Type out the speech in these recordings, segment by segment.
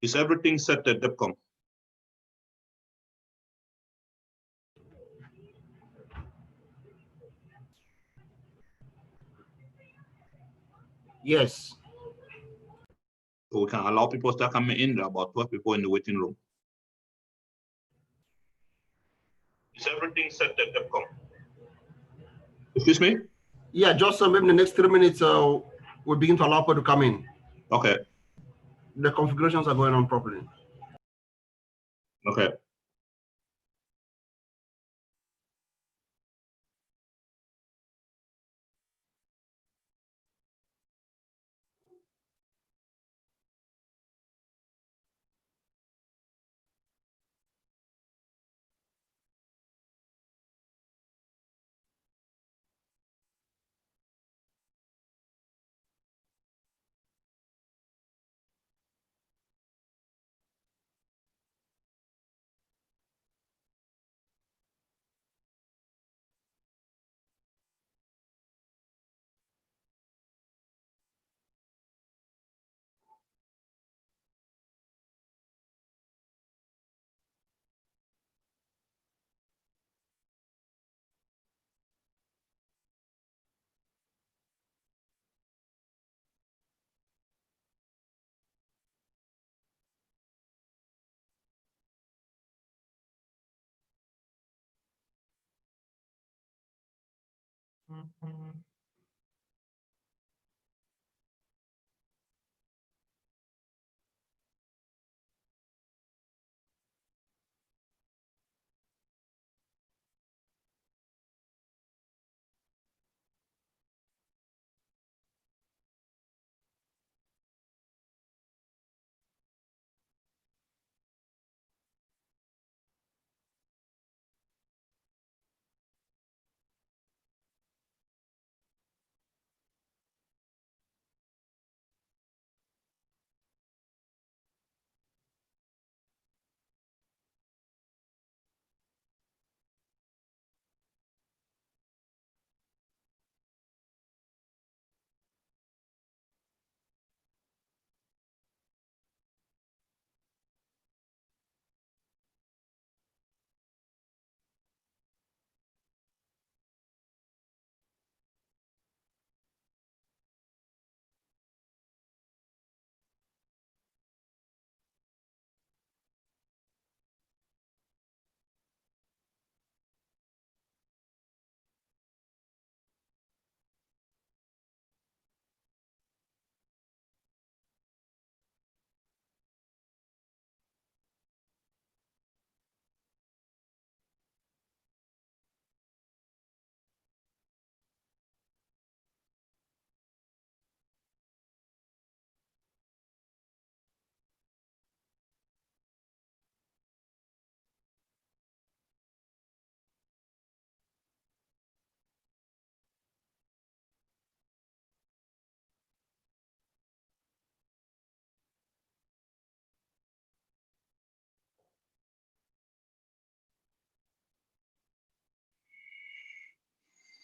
Is everything set at DEPCOM? Yes. So we can allow people to start coming in. There are about 12 people in the waiting room. Is everything set at DEPCOM? Excuse me? Yeah, just maybe in the next 3 minutes, we'll begin to allow people to come in. Okay. The configurations are going on properly. Okay.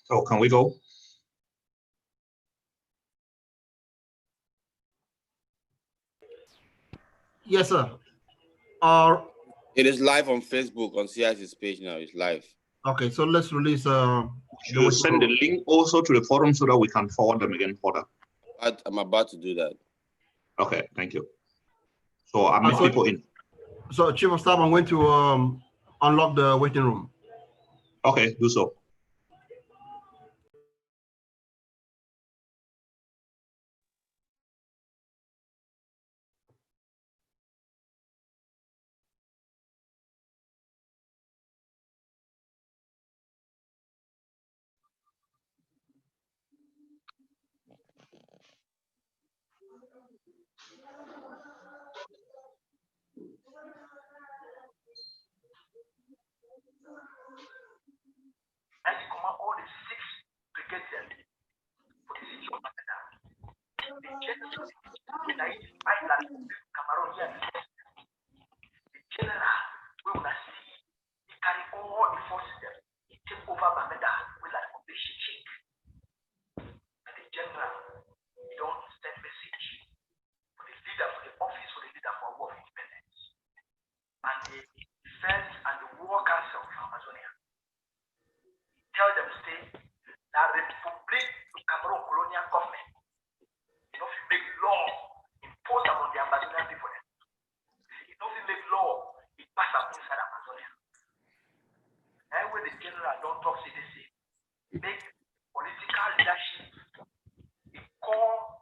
So can we go? Yes, sir. It is live on Facebook on CIC's page now. It's live. Okay, so let's release. You send the link also to the forum so that we can forward them again further. I'm about to do that. Okay, thank you. So I met people in. So Chief of Staff, I'm going to unlock the waiting room. Okay, do so. And you command all the 6 brigades for the city of Bamenda. The general, the general, we will see, he carry all the forces there, he take over Bamenda with like operation shake. And the general, he don't send message for the leader, for the office, for the leader for war. defense and the war council of Amazonia. Tell them, say, that Republic Cameroon colonial government, you know, if you make law, impose upon the Amazonian people. You know, if you make law, it pass up inside Amazonia. And when the general don't talk CDC, make political leadership, it call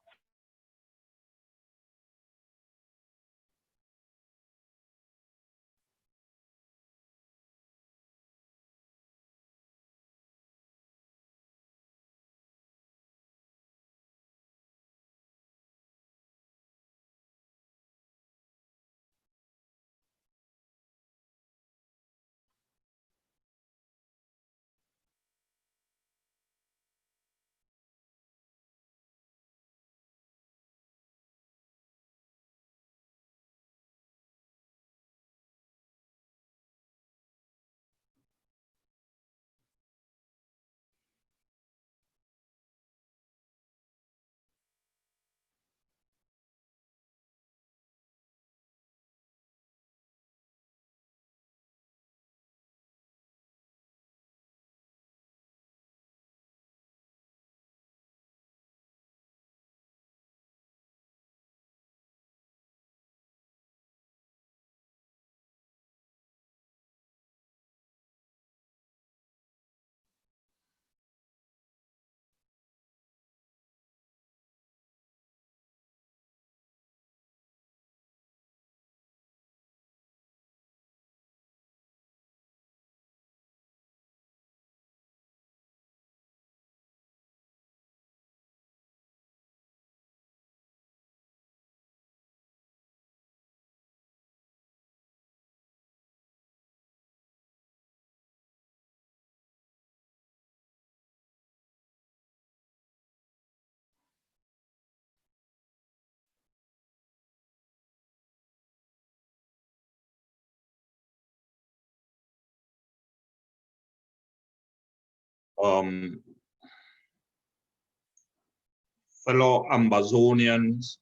fellow Amazonians,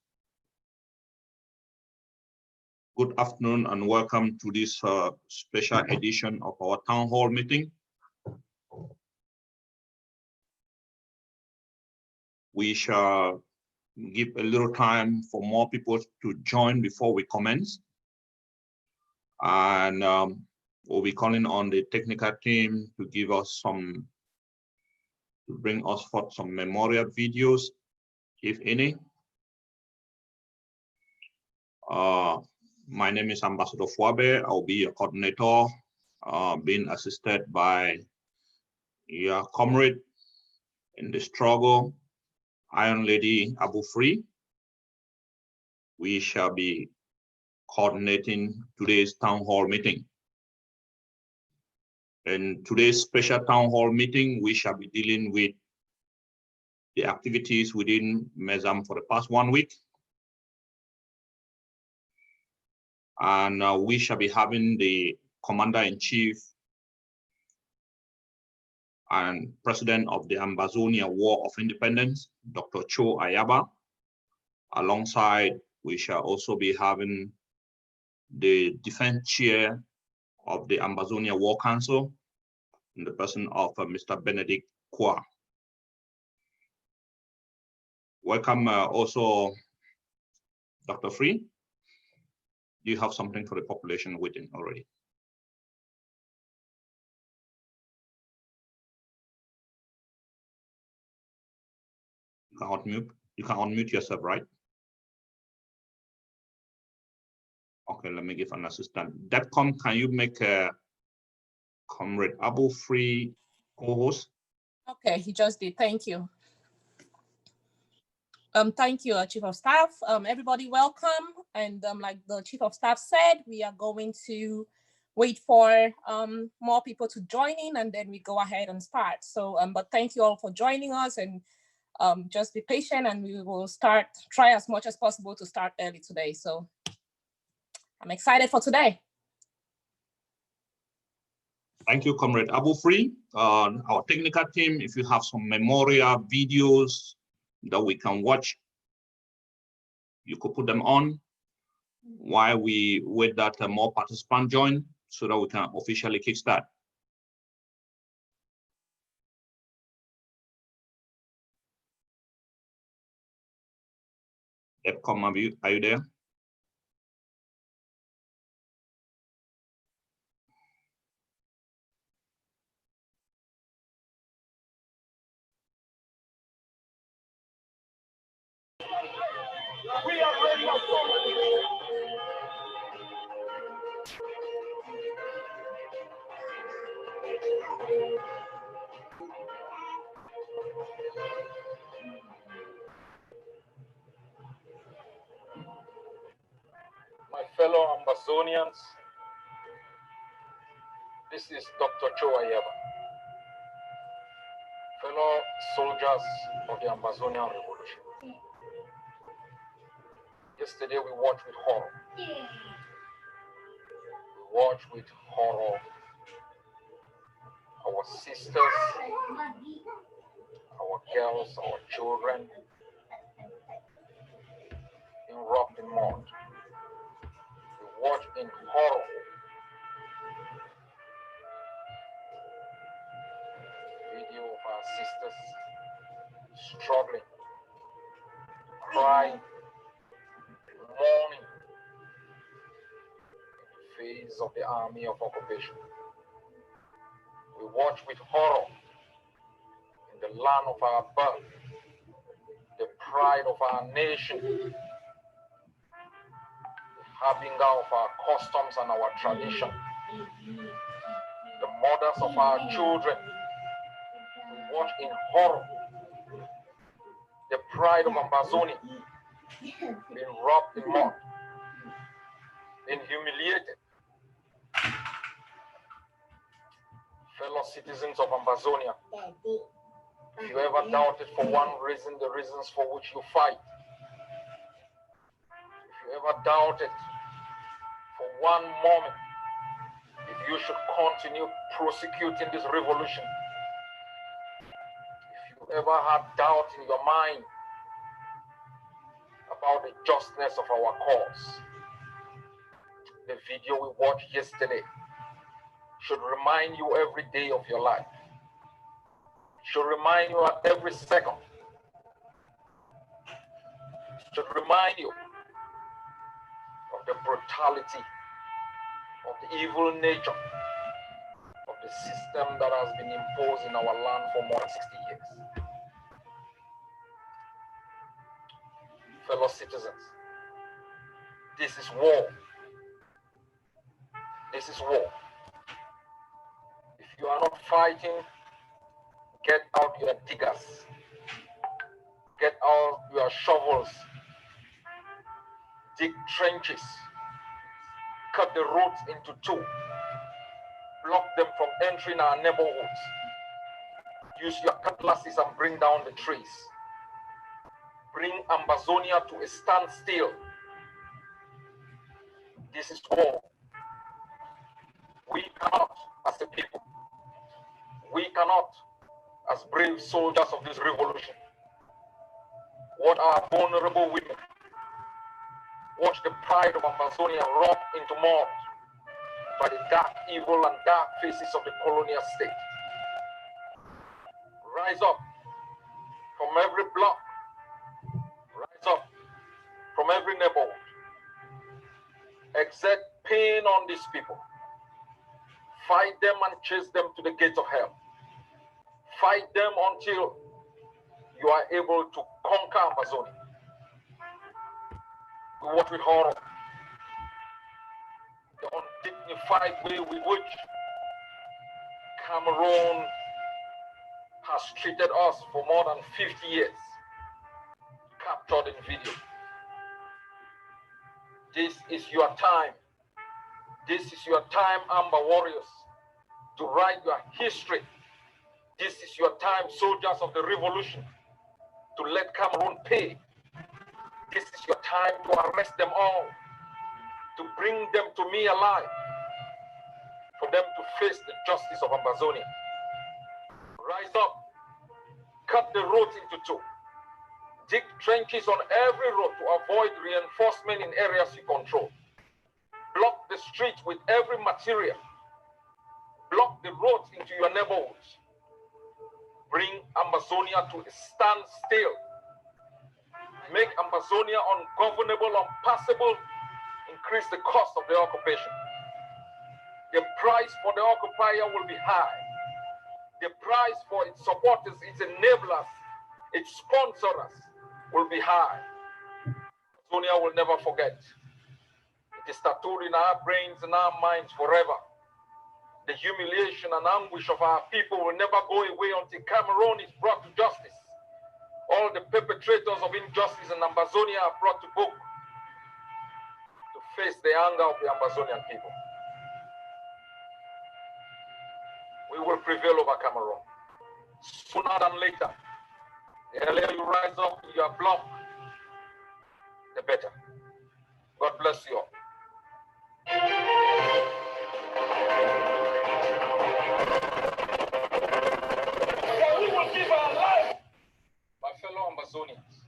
good afternoon and welcome to this special edition of our town hall meeting. We shall give a little time for more people to join before we commence. And we'll be calling on the technical team to give us to bring us forth some memorial videos, if any. My name is Ambassador Fwabe. I'll be your coordinator, being assisted by your comrade in the struggle, Iron Lady Abu Free. We shall be coordinating today's town hall meeting. In today's special town hall meeting, we shall be dealing with the activities within MESAM for the past 1 week. And we shall be having the Commander-in-Chief and President of the Ambazonia War of Independence, Dr. Cho Ayaba. Alongside, we shall also be having the Defense Chair of the Ambazonia War Council, in the person of Mr. Benedict Kwa. Welcome also, Dr. Free. Do you have something for the population waiting already? You can unmute yourself, right? Okay, let me give an assistant. DEPCOM, can you make Comrade Abu Free co-host? Okay, he just did. Thank you. Thank you, Chief of Staff. Everybody, welcome. And like the Chief of Staff said, we are going to wait for more people to join in, and then we go ahead and start. So, but thank you all for joining us, and just be patient, and we will try as much as possible to start early today. So I'm excited for today. Thank you, Comrade Abu Free. Our technical team, if you have some memorial videos that we can watch, you could put them on while we wait that more participants join. so that we can officially kickstart. Epcom, are you there? We are ready. My fellow Ambazonians, this is Dr. Choayeva, fellow soldiers of the Ambazonian Revolution. Yesterday we watched with horror. We watched with horror our sisters, our girls, our children being robbed in mud. We watched in horror video of our sisters struggling, crying, mourning in the face of the army of occupation. We watch with horror in the land of our birth, the pride of our nation, the harbinger of our customs and our tradition, the mothers of our children. We watch in horror the pride of Ambazonia being robbed in mud, being humiliated. Fellow citizens of Ambazonia, if you ever doubted for one reason the reasons for which you fight, if you ever doubted for one moment if you should continue prosecuting this revolution, if you ever had doubt in your mind about the justness of our cause, the video we watched yesterday should remind you every day of your life, should remind you at every second, should remind you of the brutality, of the evil nature of the system that has been imposed in our land for more than 60 years. Fellow citizens, this is war. This is war. If you are not fighting, get out your diggers, get out your shovels, dig trenches, cut the roads into two, block them from entering our neighborhoods, use your cutlasses and bring down the trees. Bring Ambazonia to a standstill. This is war. We cannot, as a people, we cannot, as brave soldiers of this revolution, watch our vulnerable women, watch the pride of Ambazonia robbed into mud by the dark evil and dark faces of the colonial state. Rise up from every block, rise up from every neighborhood, exert pain on these people, fight them and chase them to the gates of hell, fight them until you are able to conquer Amazonia. We watch with horror the undignified way with which Cameroon has treated us for more than 50 years, captured in video. This is your time. This is your time, Amber warriors, to write your history. This is your time, soldiers of the revolution, to let Cameroon pay. This is your time to arrest them all, to bring them to me alive, for them to face the justice of Ambazonia. Rise up, cut the roads into two, dig trenches on every road to avoid reinforcement in areas you control, block the streets with every material. Block the roads into your neighborhoods. Bring Amazonia to a standstill. Make Amazonia ungovernable, unpassable. Increase the cost of the occupation. The price for the occupier will be high. The price for its supporters, its enablers, its sponsors will be high. Amazonia will never forget. It is tattooed in our brains and our minds forever. The humiliation and anguish of our people will never go away until Cameroon is brought to justice. All the perpetrators of injustice in Amazonia are brought to book to face the anger of the Amazonian people. We will prevail over Cameroon. Sooner than later. The earlier you rise up in your block, the better. God bless you all. We will give our life. My fellow Amazonians,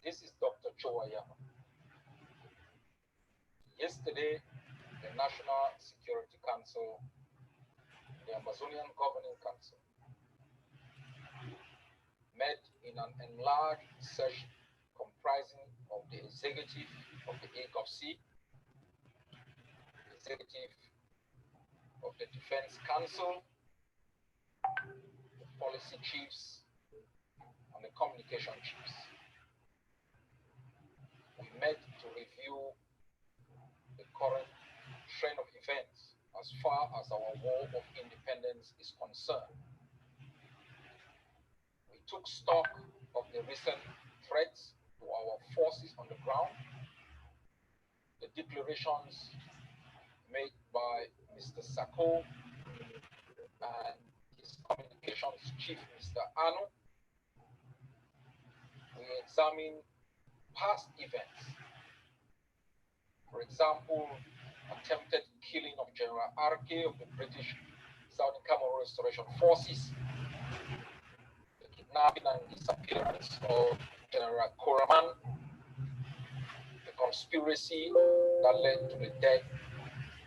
this is Dr. Chowayama. Yesterday, the National Security Council, the Amazonian Governing Council, met in an enlarged session comprising of the executive of the AGOVC, the executive of the Defense Council, the policy chiefs, and the communication chiefs. We met to review the current trend of events as far as our war of independence is concerned. We took stock of the recent threats to our forces on the ground, the declarations made by Mr. Sako and his communications chief, Mr. Ano. We examined past events. For example, attempted killing of General RK of the British Southern Cameroon Restoration Forces, the kidnapping and disappearance of General Koraman, the conspiracy that led to the death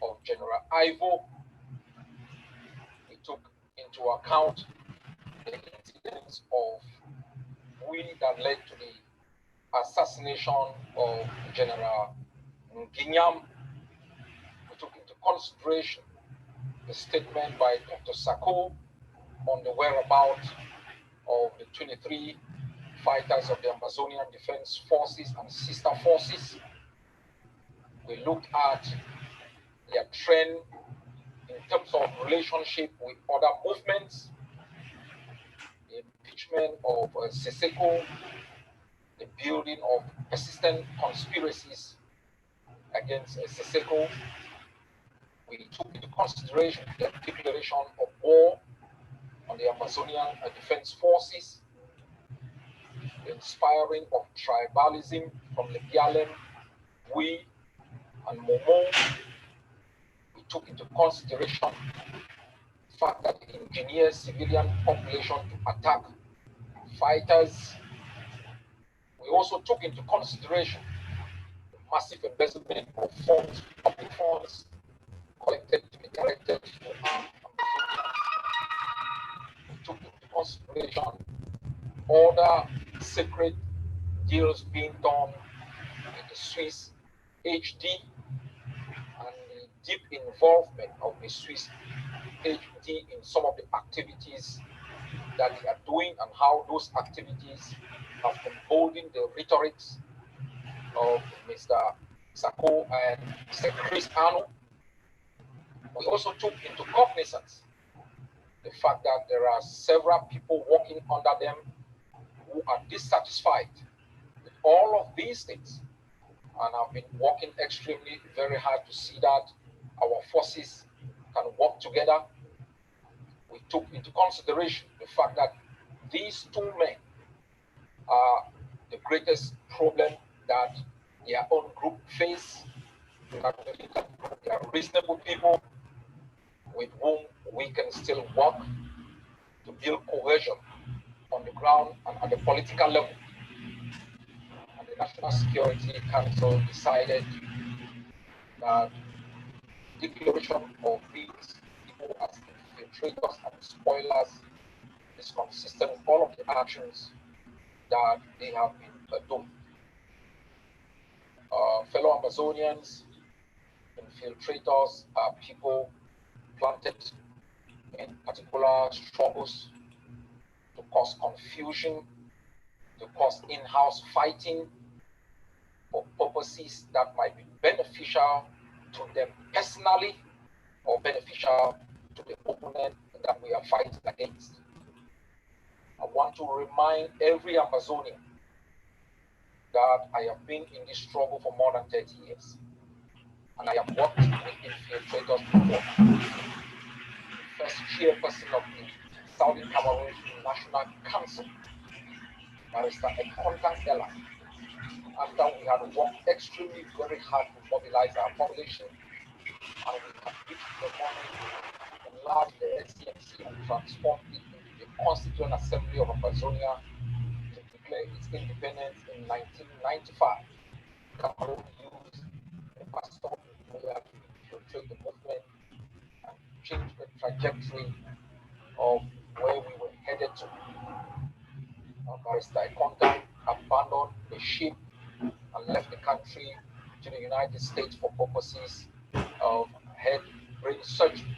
of General Ivo. We took into account the incidents of that led to the assassination of General Nginyam. We took into consideration the statement by Dr. Sako on the whereabouts of the 23 fighters of the Amazonian Defense Forces and sister forces. We looked at their trend in terms of relationship with other movements, the impeachment of Seseko, the building of persistent conspiracies against Seseko. We took into consideration the declaration of war on the Amazonian Defense Forces, the inspiring of tribalism from the Bialem, Bui, and Momo. We took into consideration the fact that it engineers civilian population to attack fighters. We also took into consideration the massive embezzlement of funds, public funds, collected to be directed to arm Amazonians. We took into consideration other secret deals being done with the Swiss HD and the deep involvement of the Swiss HD in some of the activities that they are doing and how those activities have emboldened the rhetorics of Mr. Sako and Mr. Chris Ano. We also took into cognizance the fact that there are several people working under them who are dissatisfied with all of these things and have been working extremely very hard to see that our forces can work together. We took into consideration the fact that these two men are the greatest problem that their own group face. That they are reasonable people with whom we can still work to build cohesion on the ground and at the political level. And the National Security Council decided that declaration of these people as infiltrators and spoilers is consistent with all of the actions that they have been doing. Fellow Amazonians, infiltrators are people planted in particular struggles to cause confusion, to cause in-house fighting for purposes that might be beneficial to them personally or beneficial to the opponent that we are fighting against. I want to remind every Amazonian that I have been in this struggle for more than 30 years. And I have worked with infiltrators before. The first chairperson of the Southern Cameroon National Council, Barrister Ekontan Ella, after we had worked extremely very hard to mobilize our population, and we had reached the moment to enlarge the SCMC and transform it into the Constituent Assembly of Amazonia to declare its independence in 1995. Cameroon used the pastor to infiltrate the movement and change the trajectory of where we were headed to. Barrister Ekontan abandoned the ship and left the country to the United States for purposes of head brain surgery.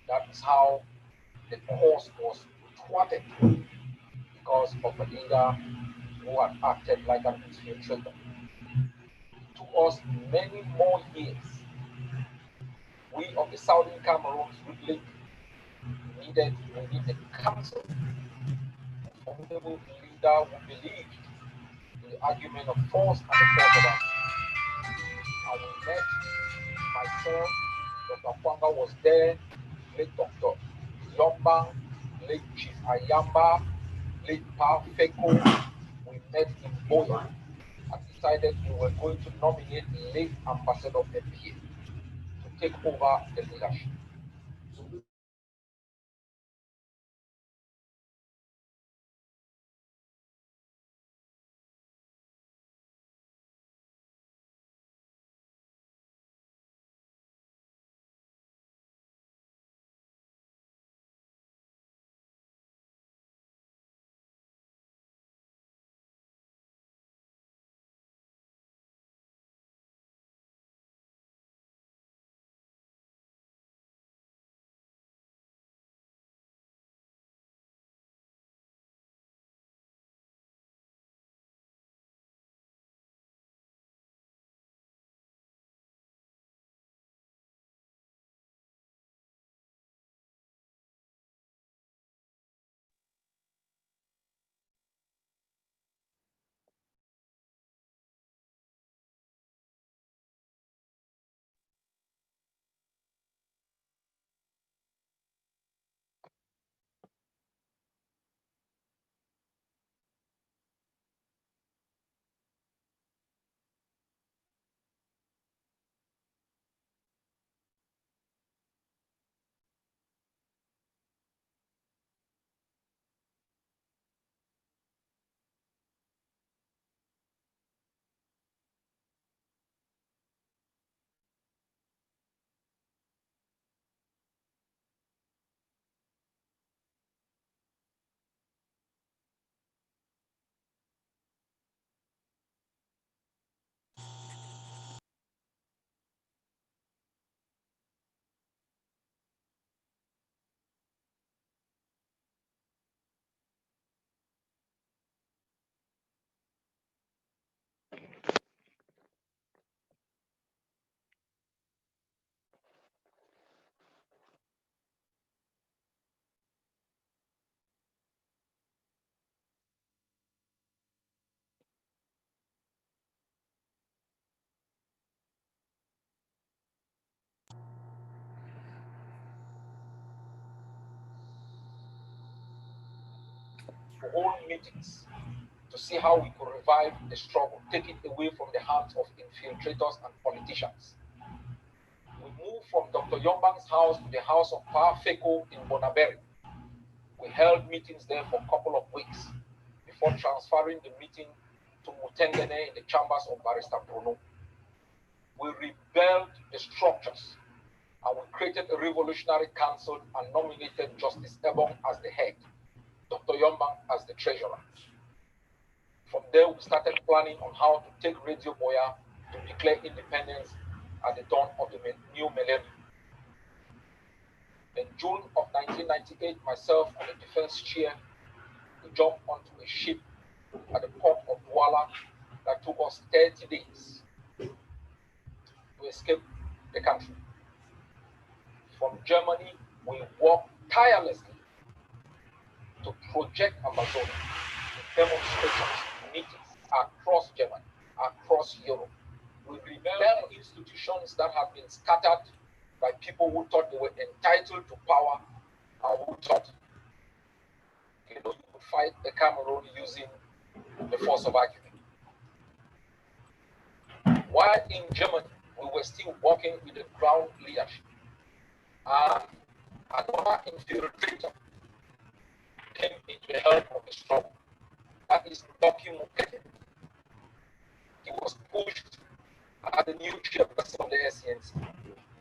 That is how the course was thwarted because of a leader who had acted like an infiltrator. It took us many more years. We of the Southern Cameroons really needed a council, a formidable leader who believed in the argument of force and the force of arms. And we met, myself, Dr. Kwanga was there, late Dr. Yombang, late Chief Ayamba, late Pa Feko. We met in Boya and decided we were going to nominate late Ambassador Epie to take over the leadership. To hold meetings to see how we could revive the struggle, take it away from the hands of infiltrators and politicians. We moved from Dr. Yombang's house to the house of Pa Feko in Bonaberi. We held meetings there for a couple of weeks before transferring the meeting to Mutengene in the chambers of Barrister Bruno. we rebuilt the structures and we created a revolutionary council and nominated Justice Ebong as the head, Dr. Yombang as the treasurer. From there, we started planning on how to take Radio Boya to declare independence at the dawn of the new millennium. In June of 1998, myself and the defense chair, we jumped onto a ship at the port of Douala that took us 30 days to escape the country. From Germany, we worked tirelessly to project Amazonia in demonstrations, meetings across Germany, across Europe. We rebelled institutions that had been scattered by people who thought they were entitled to power and who thought, you could fight the Cameroon using the force of argument. While in Germany, we were still working with the ground leadership. And another infiltrator came into the help of the struggle. That is Lucky Mukete. He was pushed as the new chairperson of the SCNC.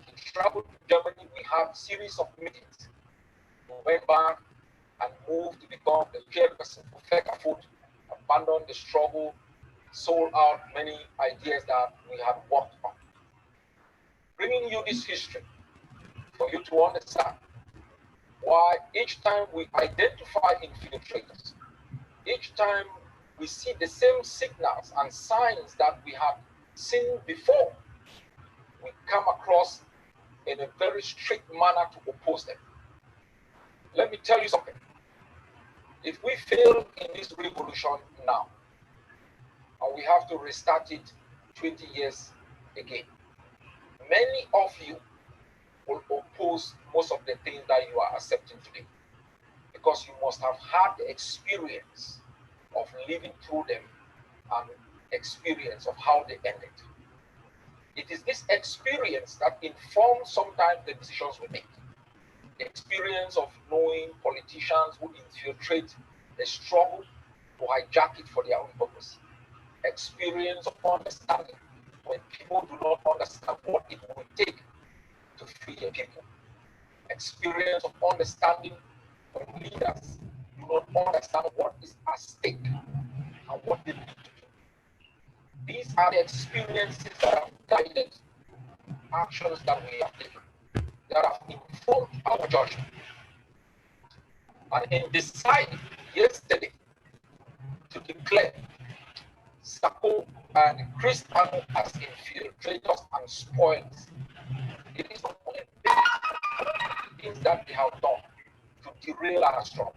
He traveled to Germany. We had a series of meetings. We went back and moved to become the chairperson for Fekafood, abandoned the struggle, sold out many ideas that we had worked on. Bringing you this history for you to understand why each time we identify infiltrators, each time we see the same signals and signs that we have seen before, we come across in a very strict manner to oppose them. Let me tell you something. If we fail in this revolution now, and we have to restart it 20 years again, many of you will oppose most of the things that you are accepting today, because you must have had the experience of living through them and experience of how they ended. It is this experience that informs sometimes the decisions we make. The experience of knowing politicians who infiltrate the struggle to hijack it for their own purpose. Experience of understanding when people do not understand what it will take to free the people. Experience of understanding when leaders do not understand what is at stake and what they need to do. These are the experiences that have guided actions that we have taken, that have informed our judgment. And in deciding yesterday to declare Sako and Cristiano as infiltrators and spoilers, it is not only the things that they have done to derail our struggle,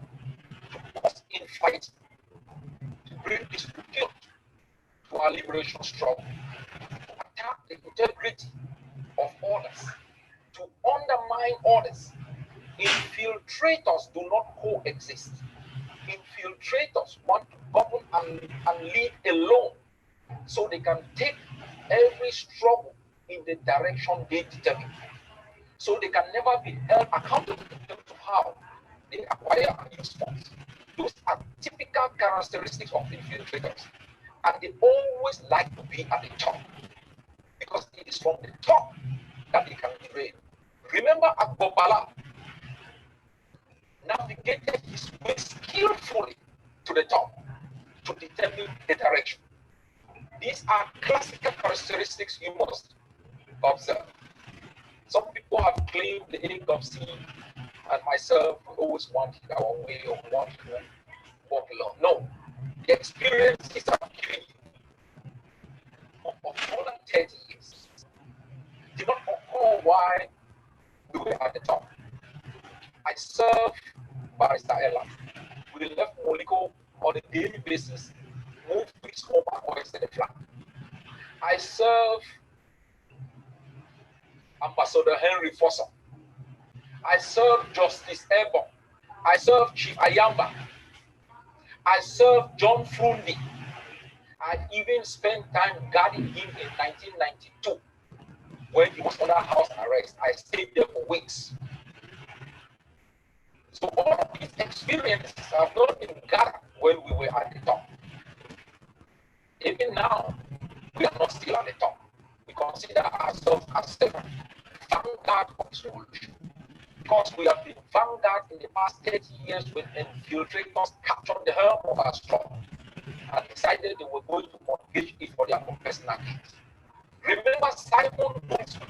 to cause infighting, to bring disrepute to our liberation struggle, to attack the integrity of others, to undermine others. Infiltrators do not coexist. Infiltrators want to govern and lead alone, so they can take every struggle in the direction they determine. So they can never be held accountable in terms of how they acquire and use funds. Those are typical characteristics of infiltrators. And they always like to be at the top, because it is from the top that they can derail. Remember, Agbobala navigated his way skillfully to the top to determine the direction. These are classical characteristics you must observe. Some people have claimed the AGOC and myself, we always wanted our way or want to walk alone. No, the experiences I've given you of more than 30 years did not occur why we were at the top. I serve Barrister Ella. We left Moliko on a daily basis, moved to his home and hoisted the flag. I serve Ambassador Henry Fossa. I serve Justice Ebong. I serve Chief Ayamba. I served John Frundi. I even spent time guarding him in 1992 when he was under house arrest. I stayed there for weeks. So all of these experiences have not been gathered when we were at the top. Even now, we are not still at the top. We consider ourselves as the vanguard of this revolution. Because we have been vanguard in the past 30 years when infiltrators captured the helm of our struggle and decided they were going to mortgage it for their own personal gains. Remember Simon Wilson,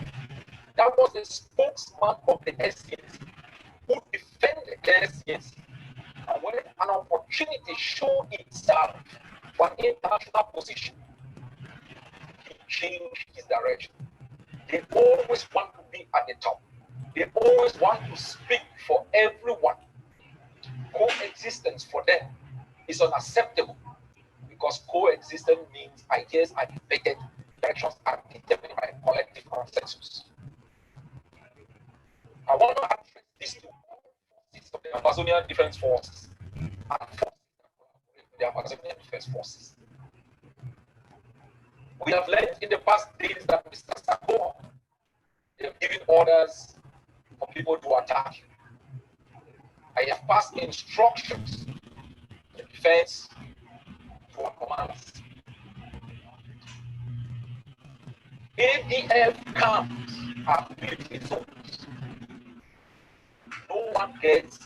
that was the spokesman of the SCNC, who defended the SCNC. And when an opportunity showed itself for an international position, he changed his direction. They always want to be at the top. They always want to speak for everyone. Coexistence for them is unacceptable because coexistence means ideas are debated, directions are determined by collective consensus. I want to address these two forces of the Amazonian Defense Forces and forces with the Amazonian Defense Forces. We have learned in the past days that Mr. Sako, they have given orders for people to attack you. I have passed instructions to the defense to our commanders. ADF camps are military zones. No one gets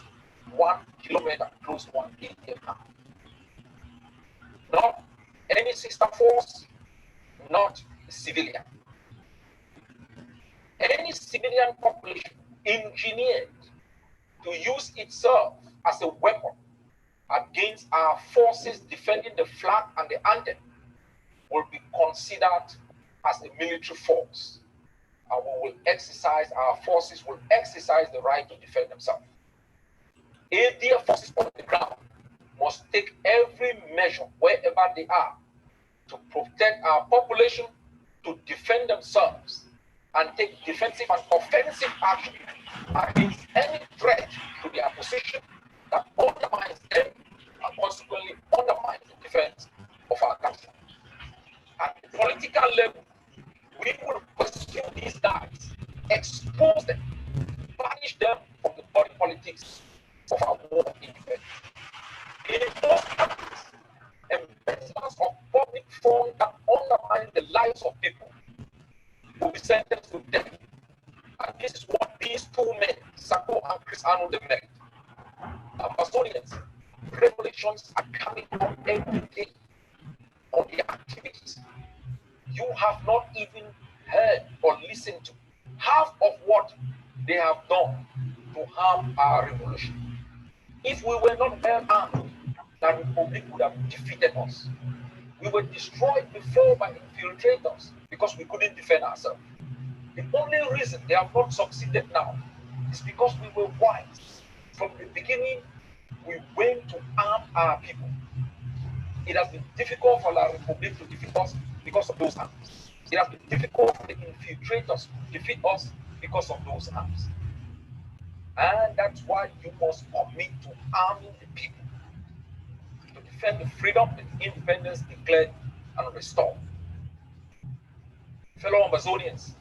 1 kilometer close to one ADF camp. Not any sister force, not civilian. Any civilian population engineered to use itself as a weapon against our forces defending the flag and the anthem will be considered as a military force, and our forces will exercise the right to defend themselves. ADF forces on the ground must take every measure wherever they are to protect our population, to defend themselves, and take defensive and offensive action against any threat to their position that undermines them and consequently undermines the defense of our country. At the political level, we will pursue these guys, expose them, banish them from the body politics of our war in defense. In most countries, embezzlers of public funds that undermine the lives of people will be sentenced to death. And this is what these two men, Sako and Chris Arnold, they meant. Amazonians, revelations are coming out every day on their activities. You have not even heard or listened to half of what they have done to harm our revolution. If we were not well armed, the Republic would have defeated us. We were destroyed before by infiltrators because we couldn't defend ourselves. The only reason they have not succeeded now is because we were wise. From the beginning, we went to arm our people. It has been difficult for La Republic to defeat us because of those arms. It has been difficult for the infiltrators to defeat us because of those arms. And that's why you must commit to arming the people to defend the freedom and independence declared and restored. Fellow Amazonians,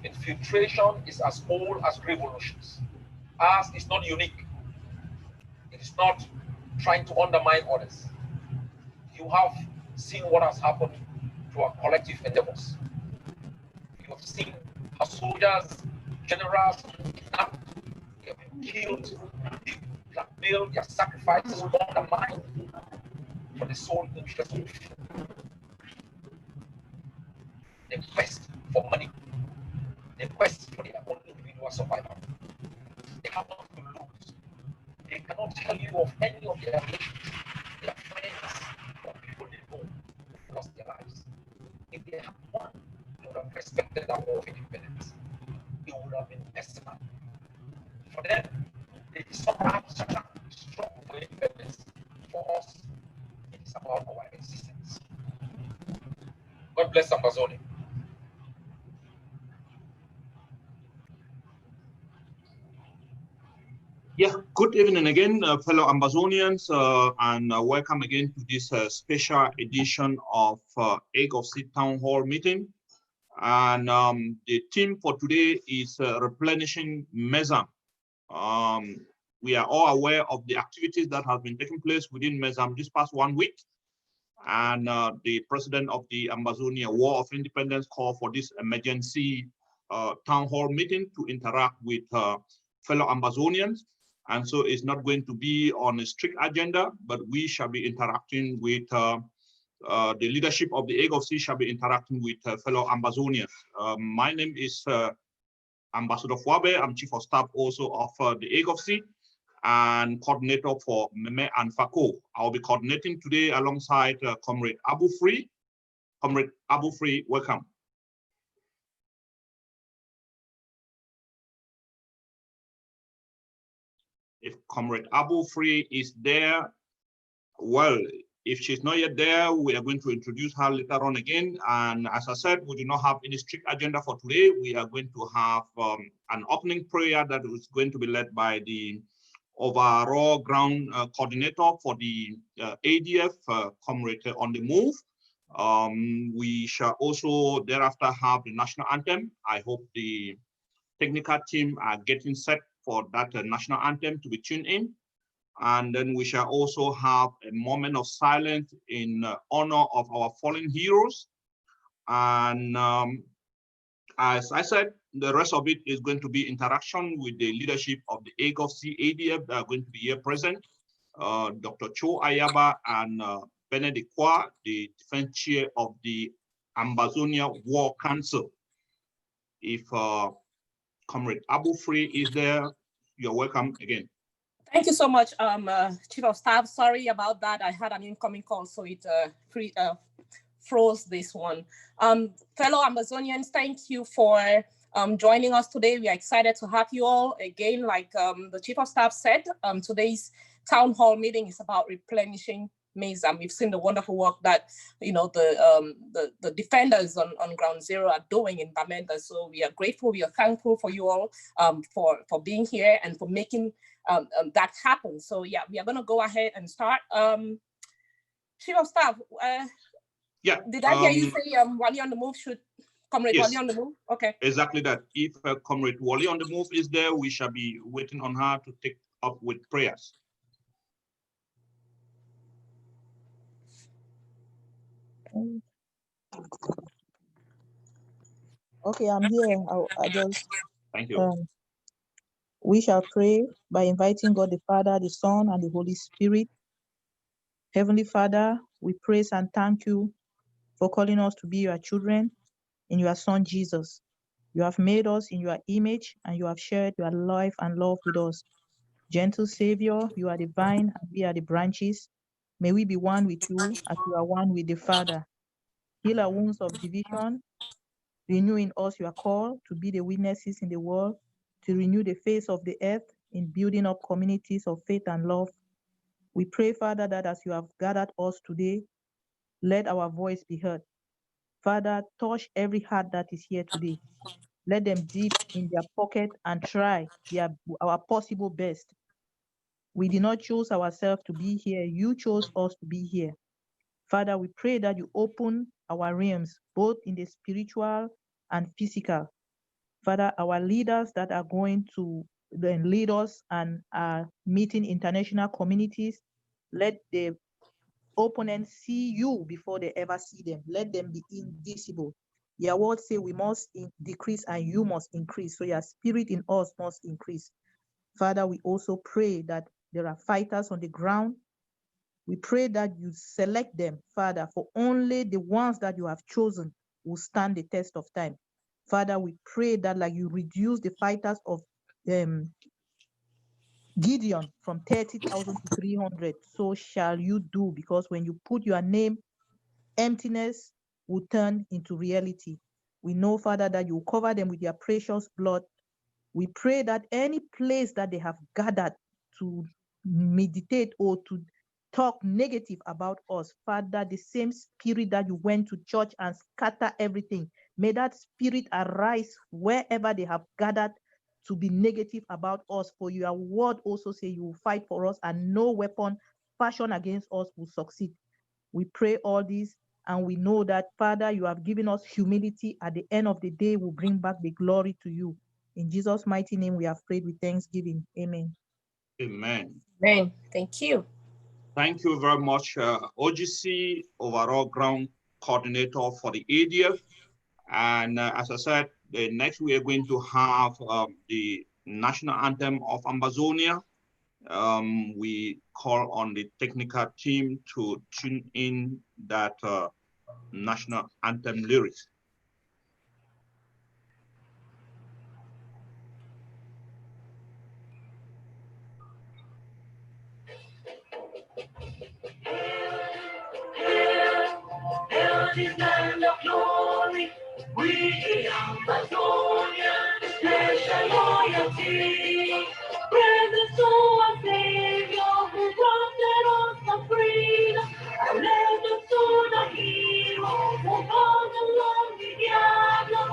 infiltration is as old as revolutions. Ours is not unique. It is not trying to undermine others. You have seen what has happened to our collective endeavors. You have seen how soldiers, generals, they have been killed, blackmailed, their sacrifices undermined for the sole interest of the quest for money, the quest for their own individual survival. They have nothing to lose. They cannot tell you of any of their relations, their friends, or people they know who lost their lives. If they had won, they would have respected our war of independence. It would have been personal. For them, it is not abstract struggle for independence. For us, it is about our existence. God bless Amazonia. Yeah, good evening again, fellow Amazonians, and welcome again to this special edition of Egg of Seed Town Hall meeting. And the theme for today is replenishing MESAM. We are all aware of the activities that have been taking place within MESAM this past 1 week. and the president of the Ambazonia War of Independence called for this emergency town hall meeting to interact with fellow Ambazonians. And so it's not going to be on a strict agenda, but we shall be interacting with the leadership of the AGOC shall be interacting with fellow Ambazonians. My name is Ambassador Fwabe. I'm Chief of Staff also of the AGOC and coordinator for Meme and Fako. I'll be coordinating today alongside Comrade Abu Free. Comrade Abu Free, welcome. If Comrade Abu Free is there, well, if she's not yet there, we are going to introduce her later on again. And as I said, we do not have any strict agenda for today. We are going to have an opening prayer that is going to be led by the overall ground coordinator for the ADF, Comrade On The Move. We shall also thereafter have the national anthem. I hope the technical team are getting set for that national anthem to be tuned in. And then we shall also have a moment of silence in honor of our fallen heroes. And as I said, the rest of it is going to be interaction with the leadership of the AGOC ADF that are going to be here present. Dr. Cho Ayaba and Benedict Kwa, the defense chair of the Ambazonia War Council. If Comrade Abu Free is there, you're welcome again. Thank you so much, Chief of Staff. Sorry about that. I had an incoming call, so it froze this one. Fellow Ambazonians, thank you for joining us today. We are excited to have you all. Again, like the Chief of Staff said, today's town hall meeting is about replenishing maize, and we've seen the wonderful work that the defenders on Ground Zero are doing in Bamenda. So we are grateful, we are thankful for you all for being here and for making that happen. So yeah, we are going to go ahead and start. Chief of Staff, yeah, did I hear you say Wally on the Move should Comrade yes, Wally on the Move? Okay, exactly that. If Comrade Wally on the Move is there, we shall be waiting on her to take up with prayers. Okay, I'm here. I just thank you. We shall pray by inviting God the Father, the Son, and the Holy Spirit. Heavenly Father, we praise and thank you for calling us to be your children in your Son Jesus. You have made us in your image, and you have shared your life and love with us. Gentle Savior, you are the vine, and we are the branches. May we be one with you as you are one with the Father. Heal our wounds of division. Renew in us your call to be the witnesses in the world, to renew the face of the earth in building up communities of faith and love. We pray, Father, that as you have gathered us today, let our voice be heard. Father, touch every heart that is here today. Let them dip in their pocket and try our possible best. We did not choose ourselves to be here. You chose us to be here. Father, we pray that you open our realms, both in the spiritual and physical. Father, our leaders that are going to then lead us and are meeting international communities, let the opponents see you before they ever see them. Let them be invisible. Your word say we must decrease and you must increase. So your spirit in us must increase. Father, we also pray that there are fighters on the ground. We pray that you select them, Father, for only the ones that you have chosen will stand the test of time. Father, we pray that like you reduce the fighters of Gideon from 30,000 to 300, so shall you do, because when you put your name, emptiness will turn into reality. We know, Father, that you cover them with your precious blood. We pray that any place that they have gathered to meditate or to talk negative about us, Father, the same spirit that you went to church and scatter everything, may that spirit arise wherever they have gathered to be negative about us. For your word also say you will fight for us and no weapon fashioned against us will succeed. We pray all this and we know that, Father, you have given us humility. At the end of the day, will bring back the glory to you. In Jesus' mighty name, we have prayed with thanksgiving. Amen. Amen. Amen. Thank you. Thank you very much, OGC, Overall Ground Coordinator for the ADF. And as I said, next we are going to have the national anthem of Ambazonia. We call on the technical team to tune in that national anthem lyrics. Hail this land of glory, we Ambazonians, pledge our loyalty. Praise to our Savior who granted us the freedom, and led us to the hero who brought along the diablo.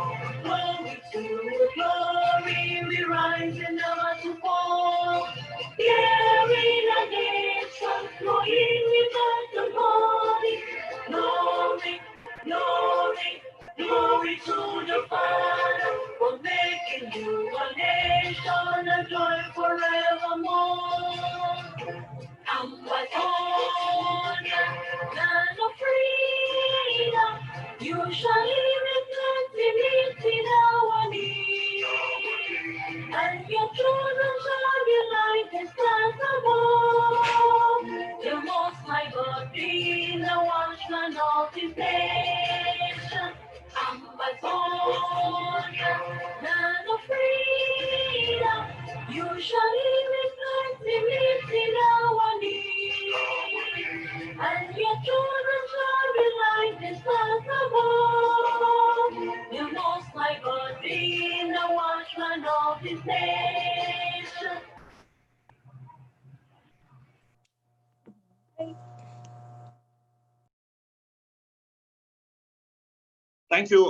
Glory to glory, we rise and never to fall. Carrying a nation, flowing with us the body. Glory, glory, glory to the Father for making you a nation and joy forevermore. Ambazonia, land of freedom, you shall live in plenty in our need. And your children shall be like the stars above. The Most High God be the watchman of His nation. Ambazonia, land of freedom, you shall live in plenty in our need. And your children shall be like the stars above. The Most High God be the watchman of His nation. Thank you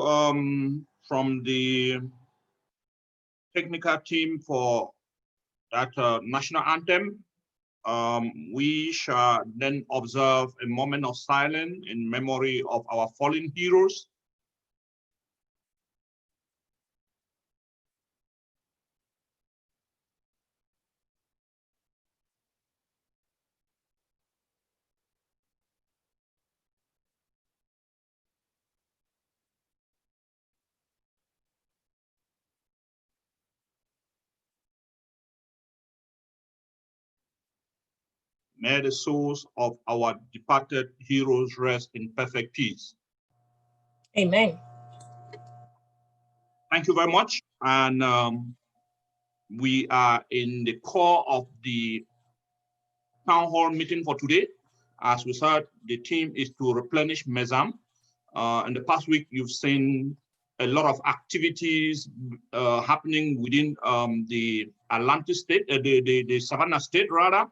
from the technical team for that national anthem. We shall then observe a moment of silence in memory of our fallen heroes. May the souls of our departed heroes rest in perfect peace. Amen. Thank you very much. And we are in the core of the town hall meeting for today. As we said, the theme is to replenish MESAM. In the past week, you've seen a lot of activities happening within the Atlantic state, the Savannah state rather.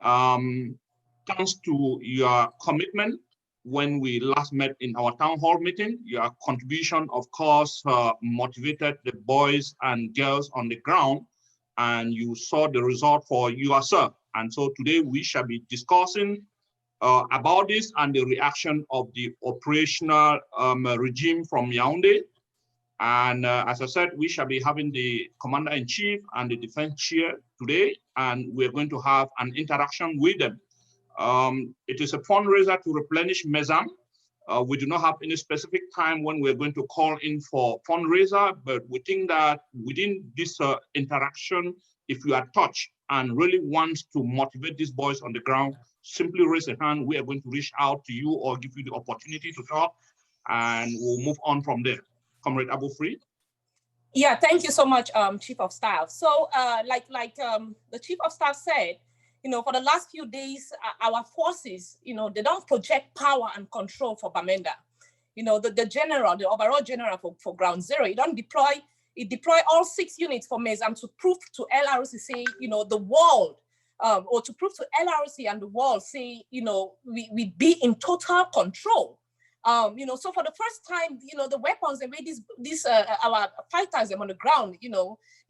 Thanks to your commitment when we last met in our town hall meeting, your contribution, of course, motivated the boys and girls on the ground, and you saw the result for yourself. And so today we shall be discussing about this and the reaction of the operational regime from Yaoundé. And as I said, we shall be having the commander-in-chief and the defense chair today, and we're going to have an interaction with them. It is a fundraiser to replenish MESAM. We do not have any specific time when we're going to call in for fundraiser, but we think that within this interaction, if you are touched and really want to motivate these boys on the ground, simply raise a hand. We are going to reach out to you or give you the opportunity to talk, and we'll move on from there. Comrade Abu Free. Yeah, thank you so much, Chief of Staff. So like the Chief of Staff said, for the last few days, our forces, they don't project power and control for Bamenda. The general, the overall general for Ground Zero, it deploy all 6 units for MESAM to prove to LRC, say, the world, or to prove to LRC and the world, say, we be in total control. So for the first time, the weapons, the way these our fighters on the ground,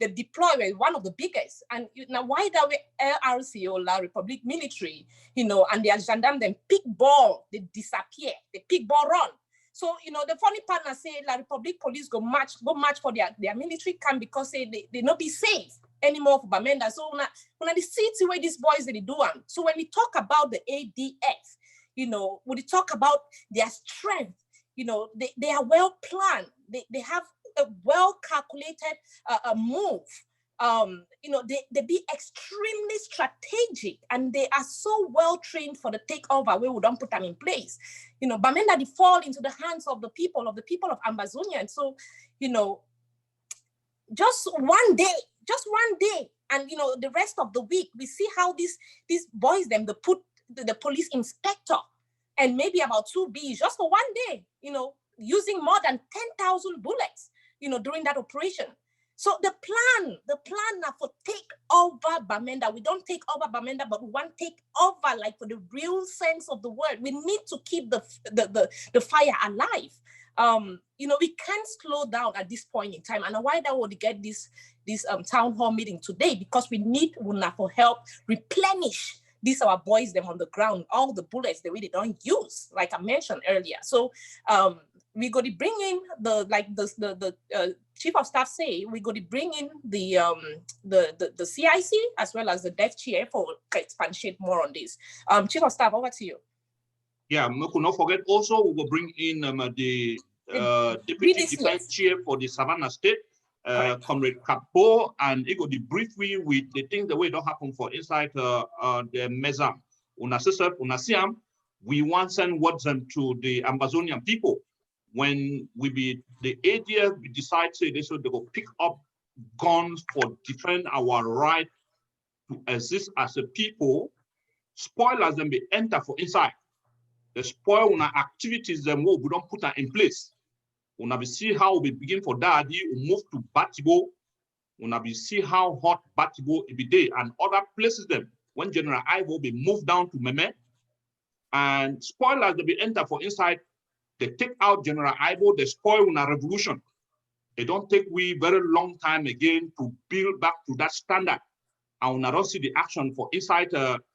they deploy one of the biggest. And now why that way LRC or La Republic military, and their gendarmes, then pick ball, they disappear, they pick ball run. So, the funny partner say La Republic police go march for their military camp because they not be safe. anymore for Bamenda. So when the city where these boys they do them. So when we talk about the ADF, you know, when we talk about their strength, you know, they are well planned. They have a well calculated move. You know, they be extremely strategic, and they are so well trained for the takeover where we don't put them in place. You know, Bamenda they fall into the hands of the people of Ambazonia. And so, you know, just one day, and you know, the rest of the week, we see how these boys them they put the police inspector and maybe about 2 Bs just for one day, you know, using more than 10,000 bullets, you know, during that operation. So the plan now for take over Bamenda. We don't take over Bamenda, but we want to take over like for the real sense of the word. We need to keep the fire alive. You know, we can't slow down at this point in time. And why that would get this town hall meeting today, because we need Wuna for help replenish these our boys them on the ground, all the bullets that we don't use, like I mentioned earlier. So we go to bring in the chief of staff say we go to bring in the CIC as well as the dev chair for expand more on this. Chief of staff, over to you. Yeah, we could not forget also we will bring in the deputy defense chair for the Savannah State, Comrade Kapo, and it will debrief we with the things that way don't happen for inside the Mezam. Unasiam, we want to send words to the Ambazonian people. When we be the ADF, we decide say they should go pick up guns for defend our right to exist as a people. Spoilers then be enter for inside. The spoil on our activities them we don't put that in place. When we see how we begin for that, we move to Batibo. When we see how hot Batibo every day and other places them. When General Ivo be moved down to Meme, and spoilers they be enter for inside. They take out General Ivo, they spoil on a revolution. It don't take we very long time again to build back to that standard. And when I don't see the action for inside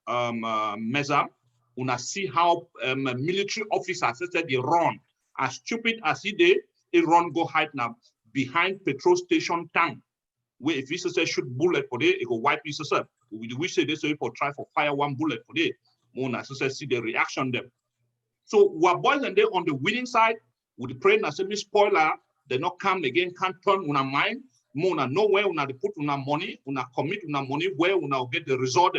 Meza, when I see how military officers said they run, as stupid as he did, they run go hide now behind petrol station tank. Where if he say shoot bullet for day, it go wipe his up. We say this for try for fire one bullet for day. Mona see the reaction them. So we're boys and they on the winning side with the praying as a spoiler, they not come again, can't turn on our mind. Mona nowhere una they put una money, una commit una money where una get the result.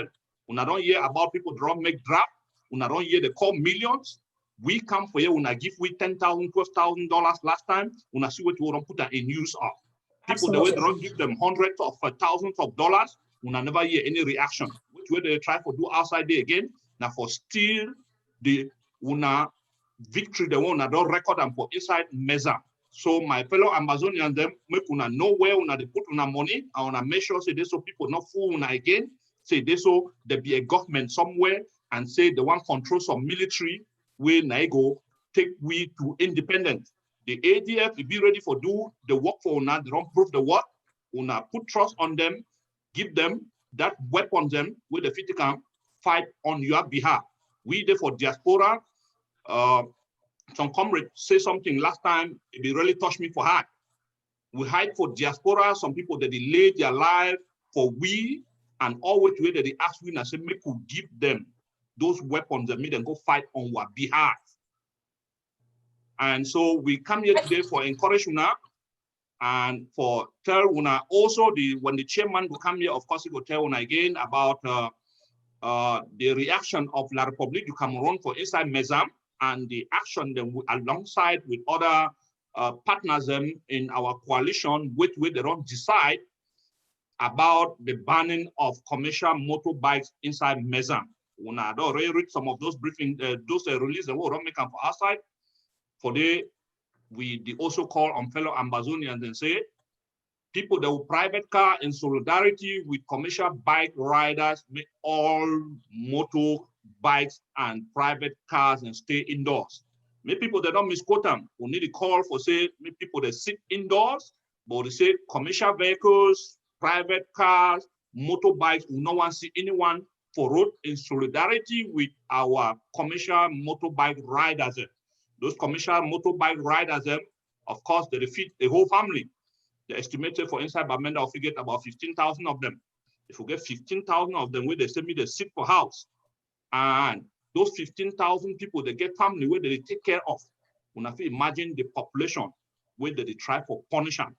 Una don't hear about people don't make draft, una don't hear they call millions. We come for you, una give we $10,000, $12,000 last time, una see what you don't put that in use of. People the way they don't give them hundreds of thousands of dollars, una never hear any reaction. Which way they try to do outside there again, now for still the una victory the one that don't record them for inside Meza. So my fellow Amazonians them make una know where una they put una money and una make sure say this so people not fool una again. Say this so there be a government somewhere and say the one control some military where na go take we to independence. The ADF will be ready for do the work for una, they don't prove the work. Una put trust on them, give them that weapon them where the fit can fight on your behalf. We there for diaspora. Some comrades say something last time, it really touched me for heart. We hide for diaspora, some people that they laid their life for we, and always way that they ask we and say, make we give them those weapons that made them go fight on our behalf. And so we come here today for encourage una and for tell una also when the chairman will come here, of course, he will tell una again about the reaction of La République du Cameroon for inside Mezam and the action then alongside with other partners in our coalition, which way they don't decide about the banning of commercial motorbikes inside Mezam. When I already read some of those briefings, those releases that we don't make them for our side. For we also call on fellow Ambazonians and say, people that will private car in solidarity with commercial bike riders, make all motorbikes and private cars and stay indoors. Many people that don't misquote them, we need to call for say, many people that sit indoors, but they say commercial vehicles, private cars, motorbikes, we no one see anyone for road in solidarity with our commercial motorbike riders. Those commercial motorbike riders, of course, they feed the whole family. they estimated for inside Bamenda, if we get about 15,000 of them. If we get 15,000 of them, where they send me the sick for house, and those 15,000 people, they get family where they take care of. When I imagine the population where they try for punishment.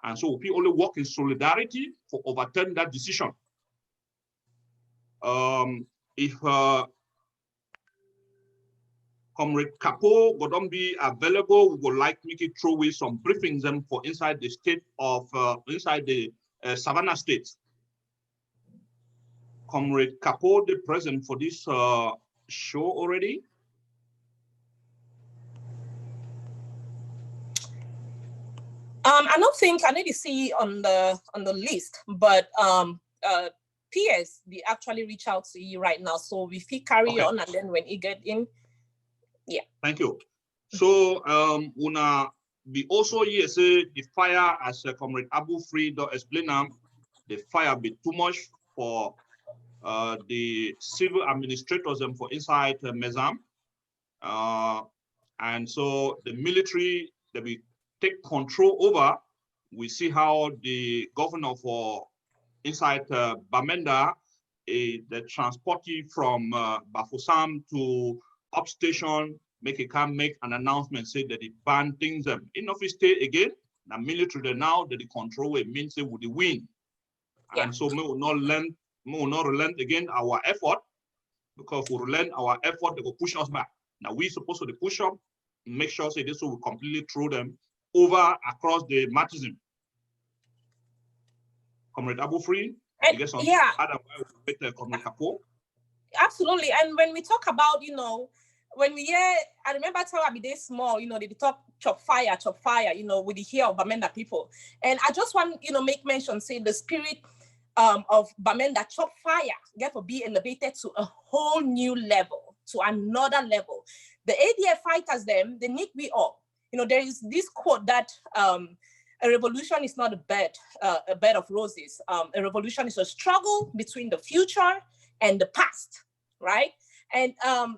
And so we only work in solidarity for overturn that decision. If Comrade Capo would be available, we would like me to throw away some briefings them for inside the state of, inside the Savannah state. Comrade Capo, the present for this show already? I don't think I need to see on the list, but PS, we actually reach out to you right now. So if he carry on, and then when he get in, yeah. Thank you. So una be also here say the fire, as Comrade Abu Free explain the fire be too much for the civil administrators and for inside Mezam. And so the military that we take control over, we see how the governor for inside Bamenda, they transport you from Bafusam to upstation, can make an announcement, say that they ban things. In office stay again, the military now that the control it means they would win. Yeah. And so we will not relent again our effort, because we relent our effort, they will push us back. Now we supposed to push up, make sure say this will completely throw them over across the martyrdom. Comrade Abu Free, yeah, Comrade Capo. Absolutely. And when we talk about, when we hear, I remember how I be there small, they talk chop fire, with the hear of Bamenda people. And I just want, make mention, say the spirit of Bamenda chop fire, get to be elevated to a whole new level, to another level. The ADF fighters, them, they need we all. There is this quote that a revolution is not a bed of roses. A revolution is a struggle between the future and the past, right? And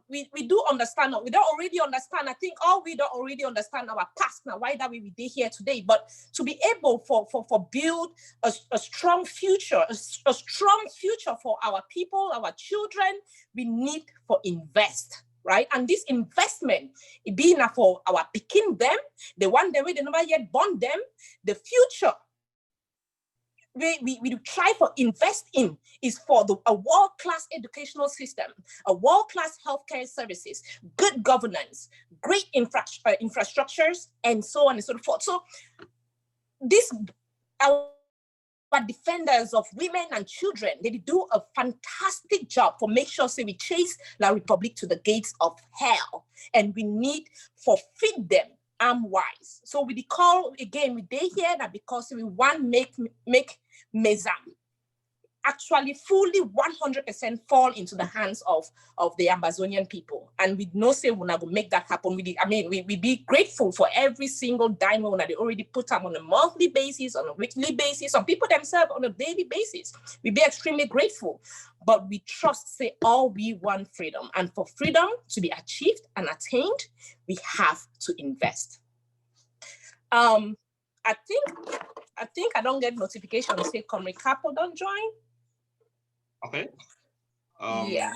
we do understand, we don't already understand. I think all we don't already understand our past now, why that we be here today. But to be able for build a strong future, a strong future for our people, our children, we need for invest. Right? And this investment, it being for our picking them, the one that we never yet born them, the future we try for invest in is for a world-class educational system, a world-class healthcare services, good governance, great infrastructures, and so on and so forth. So this our defenders of women and children, they do a fantastic job for make sure say we chase La Republic to the gates of hell, and we need for feed them arm-wise. So we call again, we day here that because we want make Mezam actually fully 100% fall into the hands of the Amazonian people. And we know say we're not going to make that happen. We be grateful for every single dime that they already put up on a monthly basis, on a weekly basis, some people themselves on a daily basis. We be extremely grateful, but we trust say all we want freedom. And for freedom to be achieved and attained, we have to invest. I think I don't get notification say Comrade Capo don't join. Okay. Yeah.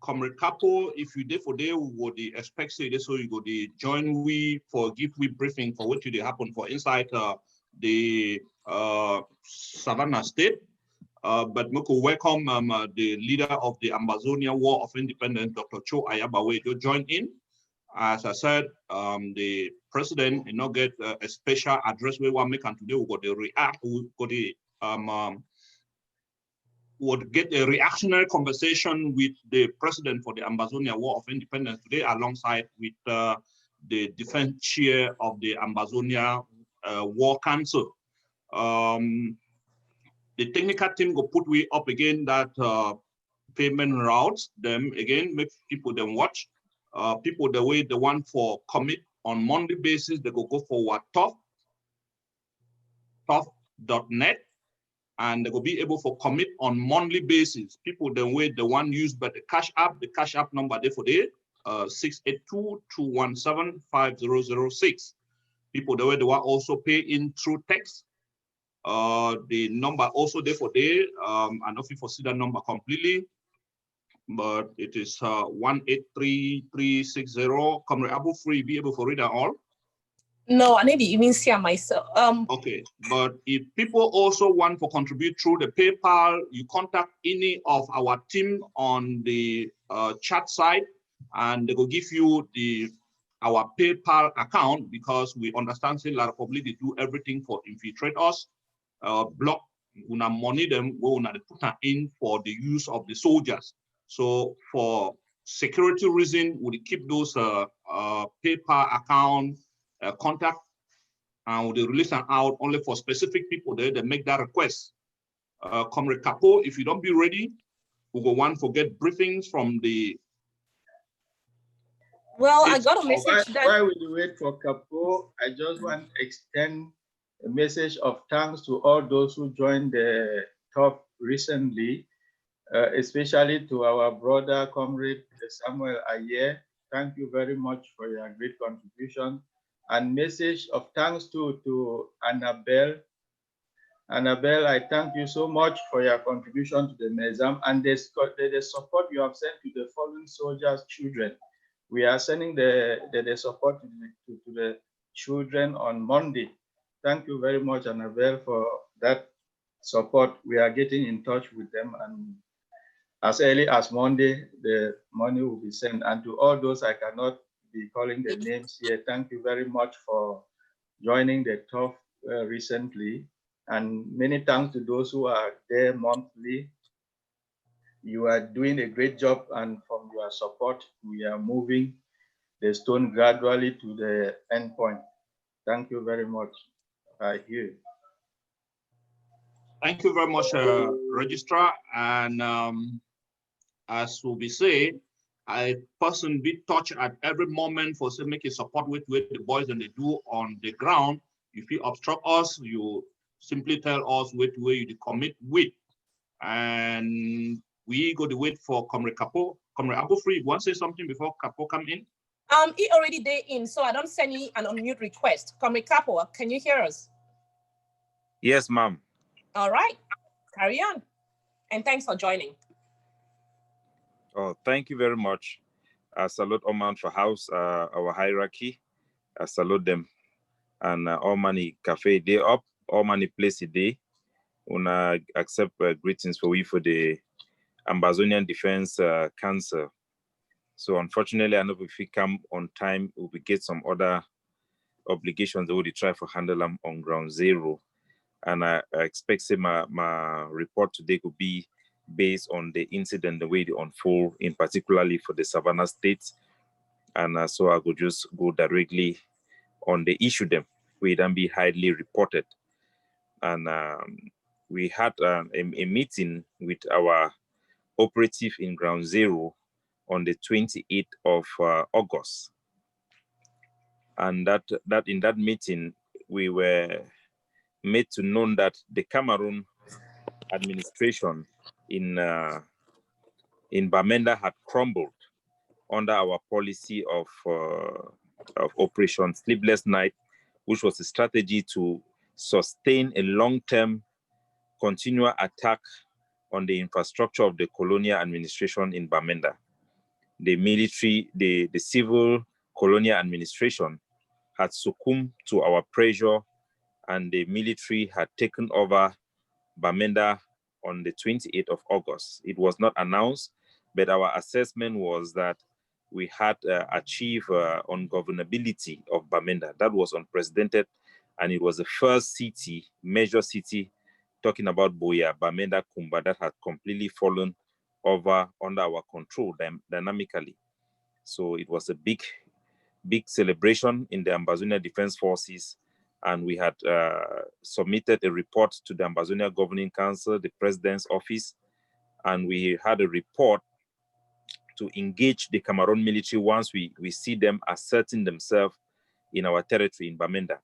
Comrade Capo, if you did for day, we would expect say this, so you go the join we for give we briefing for what they happen for inside the Savannah state. But we could welcome the leader of the Amazonia War of Independence, Dr. Cho Ayabawe, to join in. As I said, the president get a special address we want to make, and today we got the react, we got the would get a reactionary conversation with the president for the Amazonia War of Independence today, alongside with the defense chair of the Amazonia War Council. The technical team go put we up again that payment routes, them again, make people then watch. People the way they want for commit on monthly basis, they go for what tough.net. And they will be able to commit on monthly basis. People then wait the one used by the cash app number there for the 682-217-5006. People the way they will also pay in through text The number also there for day, and not for see that number completely, but it is 183360. Comrade Abu Free, be able to read that all? No, I need to even see myself. Okay, but if people also want to contribute through the PayPal, you contact any of our team on the chat side, and they will give you our PayPal account, because we understand say La Republic they do everything for infiltrate us, block una money them we una put in for the use of the soldiers. So for security reason, we keep those PayPal account contact, and they release them out only for specific people there that make that request. Comrade Capo, if you don't be ready, we go one for get briefings from the. Well, I got a message that. While we wait for Capo, I just want to extend a message of thanks to all those who joined the talk recently, especially to our brother, Comrade Samuel Ayer. Thank you very much for your great contribution. And message of thanks to Annabelle. Annabelle, I thank you so much for your contribution to the Mezam and the support you have sent to the fallen soldiers' children. We are sending the support to the children on Monday. Thank you very much, Annabelle, for that support. We are getting in touch with them, and as early as Monday, the money will be sent. And to all those I cannot be calling the names here, thank you very much for joining the talk recently. And many thanks to those who are there monthly. You are doing a great job, and from your support, we are moving the stone gradually to the end point. Thank you very much. I hear. Thank you very much, Registrar. And as will be said, I personally be touched at every moment for say make a support with the boys and they do on the ground. If you obstruct us, you simply tell us where you commit with, and we go to wait for Comrade Capo. Comrade Abu Free, you want to say something before Capo come in? He already there in, so I don't send you an unmute request. Comrade Capo, can you hear us? Yes, ma'am. All right, carry on. And thanks for joining. Oh, thank you very much. I salute Oman for house, our hierarchy. I salute them. And all money cafe day up, all money place a day. Una accept greetings for we for the Amazonian Defense Council. So unfortunately, I know if we come on time, we will get some other obligations that we try for handle them on ground zero. And I expect say my report today could be based on the incident, the way they unfold, in particularly for the Savannah State. And so I could just go directly on the issue them, where then be highly reported. And we had a meeting with our operative in ground zero on the 28th of August. And that in that meeting, we were made to know that the Cameroon administration in Bamenda had crumbled under our policy of Operation Sleepless Night, which was a strategy to sustain a long-term continual attack on the infrastructure of the colonial administration in Bamenda. The military, the civil colonial administration had succumbed to our pressure, and the military had taken over Bamenda on the 28th of August. It was not announced, but our assessment was that we had achieved ungovernability of Bamenda. That was unprecedented, and it was the first city, major city, talking about Boya, Bamenda, Kumba, that had completely fallen over under our control dynamically. So it was a big celebration in the Ambazonia Defense Forces, and we had submitted a report to the Ambazonia Governing Council, the President's Office, and we had a report to engage the Cameroon military once we see them asserting themselves in our territory in Bamenda.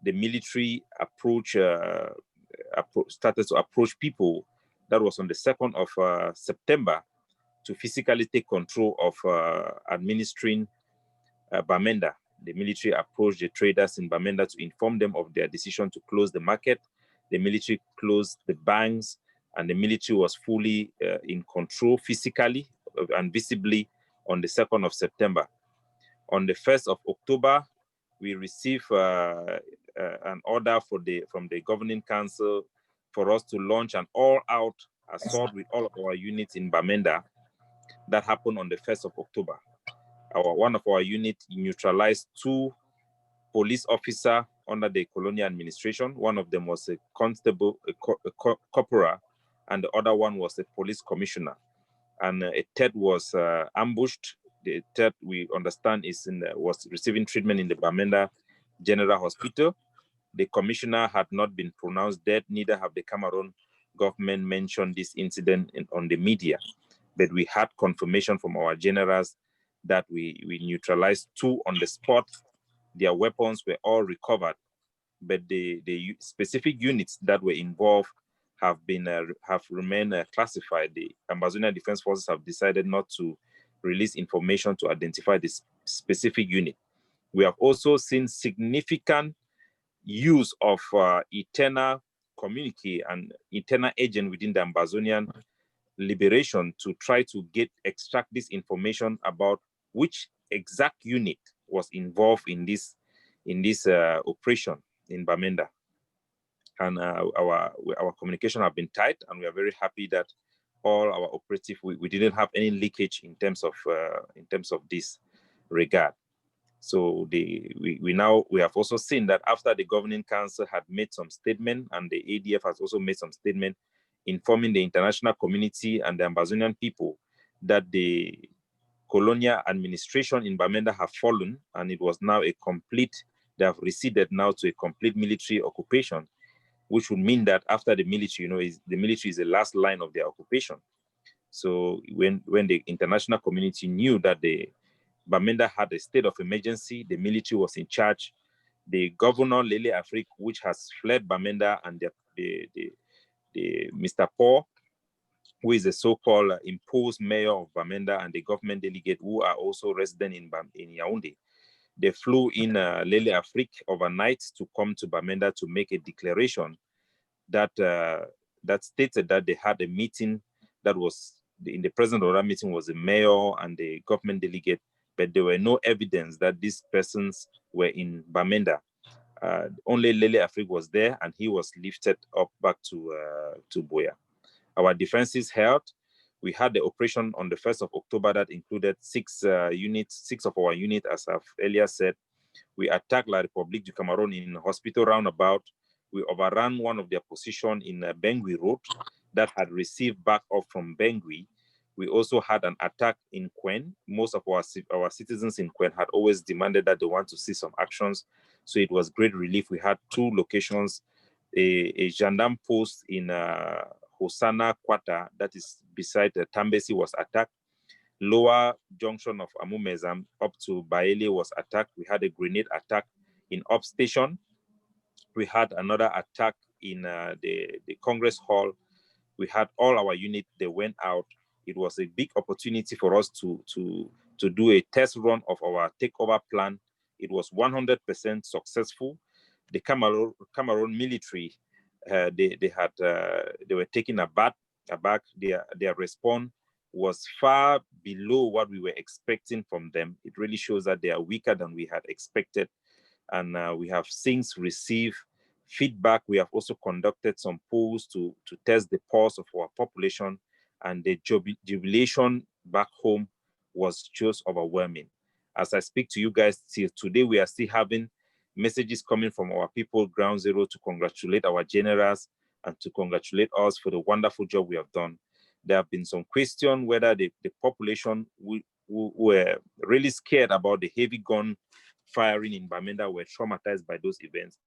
The military started to approach people. That was on the 2nd of September to physically take control of administering Bamenda. The military approached the traders in Bamenda to inform them of their decision to close the market The military closed the banks, and the military was fully in control physically and visibly on the 2nd of September. On the 1st of October, we received an order from the governing council for us to launch an all-out assault with all of our units in Bamenda. That happened on the 1st of October. One of our units neutralized 2 police officers under the colonial administration. One of them was a constable, a corporal, and the other one was a police commissioner. And a third was ambushed. The third, we understand, was receiving treatment in the Bamenda General Hospital. The commissioner had not been pronounced dead, neither have the Cameroon government mentioned this incident on the media. But we had confirmation from our generals that we neutralized 2 on the spot. Their weapons were all recovered, but the specific units that were involved have remained classified. The Ambazonian Defense Forces have decided not to release information to identify this specific unit. We have also seen significant use of internal communique and internal agent within the Ambazonian liberation to try to extract this information about which exact unit was involved in this operation in Bamenda. And our communication have been tight, and we are very happy that all our operative, we didn't have any leakage in terms of this regard. So we have also seen that after the governing council had made some statement, and the ADF has also made some statement informing the international community and the Ambazonian people that the colonial administration in Bamenda have fallen, and it was now they have receded now to a complete military occupation, which would mean that after the military, the military is the last line of their occupation. So when the international community knew that the Bamenda had a state of emergency, the military was in charge. The governor, Lele Afrique, which has fled Bamenda, and the Mr. Paul, who is the so-called imposed mayor of Bamenda, and the government delegate who are also resident in Yaoundé. They flew in Lele Afrique overnight to come to Bamenda to make a declaration that stated that they had a meeting that was, in the presence of that meeting was the mayor and the government delegate, but there were no evidence that these persons were in Bamenda. Only Lele Afrique was there, and he was lifted up back to Boya. Our defenses held. We had the operation on the 1st of October that included 6 units, 6 of our units, as I've earlier said. We attacked La République du Cameroun in hospital roundabout. We overran one of their position in Bangui Road that had received backup from Bangui. We also had an attack in Kwen. Most of our citizens in Kwen had always demanded that they want to see some actions. So it was great relief. We had 2 locations, a gendarme post in Hosana Kwata, that is beside Tambesi, was attacked. Lower junction of Amumezam up to Baele was attacked. We had a grenade attack in Up Station. We had another attack in the Congress Hall. We had all our units, they went out. It was a big opportunity for us to do a test run of our takeover plan. It was 100% successful. The Cameroon military, they were taken aback. Their response was far below what we were expecting from them. It really shows that they are weaker than we had expected. And we have since received feedback. We have also conducted some polls to test the pulse of our population, and the jubilation back home was just overwhelming. As I speak to you guys till today, we are still having messages coming from our people ground zero to congratulate our generals and to congratulate us for the wonderful job we have done. There have been some questions whether the population who were really scared about the heavy gun firing in Bamenda were traumatized by those events.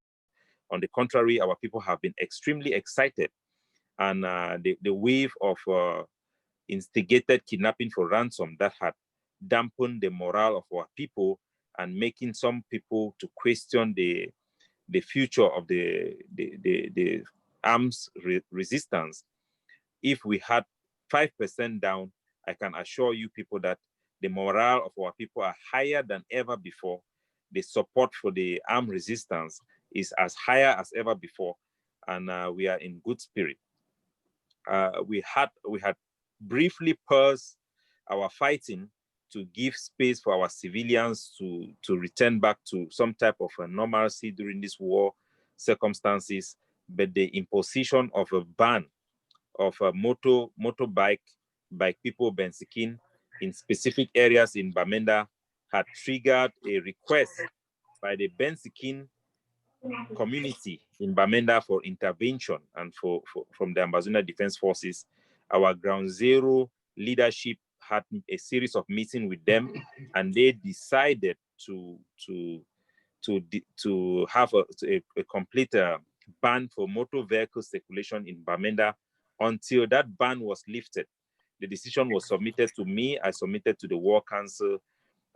On the contrary, our people have been extremely excited, and the wave of instigated kidnapping for ransom that had dampened the morale of our people and making some people to question the future of the arms resistance. If we had 5% down, I can assure you people that the morale of our people are higher than ever before. The support for the armed resistance is as higher as ever before. and we are in good spirit. We had briefly paused our fighting to give space for our civilians to return back to some type of a normalcy during this war circumstances, but the imposition of a ban of a motorbike by people Bensikin in specific areas in Bamenda had triggered a request by the Bensikin community in Bamenda for intervention and from the Ambazonia Defense Forces. Our ground zero leadership had a series of meetings with them, and they decided to have a complete ban for motor vehicle circulation in Bamenda until that ban was lifted. The decision was submitted to me. I submitted to the War Council,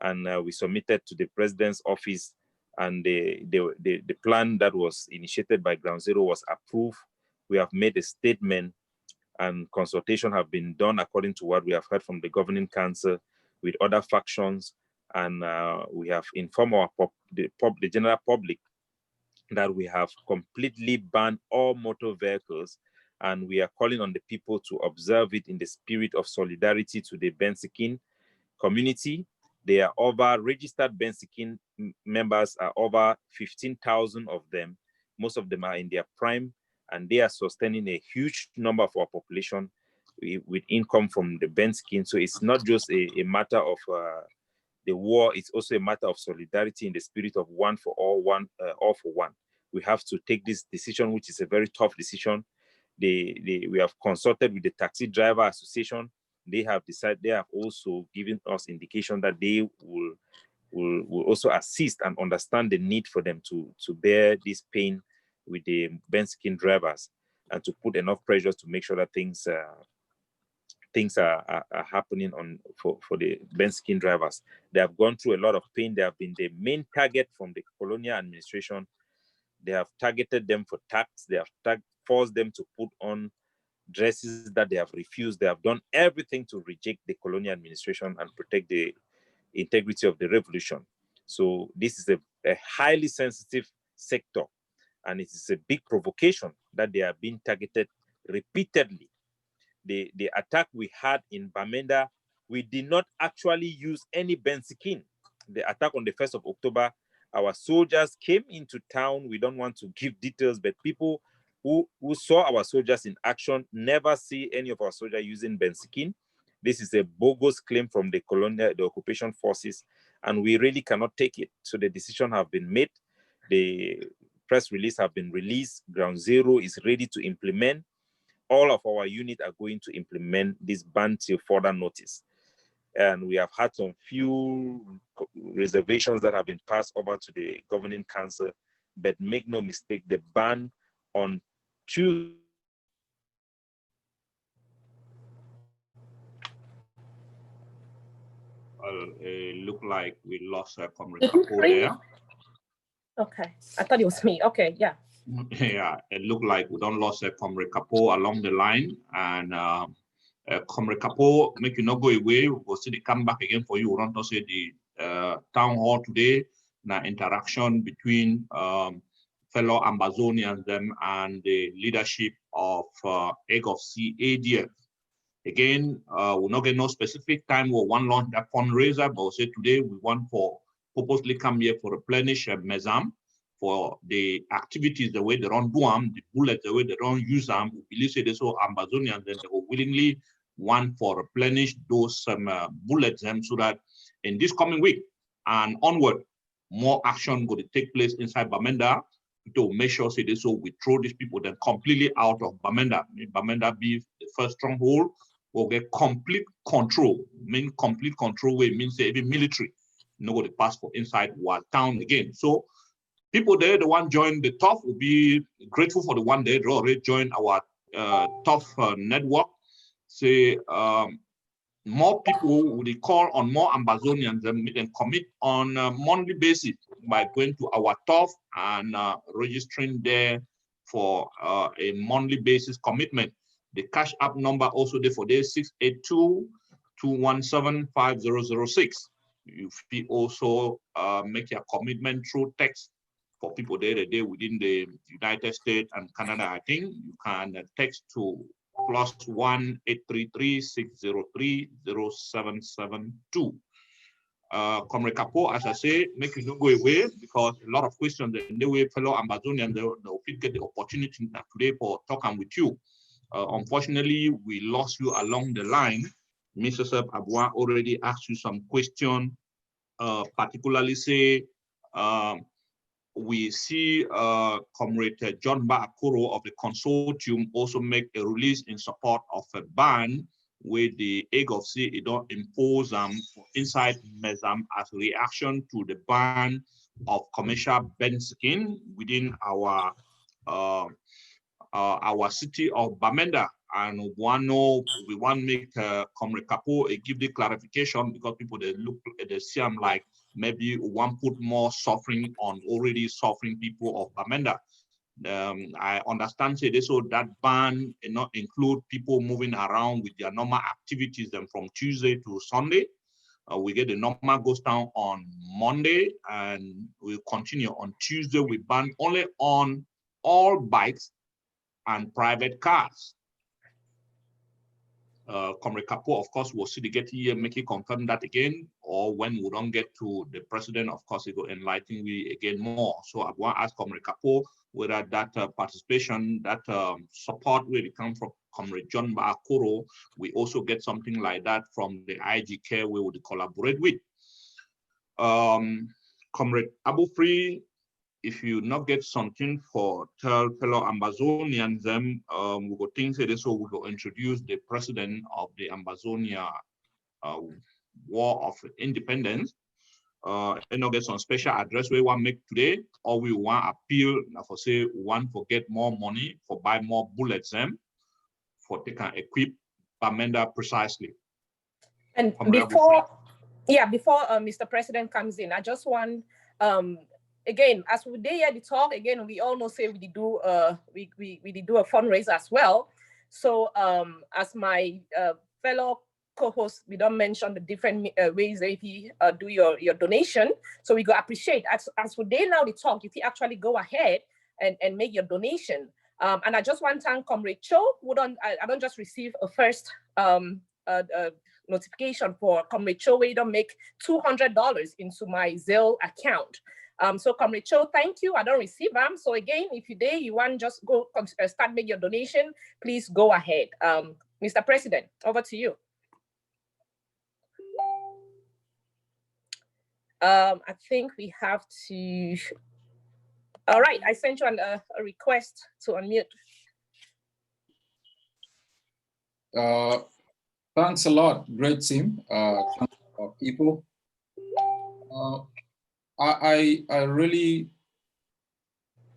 and we submitted to the President's office. And the plan that was initiated by Ground Zero was approved. We have made a statement, and consultation have been done according to what we have heard from the Governing Council with other factions. And we have informed the general public that we have completely banned all motor vehicles, and we are calling on the people to observe it in the spirit of solidarity to the Bensikin community. There are over registered Bensikin members are over 15,000 of them. Most of them are in their prime, and they are sustaining a huge number of our population with income from the Bensikin. So it's not just a matter of the war, it's also a matter of solidarity in the spirit of one for all, all for one. We have to take this decision, which is a very tough decision. We have consulted with the Taxi Driver Association. They have decided, they have also given us indication that they will also assist and understand the need for them to bear this pain with the Bensikin drivers and to put enough pressure to make sure that things are happening for the Bensikin drivers. They have gone through a lot of pain. They have been the main target from the colonial administration. They have targeted them for tax. They have forced them to put on dresses that they have refused. They have done everything to reject the colonial administration and protect the integrity of the revolution. So this is a highly sensitive sector, and it is a big provocation that they are being targeted repeatedly. The attack we had in Bamenda, we did not actually use any Bensikin. The attack on the 1st of October, our soldiers came into town. We don't want to give details, but people who saw our soldiers in action never see any of our soldiers using Bensikin. This is a bogus claim from the occupation forces, and we really cannot take it. So the decision have been made. The press release have been released. Ground Zero is ready to implement. All of our units are going to implement this ban till further notice. And we have had some few reservations that have been passed over to the Governing Council, but make no mistake, the ban on Tuesday. Well, it looked like we lost Comrade Kapo there. Okay, I thought it was me. Okay, yeah. Yeah, it looked like we don't lost Comrade Kapo along the line, and Comrade Kapo, make you not go away. We'll see they come back again for you. We want to say the town hall today, now interaction between fellow Ambazonians them and the leadership of Egg of Sea ADF. Again, we'll not get no specific time or one launch that fundraiser, but we'll say today we want for purposely come here for replenish Mezam for the activities, the way they don't do them, the bullets, the way they don't use them. We believe say this all Ambazonians, then they will willingly want for replenish those bullets them so that in this coming week and onward, more action going to take place inside Bamenda to make sure say this so we throw these people then completely out of Bamenda. Bamenda be the first stronghold. Will get complete control. Mean complete control way means say even military no go to pass for inside our town again. So people there, the one join the TOF will be grateful for the one there. They already joined our TOF network. Say more people will call on more Ambazonians and commit on a monthly basis by going to our TOF and registering there for a monthly basis commitment. The cash app number also there for there 682-217-5006. You also make your commitment through text For people there within the United States and Canada, I think you can text to +1 833 603 0772. Comrade Capo, as I say, make you not go away because a lot of questions the way fellow Ambazonians they'll get the opportunity today for talking with you. Unfortunately, we lost you along the line. Mrs. Abua already asked you some question, particularly say we see Comrade John Baakuro of the consortium also make a release in support of a ban where the egg of sea it don't impose inside Mezam as a reaction to the ban of commercial ben skin within our city of Bamenda. And we want to make Comrade Capo give the clarification because people they look they see them like maybe one put more suffering on already suffering people of Bamenda. I understand say this so that ban not include people moving around with their normal activities then from Tuesday to Sunday. We get the normal goes down on Monday and we'll continue on Tuesday. We ban only on all bikes and private cars. Comrade Capo, of course, will see the get here, make it confirm that again, or when we don't get to the president, of course, it will enlighten we again more. So I want to ask Comrade Capo whether that participation, that support where it comes from Comrade John Baakuro, we also get something like that from the IG Care we would collaborate with. Comrade Abu Free, if you not get something for tell fellow Ambazonians, them we go think say this, so we go introduce the president of the Ambazonia War of Independence. And not get some special address we want make today, or we want appeal for say one for get more money for buy more bullets them for they can equip Bamenda precisely. And before Mr. President comes in, I just want again, as we did the talk, again, we almost say we did do a fundraiser as well. So as my fellow co-hosts, we don't mention the different ways that if you do your donation. So we go appreciate as we did now the talk, if you actually go ahead and make your donation. And I just want to thank Comrade Cho. I don't just receive a first notification for Comrade Cho where you don't make $200 into my Zelle account. So Comrade Cho, thank you. I don't receive them. So again, if you want just go start make your donation, please go ahead. Mr. President, over to you. I think we have to. All right, I sent you a request to unmute. Thanks a lot, great team, people. I really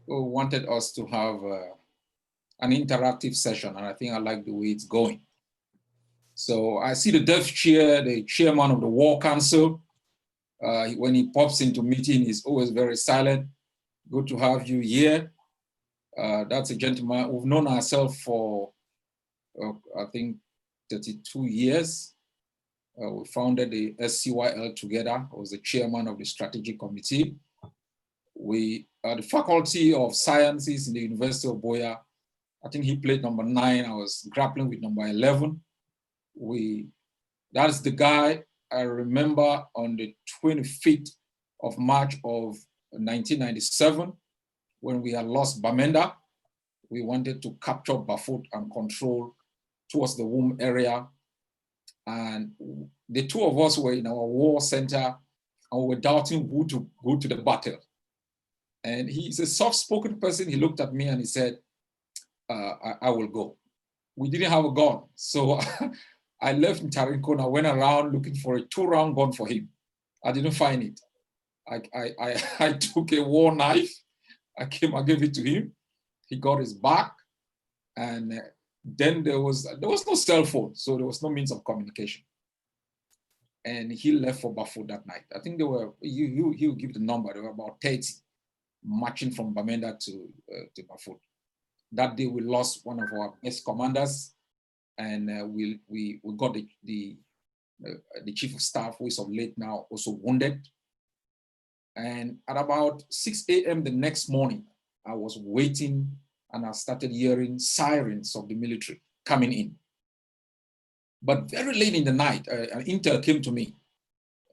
wanted us to have an interactive session, and I think I like the way it's going. So I see the deaf chair, the chairman of the War Council. When he pops into meeting, he's always very silent. Good to have you here. That's a gentleman. We've known ourselves for, I think, 32 years. We founded the SCYL together. I was the chairman of the strategic committee. We are the Faculty of Sciences in the University of Boya. I think he played number 9. I was grappling with number 11. That's the guy I remember on the 25th of March of 1997, when we had lost Bamenda. We wanted to capture Bafut and control towards the womb area. And the two of us were in our war center and we were doubting who to go to the battle. And he's a soft-spoken person. He looked at me and he said, I will go. We didn't have a gun. So I left in Tarinkona, went around looking for a 2-round gun for him. I didn't find it. I took a war knife. I gave it to him. He got his back. And then there was no cell phone, so there was no means of communication. And he left for Bafut that night. I think there were, he'll give the number, there were about 30 marching from Bamenda to Bafut. That day we lost one of our best commanders, and we got the chief of staff, who is of late now also wounded. And at about 6 a.m. the next morning, I was waiting and I started hearing sirens of the military coming in. But very late in the night, an intel came to me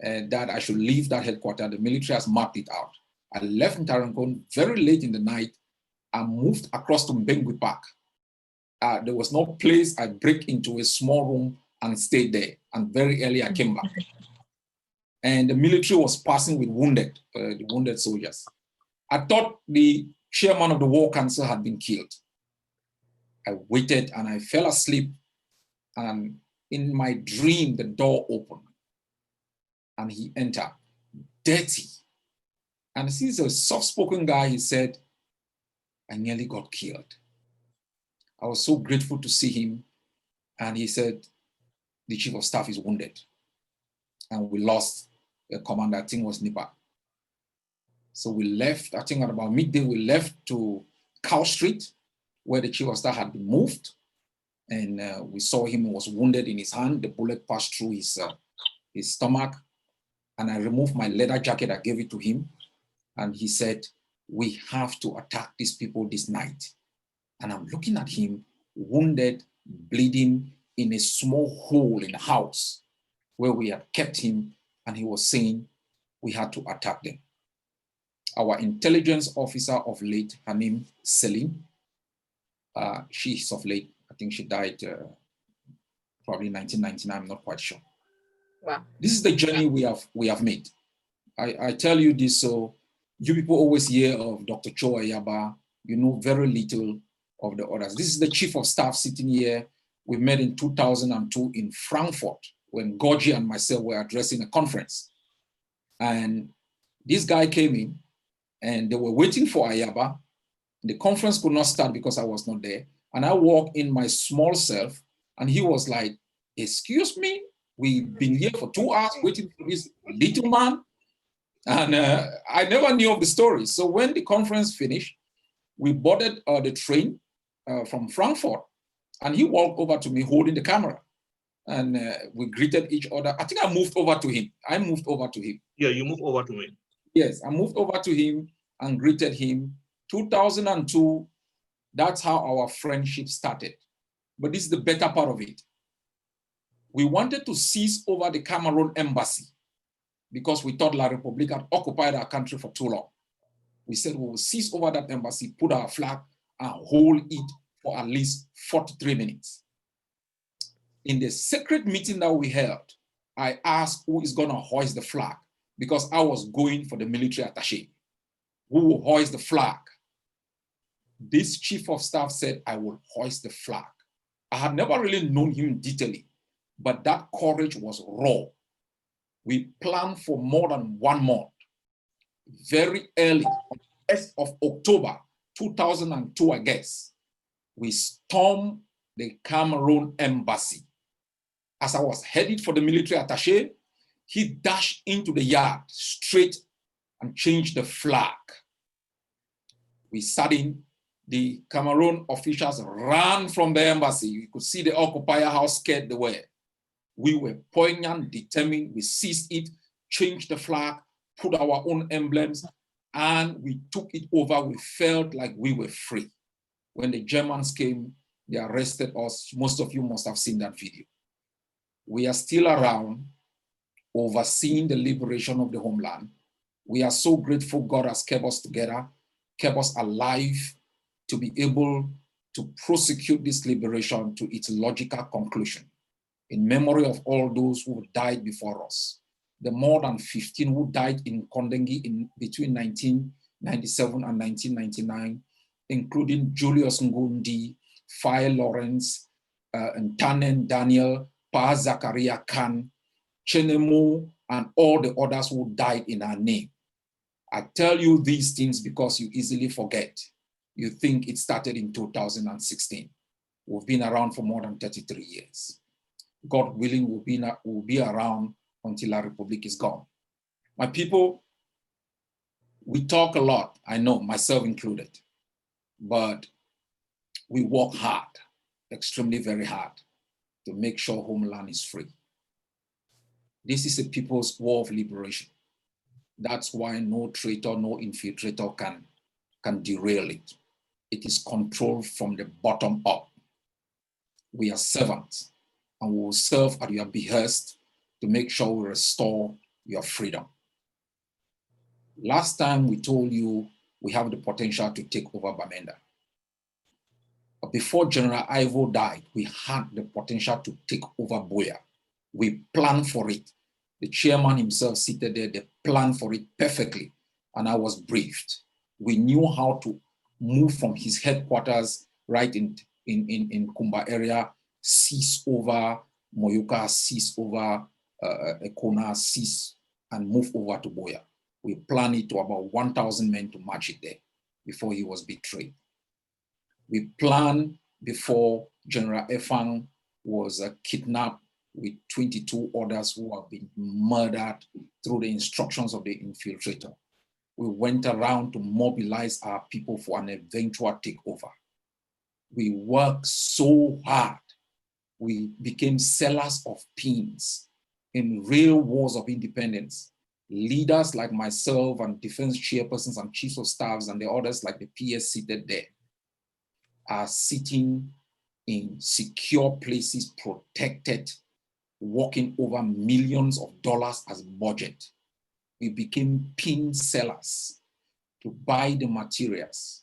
that I should leave that headquarters. The military has mapped it out. I left Tarancon very late in the night and moved across to Mbengui Park. There was no place. I break into a small room and stayed there. And very early I came back. And the military was passing with the wounded soldiers. I thought the chairman of the war council had been killed. I waited and I fell asleep. And in my dream, the door opened and he entered, dirty. And since he's a soft-spoken guy, he said, I nearly got killed. I was so grateful to see him. And he said, the chief of staff is wounded. And we lost a commander, I think it was Nipa. So we left, I think at about midday, we left to Cow Street, where the chief of staff had been moved. And we saw him, he was wounded in his hand. The bullet passed through his stomach. And I removed my leather jacket, I gave it to him. And he said, we have to attack these people this night. And I'm looking at him, wounded, bleeding in a small hole in the house where we had kept him. And he was saying, we had to attack them. Our intelligence officer of late, her name Celine, she's of late, I think she died probably 1999, I'm not quite sure. Wow. This is the journey we have made. I tell you this, so you people always hear of Dr. Cho Ayaba, you know very little of the others. This is the chief of staff sitting here. We met in 2002 in Frankfurt when Gorgie and myself were addressing a conference. And this guy came in and they were waiting for Ayaba. The conference could not start because I was not there. And I walked in my small self and he was like, excuse me, we've been here for 2 hours waiting for this little man. And I never knew of the story. So when the conference finished, we boarded the train from Frankfurt and he walked over to me holding the camera. And we greeted each other. I think I moved over to him. Yeah, you moved over to me. Yes, I moved over to him and greeted him. 2002, that's how our friendship started. But this is the better part of it. We wanted to seize over the Cameroon embassy because we thought La République had occupied our country for too long. We said we will seize over that embassy, put our flag, and hold it for at least 43 minutes. In the secret meeting that we held, I asked who is going to hoist the flag because I was going for the military attaché. Who will hoist the flag? This chief of staff said, I will hoist the flag. I had never really known him in detail, but that courage was raw. We planned for more than 1 month. Very early, on the 1st of October 2002, I guess, we stormed the Cameroon embassy. As I was headed for the military attaché, he dashed into the yard straight and changed the flag. We sat in, the Cameroon officials ran from the embassy. You could see the occupier, how scared they were. We were poignant, determined, we seized it, changed the flag, put our own emblems, and we took it over. We felt like we were free. When the Germans came, they arrested us. Most of you must have seen that video. We are still around, overseeing the liberation of the homeland. We are so grateful God has kept us together, kept us alive to be able to prosecute this liberation to its logical conclusion. In memory of all those who died before us, the more than 15 who died in Kondengi between 1997 and 1999, including Julius Ngundi, Faye Lawrence, Ntanen Daniel, Pa Zakaria Khan, Chenemo, and all the others who died in our name. I tell you these things because you easily forget. You think it started in 2016. We've been around for more than 33 years. God willing, we'll be around until La République is gone. My people, we talk a lot, I know, myself included, but we work hard, extremely very hard, to make sure homeland is free. This is a people's war of liberation. That's why no traitor, no infiltrator can derail it. It is controlled from the bottom up. We are servants, and we will serve at your behest to make sure we restore your freedom. Last time we told you we have the potential to take over Bamenda. But before General Ivo died, we had the potential to take over Buea. We planned for it. The chairman himself seated there, they planned for it perfectly, and I was briefed. We knew how to move from his headquarters right in Kumba area, seize over Moyoka, seize over Ekona, seize and move over to Buea. We planned it to about 1,000 men to march it there before he was betrayed. We planned before General Efang was kidnapped with 22 others who have been murdered through the instructions of the infiltrator. We went around to mobilize our people for an eventual takeover. We worked so hard. We became sellers of pins in real wars of independence. Leaders like myself and defense chairpersons and chiefs of staffs and the others like the PS seated there are sitting in secure places, protected, walking over millions of dollars as budget. We became pin sellers to buy the materials,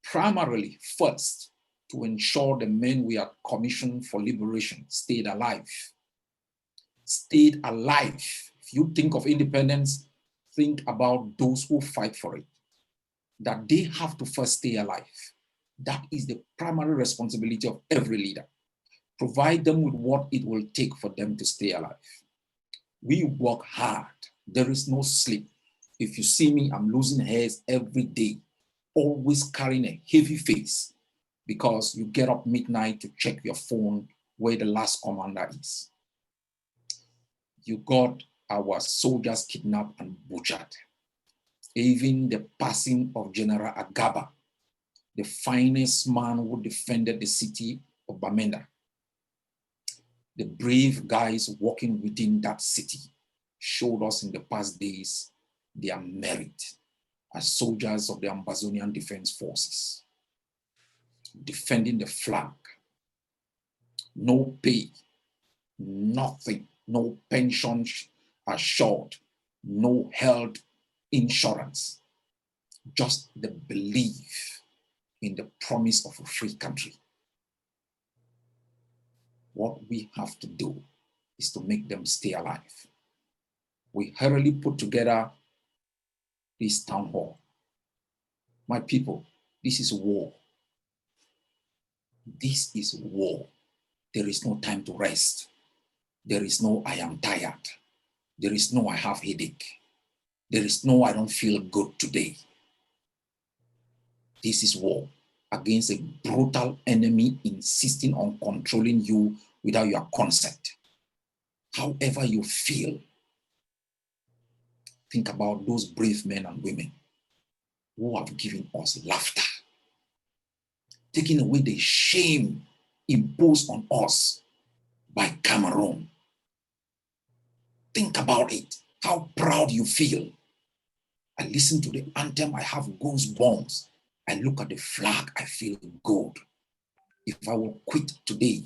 primarily first to ensure the men we are commissioned for liberation stayed alive. Stayed alive. If you think of independence, think about those who fight for it, that they have to first stay alive. That is the primary responsibility of every leader. Provide them with what it will take for them to stay alive. We work hard. There is no sleep. If you see me, I'm losing hairs every day, always carrying a heavy face because you get up midnight to check your phone where the last commander is. You got our soldiers kidnapped and butchered. Even the passing of General Agaba, the finest man who defended the city of Bamenda. The brave guys walking within that city showed us in the past days their merit as soldiers of the Ambazonian Defense Forces, defending the flag. No pay, nothing, no pension assured, no health insurance, just the belief in the promise of a free country. What we have to do is to make them stay alive. We hurriedly put together this town hall. My people, this is war. This is war. There is no time to rest. There is no I am tired. There is no I have headache. There is no I don't feel good today. This is war against a brutal enemy insisting on controlling you without your consent. However you feel, think about those brave men and women who have given us laughter, taking away the shame imposed on us by Cameroon. Think about it, how proud you feel. I listen to the anthem, I have goosebumps. I look at the flag, I feel good. If I will quit today,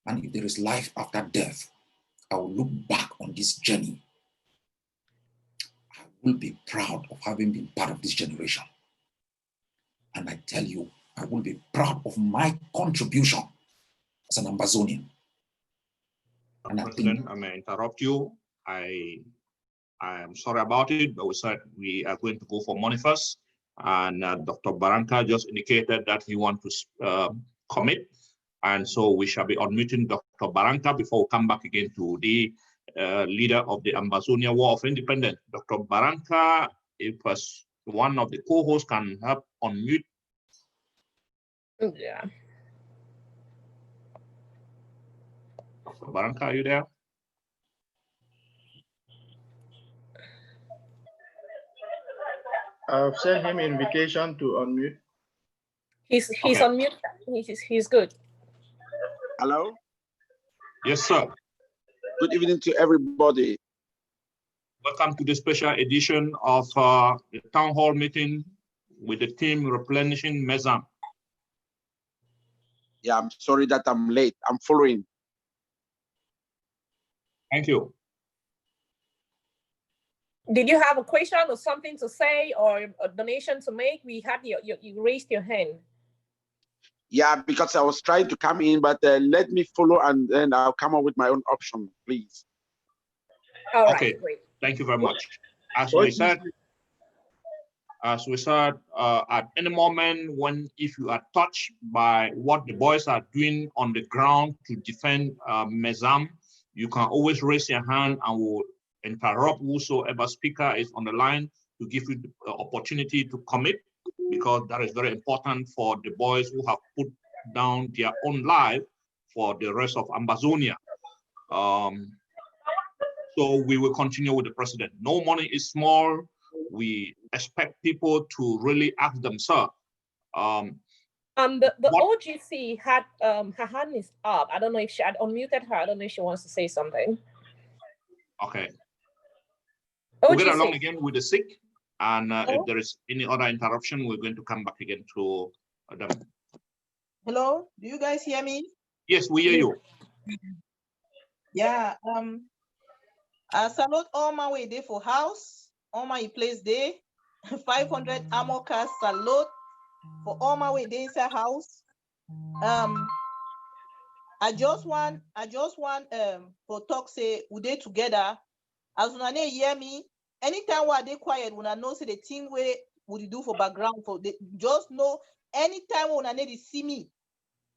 and if there is life after death, I will look back on this journey. I will be proud of having been part of this generation. And I tell you, I will be proud of my contribution as an Ambazonian. And President, I may interrupt you. I am sorry about it, but we said we are going to go for money first. And Dr. Barranca just indicated that he wants to commit. And so we shall be unmuting Dr. Barranca before we come back again to the leader of the Ambazonia War of Independence. Dr. Barranca, if one of the co-hosts can help unmute. Yeah. Dr. Barranca, are you there? I've sent him invitation to unmute. He's Okay. on mute. He's good. Hello. Yes, sir. Good evening to everybody. Welcome to the special edition of the town hall meeting with the team Replenishing Mezam. Yeah, I'm sorry that I'm late. I'm following. Thank you. Did you have a question or something to say or a donation to make? We had you raised your hand. Yeah, because I was trying to come in, but let me follow and then I'll come up with my own option, please. All right, Okay, great. thank you very much. As we said, at any moment if you are touched by what the boys are doing on the ground to defend Mezam, you can always raise your hand and we'll interrupt whosoever speaker is on the line to give you the opportunity to commit, because that is very important for the boys who have put down their own life for the rest of Amazonia. So we will continue with the president. No money is small. We expect people to really ask themselves. The OGC had her hand is up. I don't know if she had unmuted her. I don't know if she wants to say something. Okay. OGC. We'll get along again with the sick, and if there is any other interruption, we're going to come back again to them. Hello, do you guys hear me? Yes, we hear you. Yeah. I salute all my way there for house, all my place there. 500 armor cars salute for all my way there inside house. I just want for talk say we dey together. As una hear me, anytime we dey quiet, when I know say the thing where we do for background for the, just know anytime when I need to see me,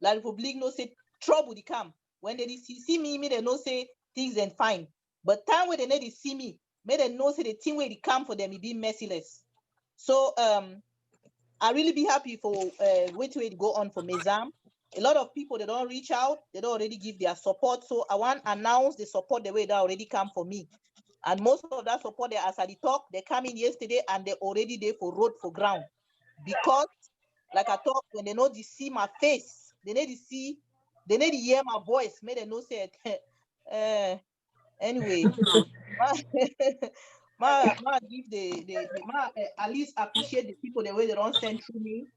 La Republic no say trouble they come. When they see me, they know say things ain't fine. But time when they need to see me, may they know say the thing where they come for them, it be merciless. So I really be happy for which way to go on for Mezam. A lot of people, they don't reach out, they don't already give their support. So I want to announce the support the way that already come for me. And most of that support, they as I talk, they come in yesterday and they already there for road for ground. Because like I talk, when they know to see my face, they need to hear my voice, may they know say anyway. Give at least appreciate the people the way they don't send through me.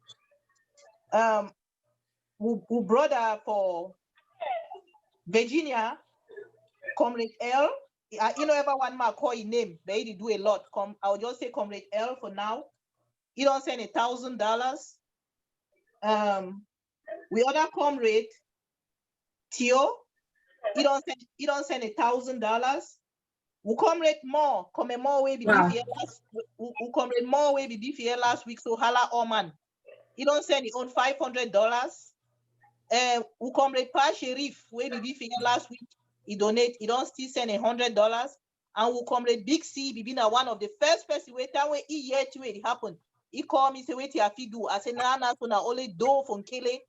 Who brother for Virginia, Comrade L. You know, everyone might call his name, but he do a lot. I'll just say Comrade L for now. He don't send $1,000. We other comrade Theo, he don't send $1,000. We comrade more way be beef here last. We comrade more way be beef here last week. So Hala Oman, he don't send his own $500. We comrade Pa Sherif way be beef here last week. He donate. He don't still send $100. And we comrade Big C be been one of the first person wait that way he year to it happen. He called me say wait here fi do. I said nah so now only dough from Kele.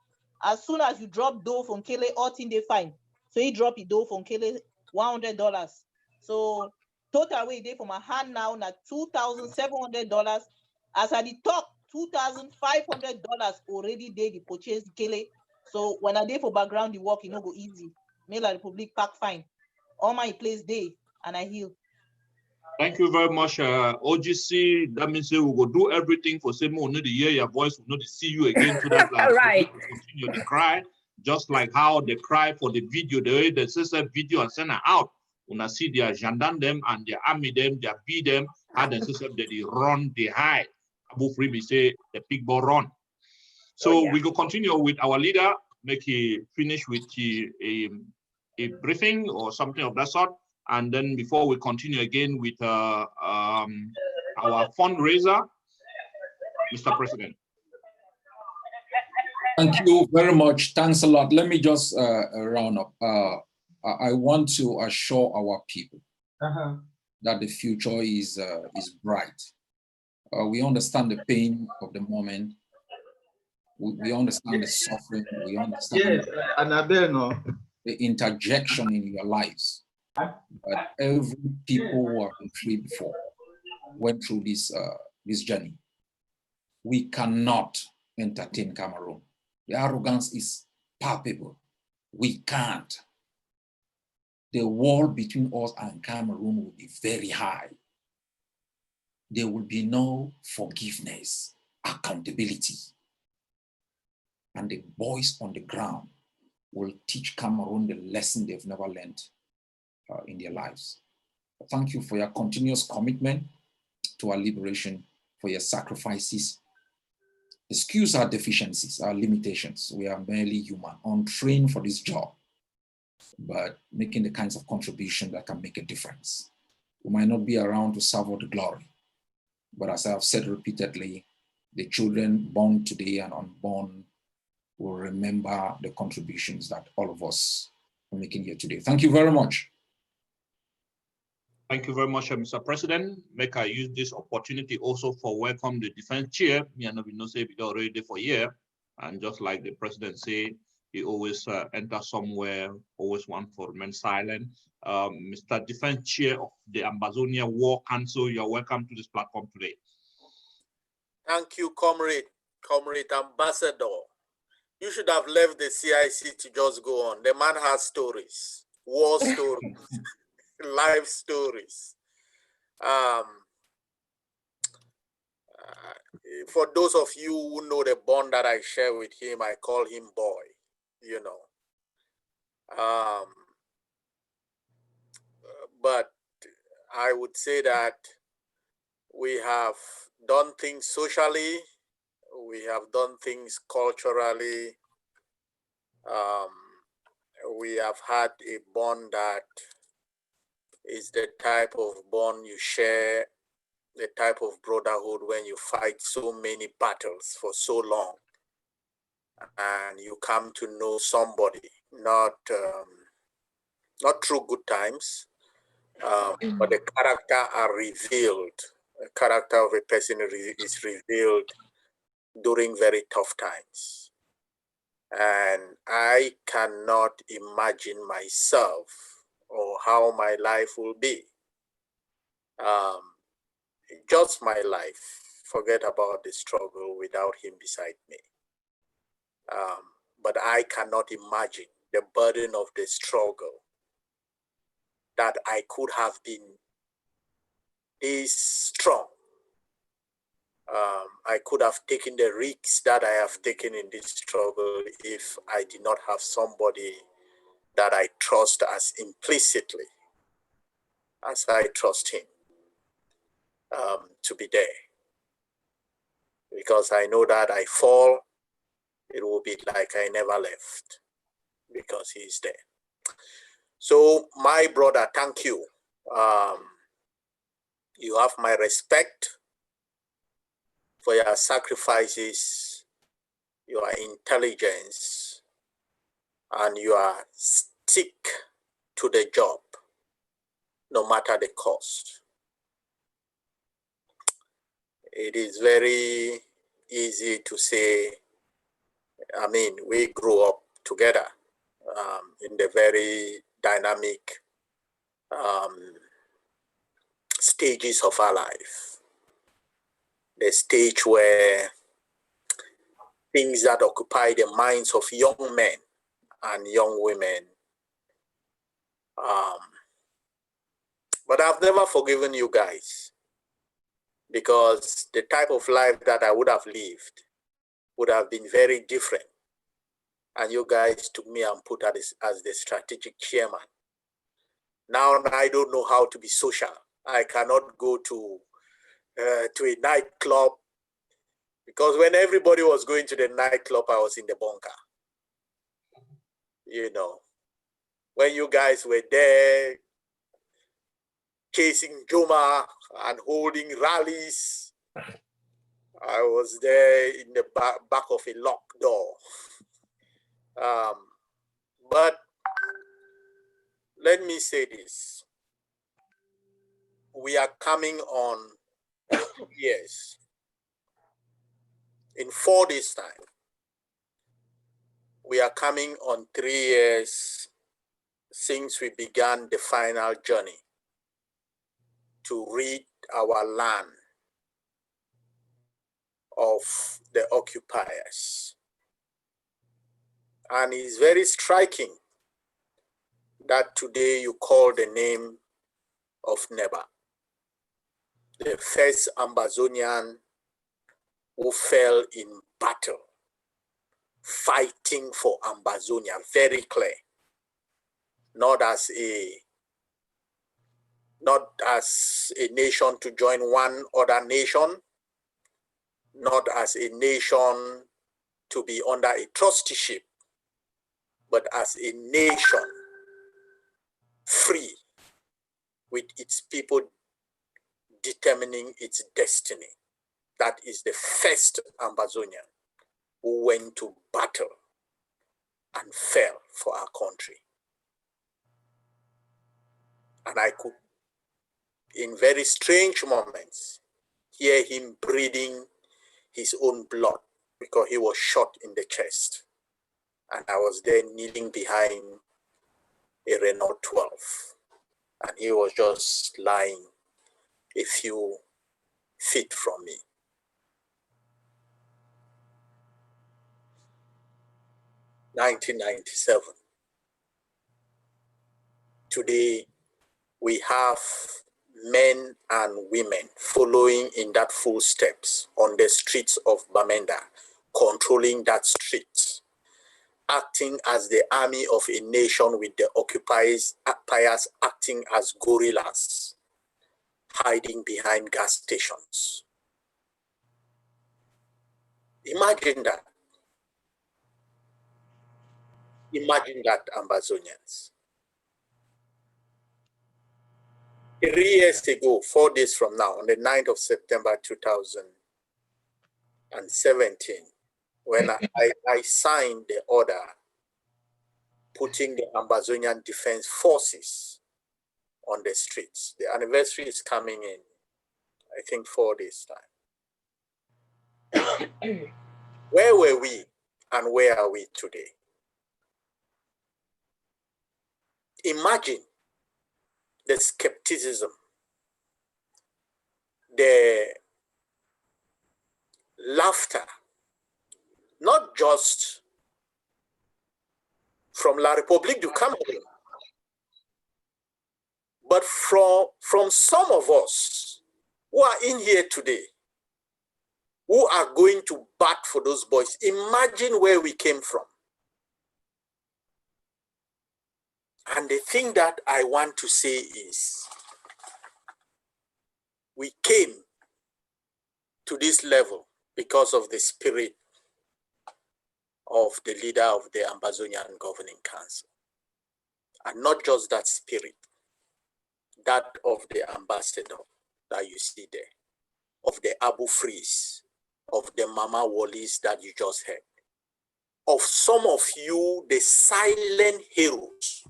As soon as you drop dough from Kele, all thing they fine. So he drop it dough from Kele $100. So total way there for my hand now $2,700. As I did talk, $2,500 already there the purchase Kele. So when I did for background the work, it no go easy. Mela Republic pack fine. All my place day and I heal. Thank you very much, OGC. That means we will do everything for say more, not to hear your voice, not to see you again, so that right. Continue to cry, just like how they cry for the video, the way they say video and send it out. When I see their gendarme them and their army them, their beat them, how they say they run, they hide. Abu Fribi say the big ball run. So we go continue with our leader, make he finish with a briefing or something of that sort. And then before we continue again with our fundraiser, Mr. President. Thank you very much. Thanks a lot. Let me just round up. I want to assure our people that the future is bright. We understand the pain of the moment. We understand the suffering. We understand the interjection in your lives. But every people who have been free before went through this journey. We cannot entertain Cameroon. The arrogance is palpable. We can't. The wall between us and Cameroon will be very high there will be no forgiveness, accountability. And the boys on the ground will teach Cameroon the lesson they've never learned in their lives. Thank you for your continuous commitment to our liberation, for your sacrifices. Excuse our deficiencies, our limitations. We are merely human, untrained for this job, but making the kinds of contribution that can make a difference. We might not be around to serve all the glory, but as I have said repeatedly, the children born today and unborn will remember the contributions that all of us are making here today. Thank you very much. Thank you very much, Mr. President. Make I use this opportunity also for welcome the defense chair. Me and we know say we already there for a year, and just like the president said, he always enter somewhere, always want to remain silent. Mr. Defense Chair of the Ambazonia War Council, you're welcome to this platform today. Thank you, comrade ambassador. You should have left the CIC to just go on. The man has stories, war stories, life stories. For those of you who know the bond that I share with him, I call him boy, you know. But I would say that we have done things socially, we have done things culturally, we have had a bond that is the type of bond you share, the type of brotherhood when you fight so many battles for so long and you come to know somebody, not through good times, but the character are revealed. The character of a person is revealed during very tough times. And I cannot imagine myself or how my life will be. Just my life, forget about the struggle without him beside me. But I cannot imagine the burden of the struggle, that I could have been this strong. I could have taken the risks that I have taken in this struggle if I did not have somebody that I trust as implicitly as I trust him to be there. Because I know that I fall, it will be like I never left because he is there. So my brother, thank you. You have my respect for your sacrifices, your intelligence, and your stick to the job, no matter the cost. It is very easy to say, I mean, we grew up together in the very dynamic stages of our life. The stage where things that occupy the minds of young men and young women. But I've never forgiven you guys, because the type of life that I would have lived would have been very different. And you guys took me and put as the strategic chairman. Now I don't know how to be social. I cannot go to a nightclub, because when everybody was going to the nightclub, I was in the bunker. You know, when you guys were there chasing Juma and holding rallies, I was there in the back of a locked door. But let me say this. We are coming on 2 years. In 4 days' time, we are coming on 3 years since we began the final journey to rid our land of the occupiers. And it's very striking that today you call the name of Neba. the first Ambazonian who fell in battle, fighting for Ambazonia, very clear. Not as a nation to join one other nation, not as a nation to be under a trusteeship, but as a nation free, with its people determining its destiny. That is the first Ambazonian who went to battle and fell for our country. And I could, in very strange moments, hear him breathing his own blood because he was shot in the chest. And I was there kneeling behind a Renault 12. And he was just lying a few feet from me. (1997). Today, we have men and women following in that footsteps on the streets of Bamenda, controlling that street, acting as the army of a nation with the occupiers acting as guerrillas, hiding behind gas stations. Imagine that. Imagine that, Ambazonians. 3 years ago, 4 days from now, on the 9th of September 2017, when I signed the order putting the Ambazonian Defense Forces on the streets. The anniversary is coming in, I think, 4 days' time. Where were we and where are we today? Imagine the skepticism, the laughter, not just from La République du Cameroun, but from some of us who are in here today, who are going to bat for those boys. Imagine where we came from. And the thing that I want to say is, we came to this level because of the spirit of the leader of the Ambazonian Governing Council. And not just that spirit, that of the ambassador that you see there, of the Abu Fris, of the Mama Wallis that you just heard, of some of you, the silent heroes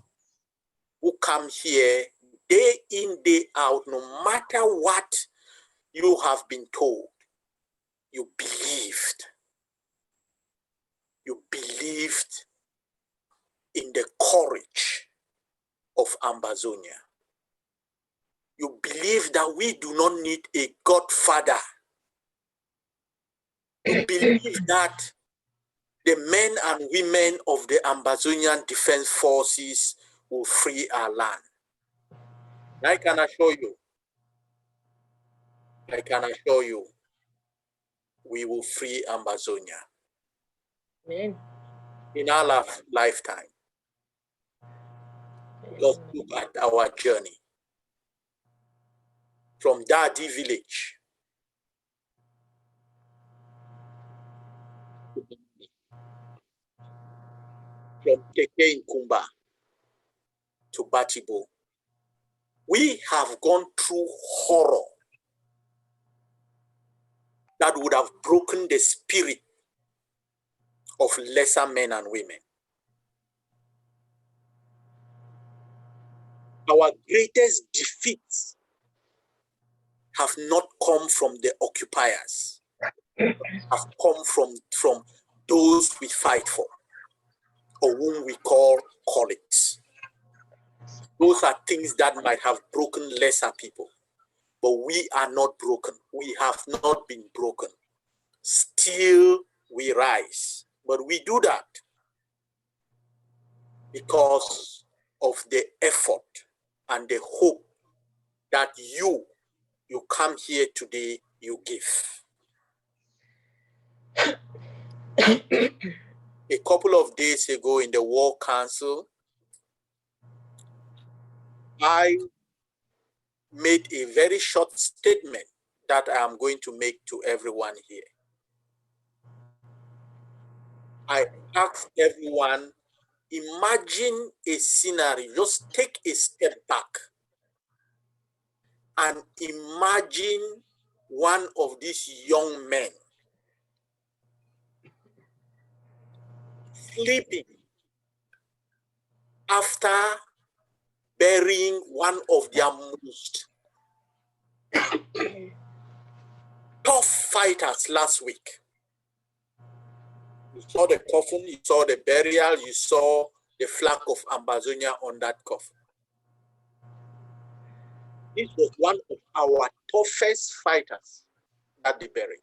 who come here day in, day out, no matter what you have been told, you believed. You believed in the courage of Ambazonia. You believe that we do not need a godfather. You believe that the men and women of the Ambazonian Defense Forces will free our land. I can assure you, we will free Ambazonia. Amen. In our lifetime. Just look at our journey from Dadi village from Keke in Kumba to Batibo. We have gone through horror that would have broken the spirit of lesser men and women. Our greatest defeats have not come from the occupiers, have come from those we fight for, or whom we call colleagues. Those are things that might have broken lesser people, but we are not broken. We have not been broken. Still, we rise, but we do that because of the effort and the hope that you you come here today, you give. A couple of days ago in the War Council, I made a very short statement that I am going to make to everyone here. I asked everyone, imagine a scenario, just take a step back and imagine one of these young men sleeping after burying one of their most tough fighters last week. You saw the coffin, you saw the burial, you saw the flag of Ambazonia on that coffin. This was one of our toughest fighters that they buried.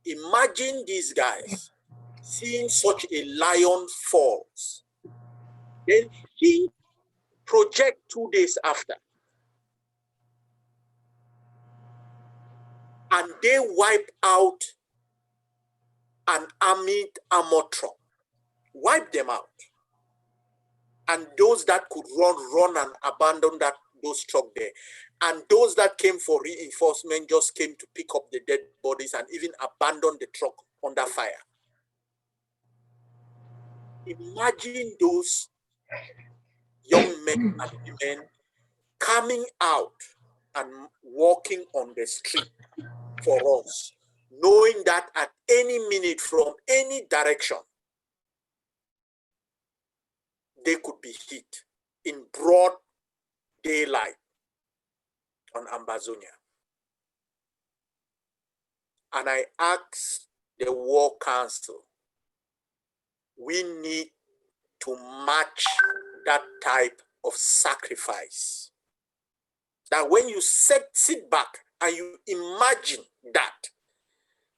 Imagine these guys seeing such a lion falls. Then he project 2 days after. And they wipe out an armored truck. Wipe them out. And those that could run and abandon those truck there. And those that came for reinforcement just came to pick up the dead bodies and even abandon the truck under fire. Imagine those young men and women coming out and walking on the street for us, knowing that at any minute from any direction, they could be hit in broad daylight on Ambazonia. And I asked the War Council, we need to match that type of sacrifice. That when you sit back and you imagine that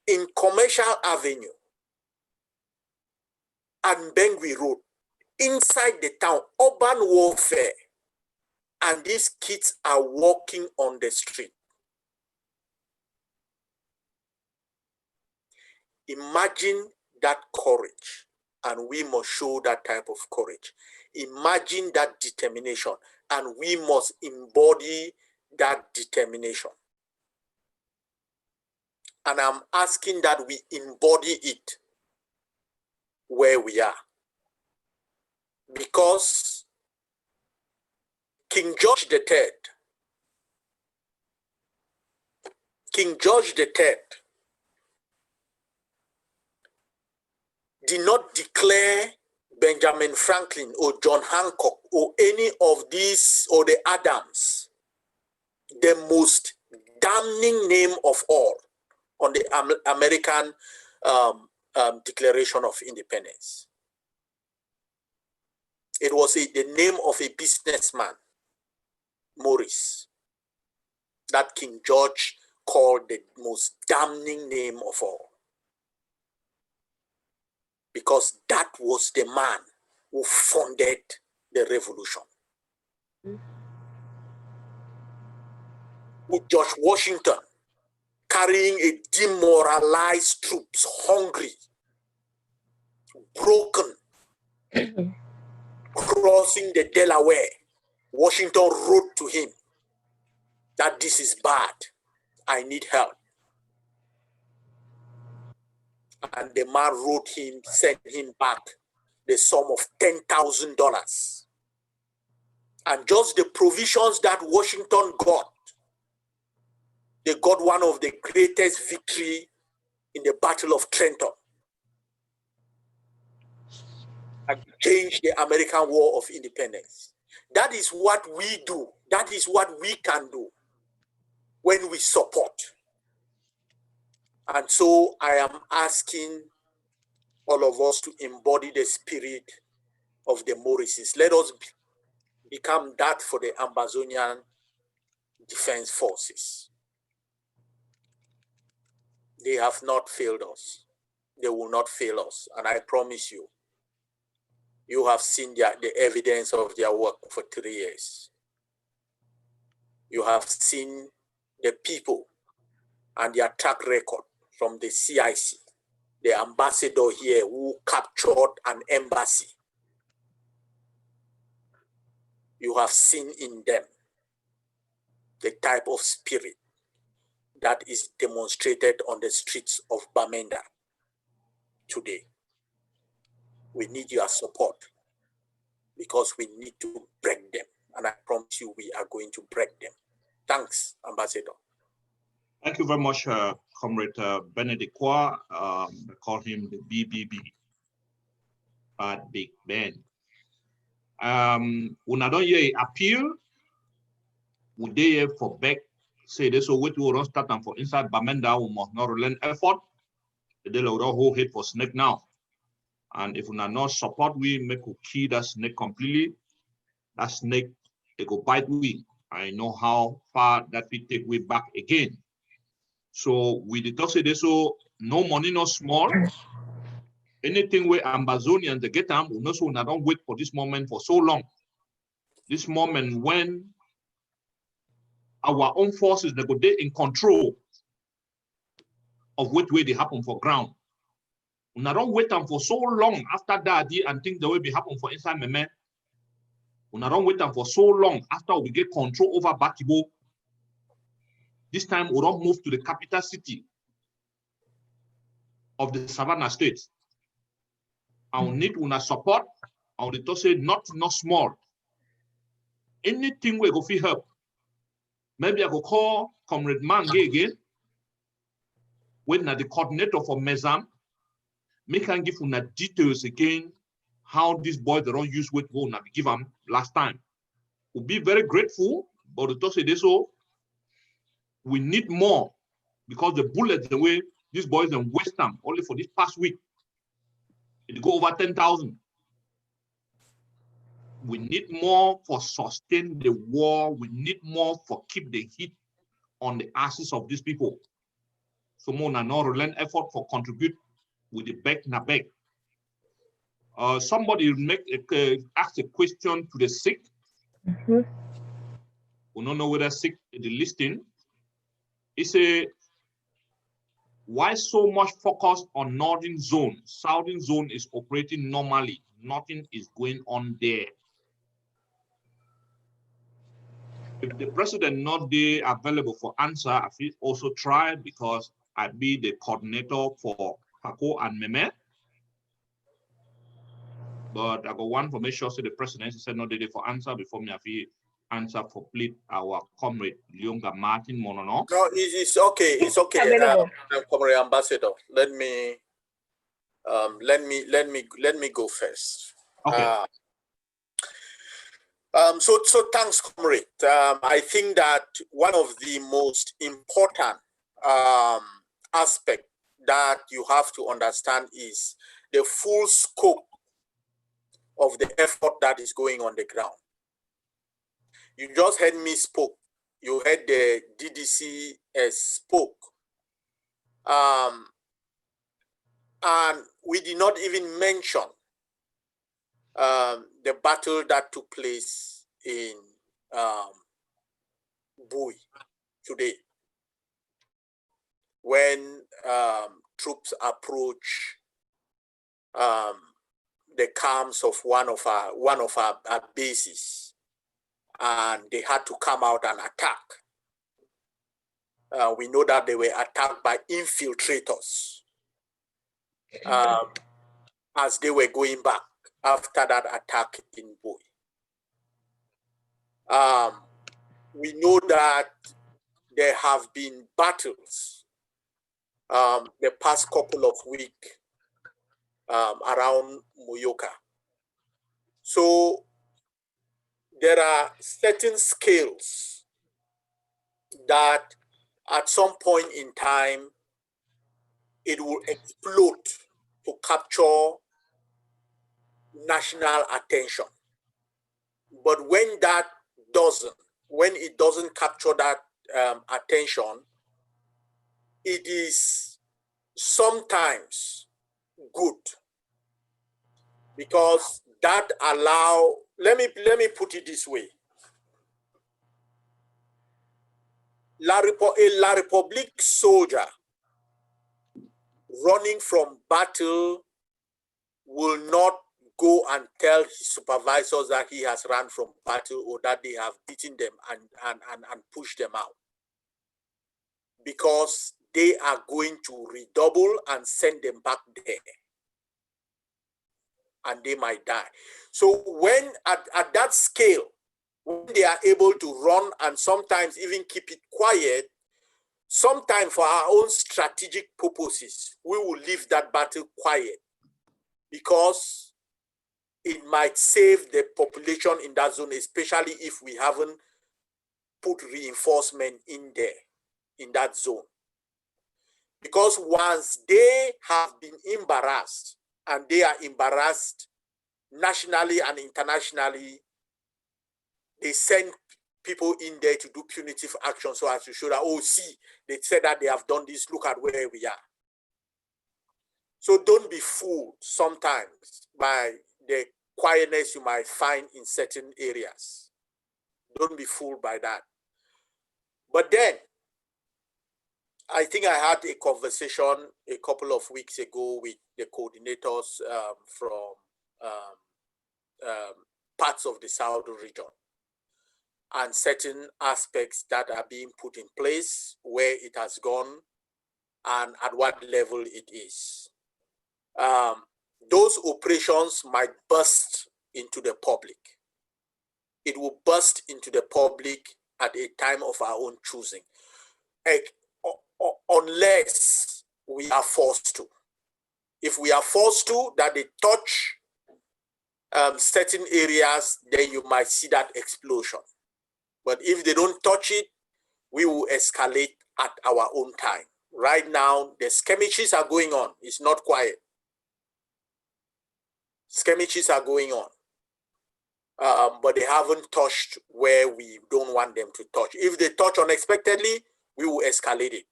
in Commercial Avenue and Bengui Road, inside the town, urban warfare, and these kids are walking on the street. Imagine that courage, and we must show that type of courage. Imagine that determination, and we must embody that determination. And I'm asking that we embody it where we are. Because King George III did not declare Benjamin Franklin or John Hancock or any of these or the Adams the most damning name of all on the American Declaration of Independence. It was the name of a businessman, Morris, that King George called the most damning name of all. Because that was the man who funded the revolution. With George Washington carrying a demoralized troops, hungry, broken, crossing the Delaware, Washington wrote to him that this is bad, I need help. And the man wrote him, sent him back the sum of $10,000. And just the provisions that Washington got, they got one of the greatest victory in the Battle of Trenton. And changed the American War of Independence. That is what we do. That is what we can do when we support. And so I am asking all of us to embody the spirit of the Morrises. Let us become that for the Ambazonian Defense Forces. They have not failed us. They will not fail us. And I promise you, you have seen the evidence of their work for 3 years. You have seen the people and their track record from the CIC, the ambassador here who captured an embassy. You have seen in them the type of spirit that is demonstrated on the streets of Bamenda today. We need your support because we need to break them. And I promise you, we are going to break them. Thanks, Ambassador. Thank you very much, Comrade Benedict Kwa. They call him the BBB, Big Ben. Una don't hear appeal. Would they hear for back? Say this, so we will start and for inside Bamenda, we must not relent effort. They will hold hate for snake now. And if we not support, we make a key that snake completely. That snake, they go bite we. I know how far that we take way back again. So we did talk say this, so no money, no small. Anything where Ambazonians they get them, we know so we don't wait for this moment for so long. This moment when our own forces they go there in control of what way they happen for ground. We don't wait them for so long after that and think the way be happen for inside Meme. We don't wait them for so long after we get control over Bakibo. This time we don't move to the capital city of the Savannah State. I will need una support. I will to say not small. Anything we go feel help. Maybe I go call Comrade Mange again. When the coordinator for Mezam, me can give una details again how these boys they don't use weight go and give them last time. We'll be very grateful, but the talk say this so we need more because the bullets the way these boys and waste them only for this past week. It go over 10,000. We need more for sustain the war. We need more for keep the heat on the asses of these people. So more than no relent effort for contribute with the back na back. Somebody ask a question to the sick. We don't know whether sick the listing. He say, why so much focus on northern zone? Southern zone is operating normally. Nothing is going on there. If the president not there available for answer, I will also try because I be the coordinator for Kako and Meme. But I got one for make sure so the president said not there for answer before me I will answer for plead our comrade Leonga Martin Monono. No, it's okay. It's okay. Comrade Ambassador, let me go first. Okay. So thanks, comrade. I think that one of the most important aspect that you have to understand is the full scope of the effort that is going on the ground. You just heard me spoke. You heard the DDC spoke. And we did not even mention the battle that took place in Bui today, when troops approach the camps of one of our bases, and they had to come out and attack. We know that they were attacked by infiltrators as they were going back after that attack in Bui. We know that there have been battles the past couple of weeks around Muyoka. So there are certain skills that at some point in time, it will explode to capture national attention. But when it doesn't capture that attention, it is sometimes good, because that allow, let me put it this way. a La Republique soldier running from battle will not go and tell his supervisors that he has run from battle or that they have beaten them and pushed them out, because they are going to redouble and send them back there, and they might die. So when at that scale, when they are able to run and sometimes even keep it quiet, sometimes for our own strategic purposes, we will leave that battle quiet, because it might save the population in that zone, especially if we haven't put reinforcement in there, in that zone. Because once they have been embarrassed, and they are embarrassed nationally and internationally, they send people in there to do punitive action so as to show that, oh, see, they said that they have done this, look at where we are. So don't be fooled sometimes by the quietness you might find in certain areas. Don't be fooled by that. But then, I think I had a conversation a couple of weeks ago with the coordinators from parts of the southern region, and certain aspects that are being put in place, where it has gone, and at what level it is. Those operations might burst into the public. It will burst into the public at a time of our own choosing, unless we are forced to. If we are forced to, that they touch certain areas, then you might see that explosion. But if they don't touch it, we will escalate at our own time. Right now, the skirmishes are going on. It's not quiet. Skirmishes are going on. But they haven't touched where we don't want them to touch. If they touch unexpectedly, we will escalate it.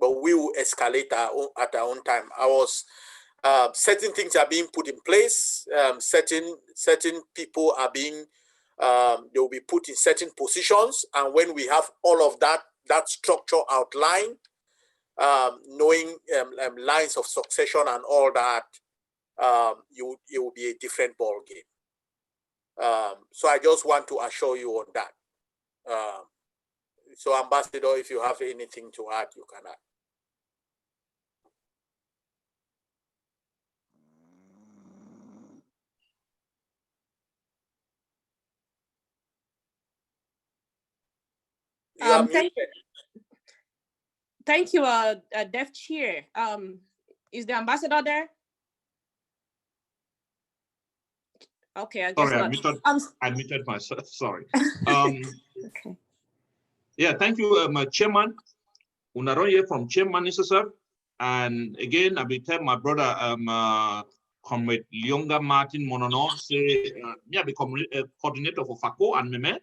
But we will escalate at our own time. Certain things are being put in place. Certain people are being, they will be put in certain positions. And when we have all of that structure outlined, knowing lines of succession and all that, it will be a different ball game. So I just want to assure you on that. So Ambassador, if you have anything to add, you can add. Thank you, Def Chair. Is the ambassador there? Okay, I guess sorry, not. I muted myself. Sorry. Okay. Yeah, thank you, my chairman. Unaroye from chairman, sir. And again, I will tell my brother, Comrade Lyonga Martin Monono, say, me I be coordinator for FACO and Meme.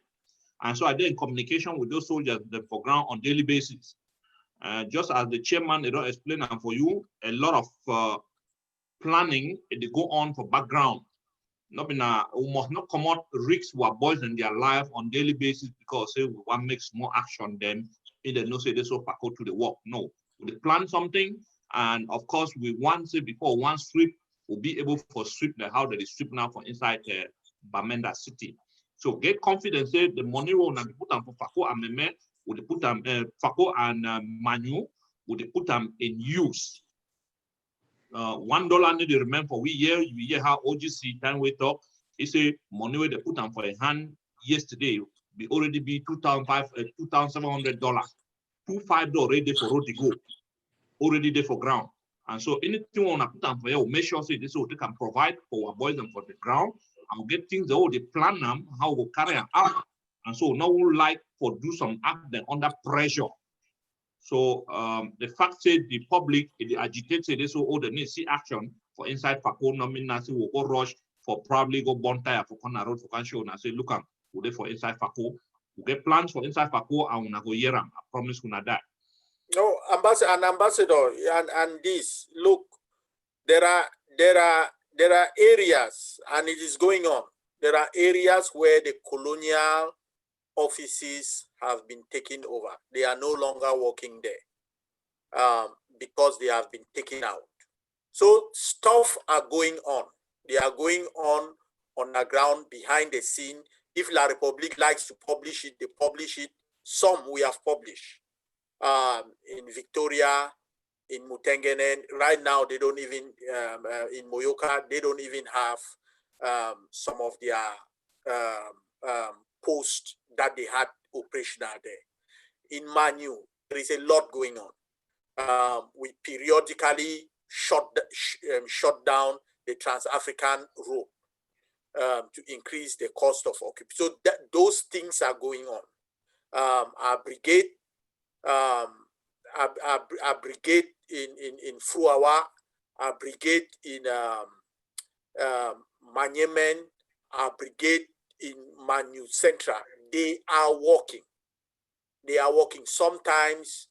And so I did in communication with those soldiers the program on daily basis. Just as the chairman, they don't explain for you, a lot of planning they go on for background. We must not come out risks who are boys in their life on daily basis because say we want to make more action then in the no say they so pack out to the work. No, we plan something, and of course we want say before one sweep will be able to sweep the how they sweep now for inside Bamenda city. So get confidence say the money will not put them for FACO and Meme, will put them FACO and Manu, will put them in use. $1 need to remember for we hear how OGC time we talk. He say money where they put them for a hand yesterday be already be $2,700. $2,500 already for road to go, already there for ground. And so anything we want to put them for you, make sure say this is what they can provide for our boys and for the ground. And we'll get things they plan them how we'll carry them out. And so now we like for do some act then under pressure. So the fact that the public, the agitated, they so all the need see action for inside FACO, nomination will go rush for probably go bonfire for corner road for show and say, look, we'll there for inside FACO. We'll get plans for inside FACO and we'll go here. I promise we'll not die. No, ambassador, and this look, there are areas, and it is going on. There are areas where the colonial offices have been taken over. They are no longer working there because they have been taken out. So stuff are going on. They are going on the ground, behind the scene. If La Republique likes to publish it, they publish it. Some we have published in Victoria, in Mutengenen. Right now, they don't even, in Moyoka, they don't even have some of their posts that they had operational there. In Manu, there is a lot going on. We periodically shut down the Trans-African road to increase the cost of occupation. So those things are going on. Our brigade, our brigade in Fruawa, our brigade in Manyemen, our brigade in Manu Central, they are working. They are working. Sometimes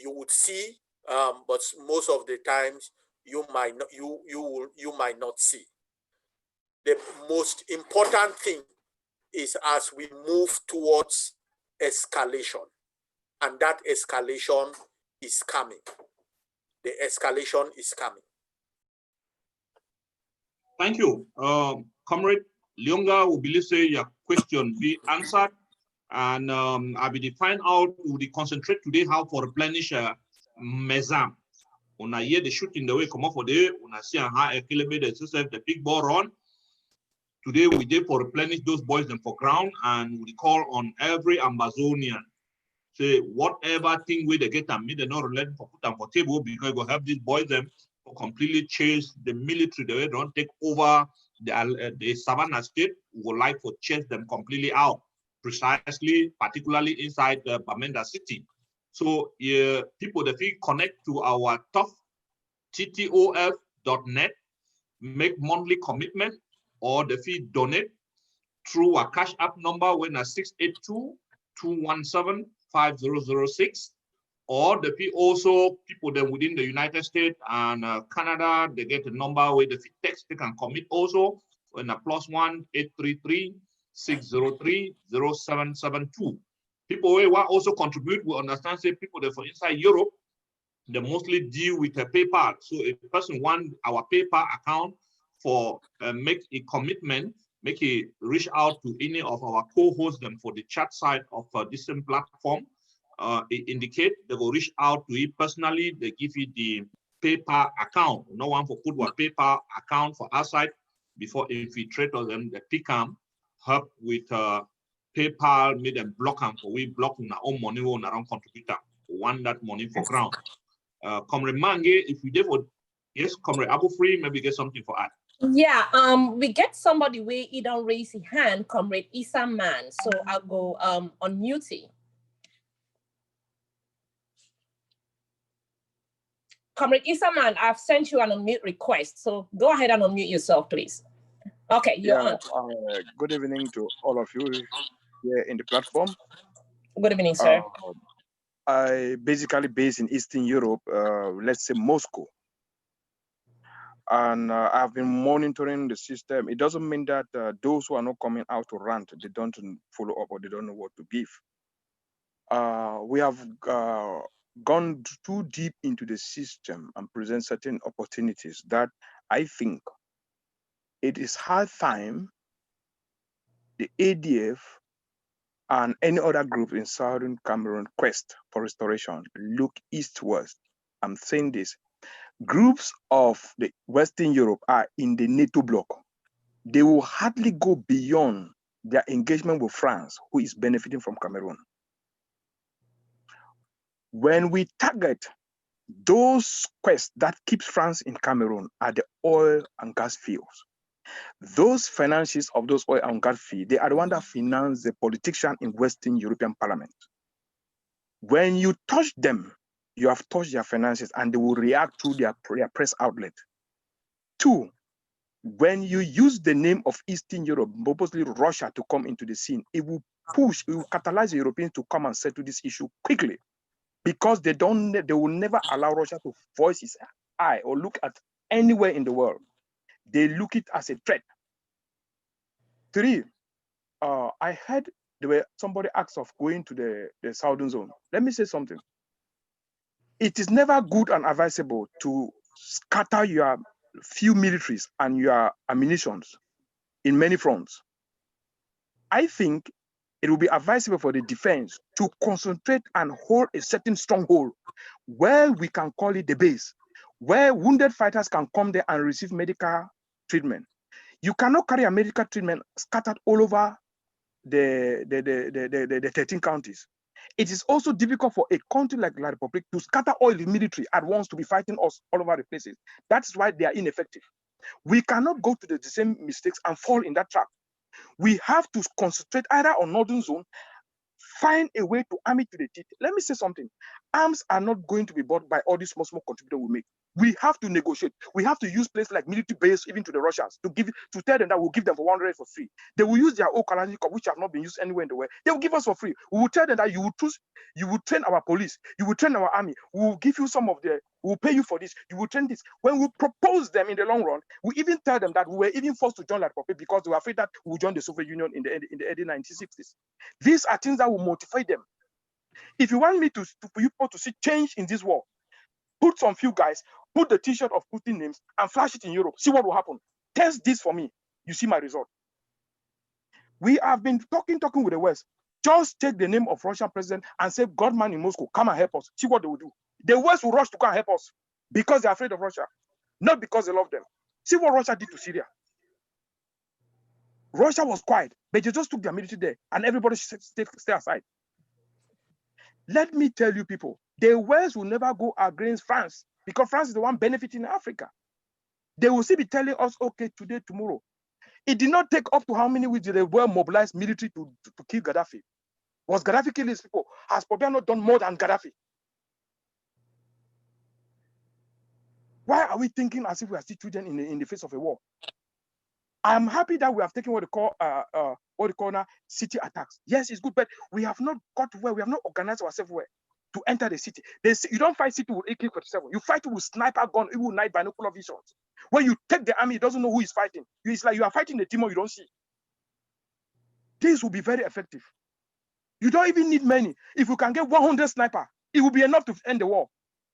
you would see, but most of the times you might not. You might not see. The most important thing is as we move towards escalation, and that escalation is coming. The escalation is coming. Thank you. Comrade Leonga, we believe say your question be answered. And I will find out, we concentrate today how for replenish Mezam. When I hear the shooting the way come up for day, when I see how a kilometer the big ball run. Today we did for replenish those boys them for ground, and we call on every Amazonian. Say whatever thing we they get and me they not relate for put them for table, because we have these boys them to completely chase the military, the way don't take over the Savannah state. We would like to chase them completely out. Precisely, particularly inside the Bamenda city. So people that we connect to our tough ttof.net, make monthly commitment, or the fee donate through a cash app number when a 682-217-5006, or the fee also people that within the United States and Canada, they get a number where the fee text they can commit also when a +1-833-603-0772. People who also contribute, we understand, say people that for inside Europe, they mostly deal with a PayPal. So if a person want our PayPal account for make a commitment, make a reach out to any of our co-hosts them for the chat side of this same platform, indicate they will reach out to you personally, they give you the PayPal account. No one for put what PayPal account for outside before infiltrators them the pick them, help with PayPal, made them block them for we block our own money on our own contributor. Want that money for ground. Comrade Mange, if you did for yes, Comrade Abu Free, maybe get something for us. Yeah, we get somebody where he don't raise his hand, Comrade Issa Man. So I'll go unmute him. Comrade Issa Man, I've sent you an unmute request. So go ahead and unmute yourself, please. Okay, you're on. Good evening to all of you here in the platform. Good evening, sir. I basically based in Eastern Europe, let's say Moscow. And I've been monitoring the system. It doesn't mean that those who are not coming out to rant, they don't follow up or they don't know what to give. We have gone too deep into the system and present certain opportunities that I think it is high time the ADF and any other group in Southern Cameroon quest for restoration look eastwards. I'm saying this. Groups of the Western Europe are in the NATO bloc. They will hardly go beyond their engagement with France, who is benefiting from Cameroon. When we target those quests that keeps France in Cameroon are the oil and gas fields. Those finances of those oil and gas fields, they are the ones that finance the politicians in Western European Parliament. When you touch them, you have touched their finances and they will react to their press outlet. Two, when you use the name of Eastern Europe, mostly Russia, to come into the scene, it will catalyze the Europeans to come and settle this issue quickly, because they will never allow Russia to voice its eye or look at anywhere in the world. They look it as a threat. Three, I heard somebody asked of going to the southern zone. Let me say something. It is never good and advisable to scatter your few militaries and your ammunitions in many fronts. I think it will be advisable for the defense to concentrate and hold a certain stronghold where we can call it the base, where wounded fighters can come there and receive medical treatment. You cannot carry a medical treatment scattered all over the 13 counties. It is also difficult for a country like La Republic to scatter all the military at once to be fighting us all over the places. That's why they are ineffective. We cannot go to the same mistakes and fall in that trap. We have to concentrate either on Northern Zone, find a way to arm it to the teeth. Let me say something. Arms are not going to be bought by all these small contributors we make. We have to negotiate. We have to use places like military base, even to the Russians, to tell them that we'll give them for 100 for free. They will use their own Kalashnikov, which have not been used anywhere in the world. They will give us for free. We will tell them that you will train our police, you will train our army, we will give you some of we will pay you for this, you will train this. When we propose them in the long run, we even tell them that we were even forced to join La Republic because they were afraid that we would join the Soviet Union in the early 1960s. These are things that will motivate them. If you want me for you to see change in this war, put some few guys, put the t-shirt of Putin names and flash it in Europe. See what will happen. Test this for me. You see my result. We have been talking with the West. Just take the name of Russian president and say, Godman in Moscow, come and help us. See what they will do. The West will rush to come and help us because they're afraid of Russia, not because they love them. See what Russia did to Syria. Russia was quiet, but they just took their military there and everybody stay aside. Let me tell you people, the West will never go against France because France is the one benefiting Africa. They will still be telling us, okay, today, tomorrow. It did not take up to how many weeks did they were mobilized military to kill Gaddafi. Was Gaddafi killing his people? Has Pobia not done more than Gaddafi? Why are we thinking as if we are still children in the face of a war? I'm happy that we have taken what they call now city attacks. Yes, it's good, but we have not got where we have not organized ourselves well to enter the city. You don't fight city with AK-47. You fight with sniper gun, even night binocular visions. When you take the army, it doesn't know who is fighting. It's like you are fighting the demon you don't see. This will be very effective. You don't even need many. If you can get 100 sniper, it will be enough to end the war.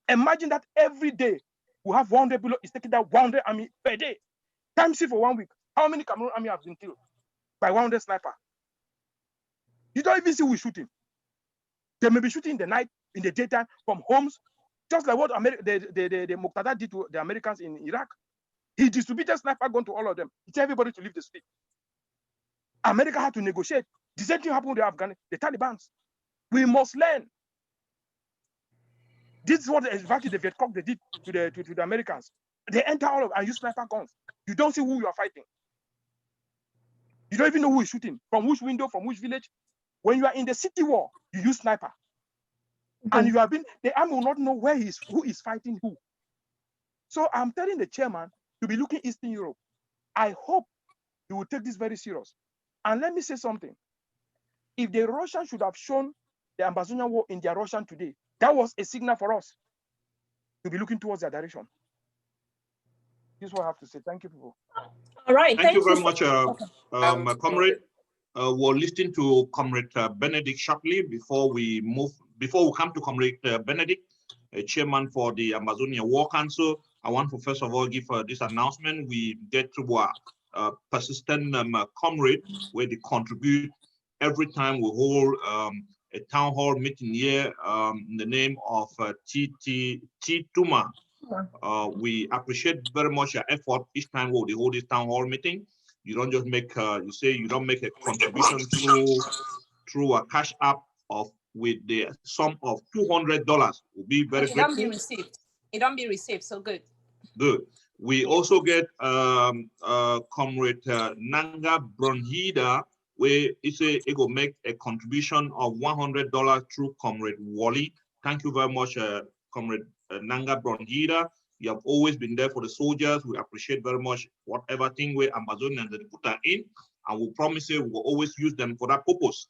Imagine that every day we have 100 below. It's taking that 100 army per day. Times it for 1 week. How many Cameroon army have been killed by 100 sniper? You don't even see who is shooting. They may be shooting in the night, in the daytime, from homes, just like what the Muqtada did to the Americans in Iraq. He distributed sniper gun to all of them. He told everybody to leave the street. America had to negotiate. The same thing happened to Afghanistan, the Taliban. We must learn. This is what exactly the Viet Cong they did to the Americans. They enter all of and use sniper guns. You don't see who you are fighting. You don't even know who is shooting, from which window, from which village. When you are in the city war, you use sniper. And you have been, the army will not know who is fighting who. So I'm telling the chairman to be looking Eastern Europe. I hope he will take this very serious. And let me say something. If the Russians should have shown the Ambazonian war in their Russian today, that was a signal for us to be looking towards their direction. This is what I have to say. Thank you, people. All right. Thank you very much, Comrade. We're listening to Comrade Benedict shortly before we come to Comrade Benedict, chairman for the Amazonia War Council. I want to first of all give this announcement. We get to our persistent comrade where they contribute every time we hold a town hall meeting here in the name of Tuma. We appreciate very much your effort each time we hold this town hall meeting. You don't just make you don't make a contribution through a cash app with the sum of $200. We'll be very grateful. It don't be received. It don't be received. So good. Good. We also get Comrade Nanga Bronhida, where it will make a contribution of $100 through Comrade Wally. Thank you very much, Comrade Nanga Bronhida. You have always been there for the soldiers. We appreciate very much whatever thing we Amazonians that put that in, and we promise you we'll always use them for that purpose.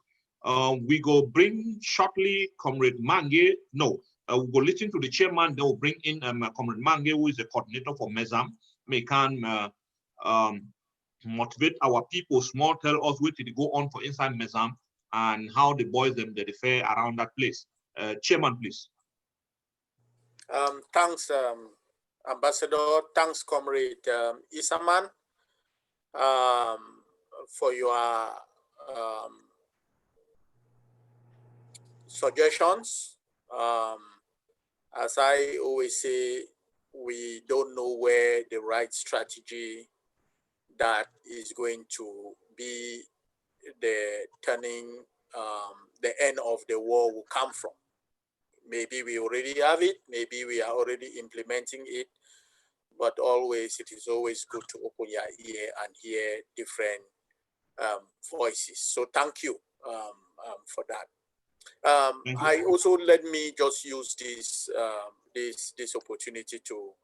We go bring shortly Comrade Mange. No, we'll go listen to the chairman. They will bring in Comrade Mange, who is the coordinator for MESAM. They can motivate our people small, tell us what to go on for inside MESAM, and how the boys them they fare around that place. Chairman, please. Thanks, Ambassador. Thanks, Comrade Isaman, for your suggestions. As I always say, we don't know where the right strategy that is going to be the turning, the end of the war will come from. Maybe we already have it, maybe we are already implementing it, but always, it is always good to open your ear and hear different voices. So thank you for that. I also, let me just use this this opportunity to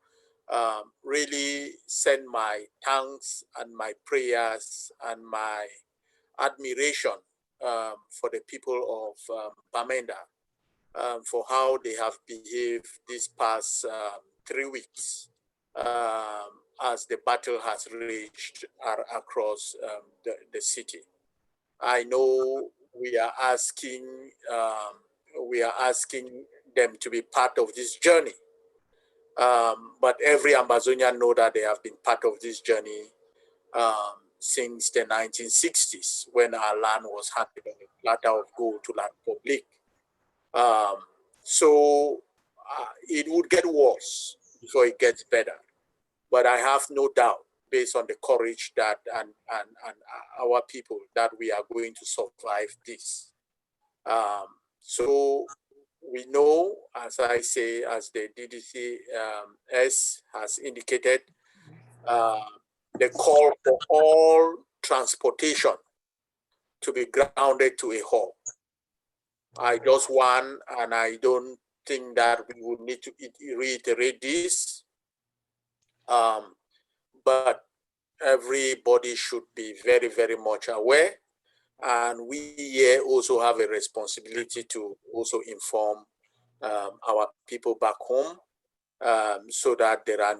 really send my thanks and my prayers and my admiration for the people of Bamenda, for how they have behaved this past 3 weeks as the battle has raged across the city. I know we are asking them to be part of this journey, but every Ambazonian know that they have been part of this journey since the 1960s, when our land was handed on a platter of gold to La Republic. So it would get worse before it gets better. But I have no doubt, based on the courage that and our people, that we are going to survive this. So we know, as I say, as the DDCS has indicated, the call for all transportation to be grounded to a halt. I just want, and I don't think that we would need to reiterate this, but everybody should be very, very much aware. And we here also have a responsibility to also inform our people back home, so that there are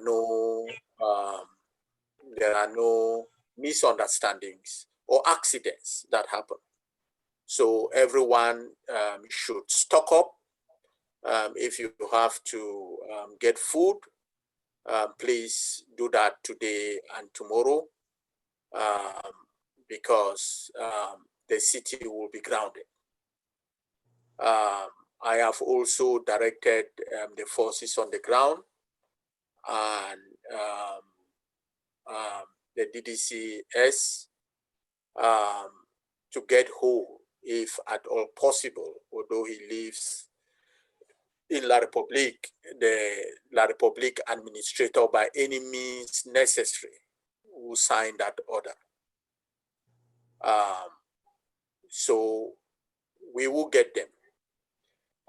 no misunderstandings or accidents that happen. So everyone should stock up. If you have to get food, please do that today and tomorrow, because the city will be grounded. I have also directed the forces on the ground and the DDCS to get hold, if at all possible, although he lives in La Republique, the La Republique administrator by any means necessary who signed that order. So we will get them.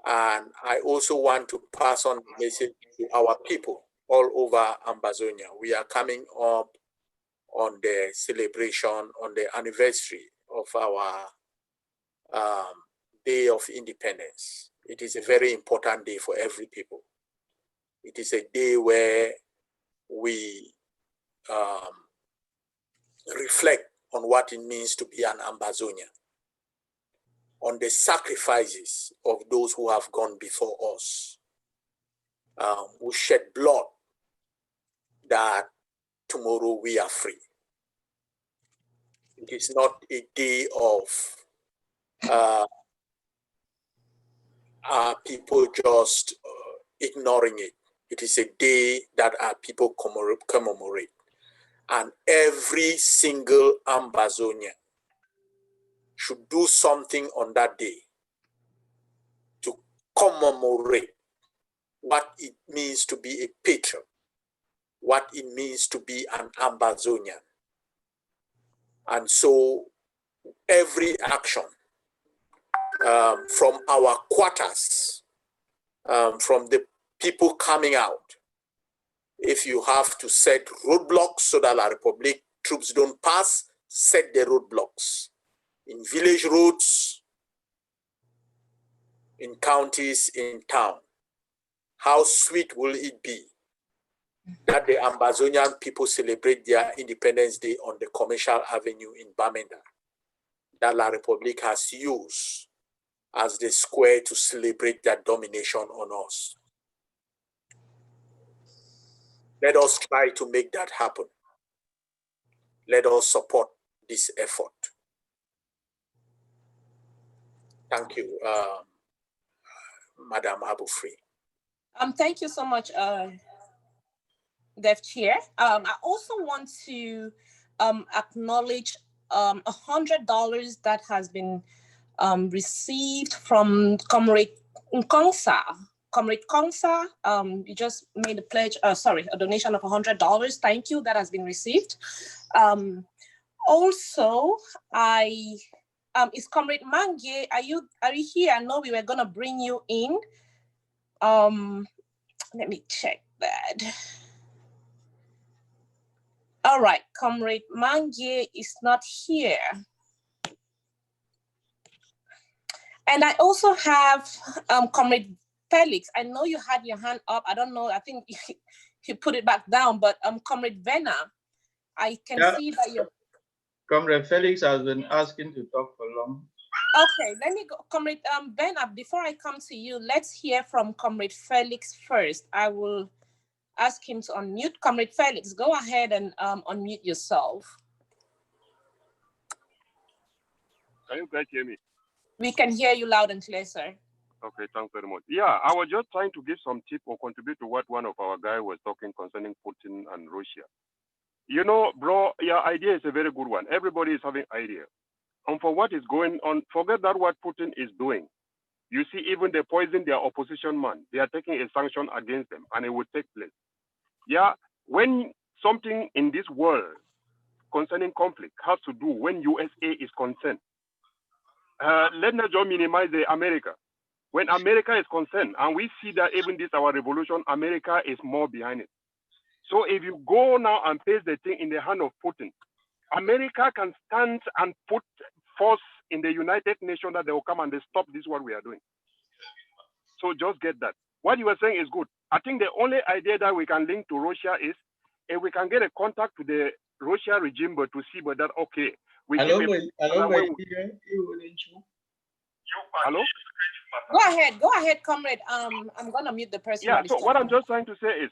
And I also want to pass on the message to our people all over Ambazonia. We are coming up on the celebration, on the anniversary of our Day of Independence. It is a very important day for every people. It is a day where we reflect on what it means to be an Ambazonian, on the sacrifices of those who have gone before us, who shed blood that tomorrow we are free. It is not a day of our people just ignoring it. It is a day that our people commemorate. And every single Ambazonian should do something on that day to commemorate what it means to be a patriot, what it means to be an Ambazonian. And so every action from our quarters, from the people coming out, if you have to set roadblocks so that La Republique troops don't pass, set the roadblocks in village roads, in counties, in town. How sweet will it be that the Ambazonian people celebrate their Independence Day on the Commercial Avenue in Bamenda? that La République has used as the square to celebrate their domination on us. Let us try to make that happen. Let us support this effort. Thank you, Madam Abufri. Thank you so much, Dev Chair. I also want to acknowledge $100 that has been received from Comrade Nkongsa. Comrade Kongsa, you just made a pledge, a donation of $100. Thank you, that has been received. Also, is Comrade Mange, are you here? I know we were gonna bring you in. Let me check that. All right, Comrade Mange is not here. And I also have Comrade Felix. I know you had your hand up. I don't know, I think you put it back down, but Comrade Vena, I can see that you're... Comrade Felix has been asking to talk for long. Okay, let me go. Comrade Vena, before I come to you, let's hear from Comrade Felix first. I will ask him to unmute. Comrade Felix, go ahead and unmute yourself. Can you guys hear me? We can hear you loud and clear, sir. Okay, thanks very much. Yeah, I was just trying to give some tip or contribute to what one of our guys was talking concerning Putin and Russia. You know, bro, your idea is a very good one. Everybody is having idea. And for what is going on, forget that what Putin is doing. You see, even they poison their opposition man. They are taking a sanction against them, and it will take place. Yeah, when something in this world concerning conflict has to do when USA is concerned, let's not just minimize the America. When America is concerned, and we see that even this our revolution, America is more behind it. So if you go now and place the thing in the hand of Putin, America can stand and put force in the United Nations that they will come and they stop this what we are doing. So just get that. What you were saying is good. I think the only idea that we can link to Russia is if we can get a contact to the Russia regime, but to see whether okay. Hello? Go ahead, comrade. I'm gonna mute the person. Yeah, so what I'm just trying to say is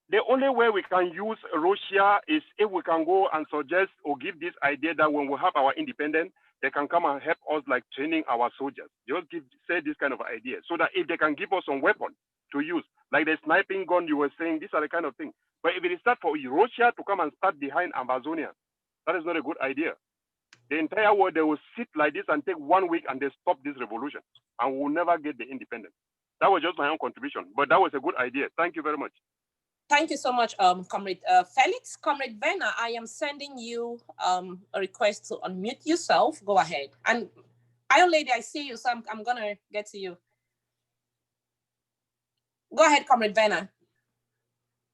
the only way we can use Russia is if we can go and suggest or give this idea that when we have our independence, they can come and help us like training our soldiers. Just say this kind of idea so that if they can give us some weapon to use, like the sniping gun you were saying, these are the kind of things. But if it is start for Russia to come and start behind Amazonia, that is not a good idea. The entire world, they will sit like this and take 1 week and they stop this revolution and we'll never get the independence. That was just my own contribution, but that was a good idea. Thank you very much. Thank you so much, Comrade Felix. Comrade Vena, I am sending you a request to unmute yourself. Go ahead. And Iron Lady, I see you, so I'm gonna get to you. Go ahead, Comrade Vena.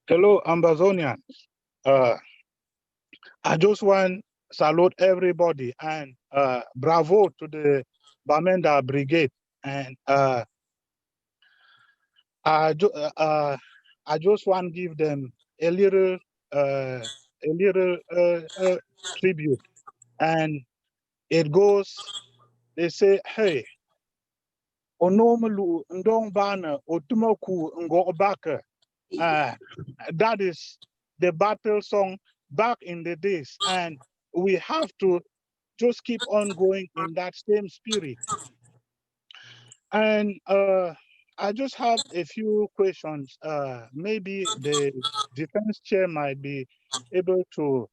Hello, Amazonian. I just want to salute everybody and bravo to the Bamenda Brigade. And I just want to give them a little tribute. And it goes, they say, hey, onomalu ndong bana otumoku ngo baka. That is the battle song back in the days, and we have to just keep on going in that same spirit. And I just have a few questions. Maybe the defense chair might be able to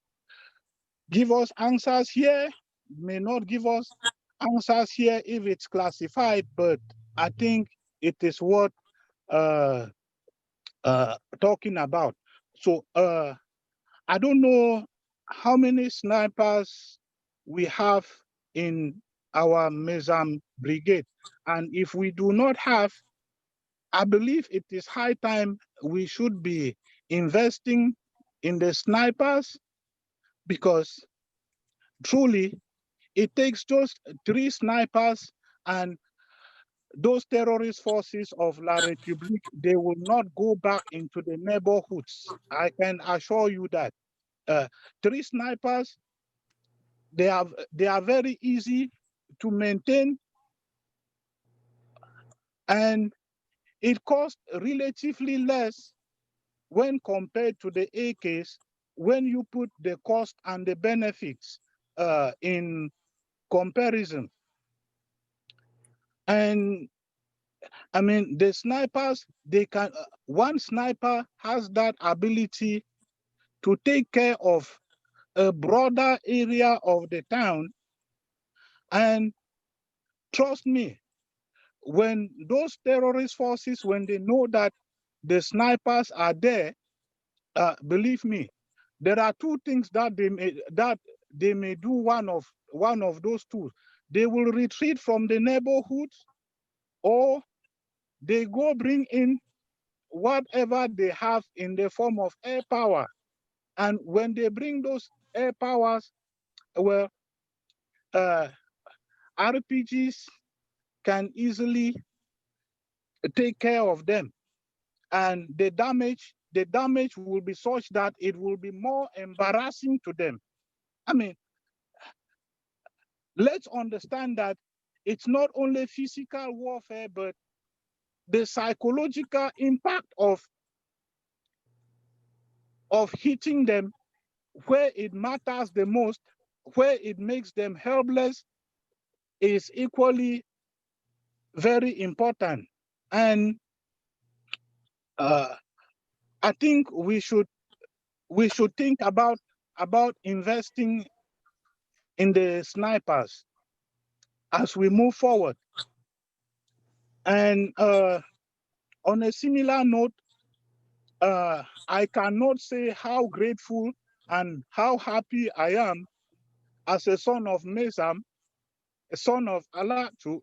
give us answers here, may not give us answers here if it's classified, but I think it is worth talking about. So I don't know how many snipers we have in our Mezam Brigade. And if we do not have, I believe it is high time we should be investing in the snipers, because truly it takes just 3 snipers and those terrorist forces of La République, they will not go back into the neighborhoods. I can assure you that. 3 snipers, they are very easy to maintain, and it costs relatively less when compared to the AKs when you put the cost and the benefits in comparison. And I mean, the snipers, they can, one sniper has that ability to take care of a broader area of the town. And trust me, when those terrorist forces, when they know that the snipers are there, believe me, there are two things that they may do. One of those two, they will retreat from the neighborhoods, or they go bring in whatever they have in the form of air power. And when they bring those air powers, well, RPGs can easily take care of them. And the damage will be such that it will be more embarrassing to them. I mean, let's understand that it's not only physical warfare, but the psychological impact of hitting them where it matters the most, where it makes them helpless, is equally very important. And I think we should think about investing in the snipers as we move forward. And on a similar note, I cannot say how grateful and how happy I am as a son of Mesam, a son of Alatu,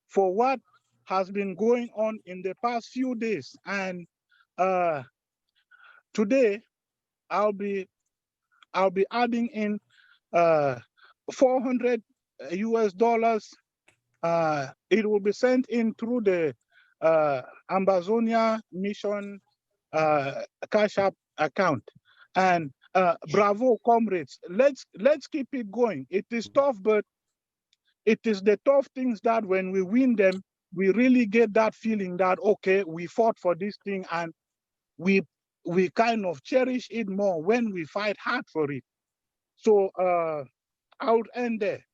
for what has been going on in the past few days. And today I'll be adding in $400 US. It will be sent in through the Ambazonia Mission Cash App account. And bravo, comrades. Let's keep it going. It is tough, but it is the tough things that when we win them, we really get that feeling that, okay, we fought for this thing, and we kind of cherish it more when we fight hard for it. So I would end there.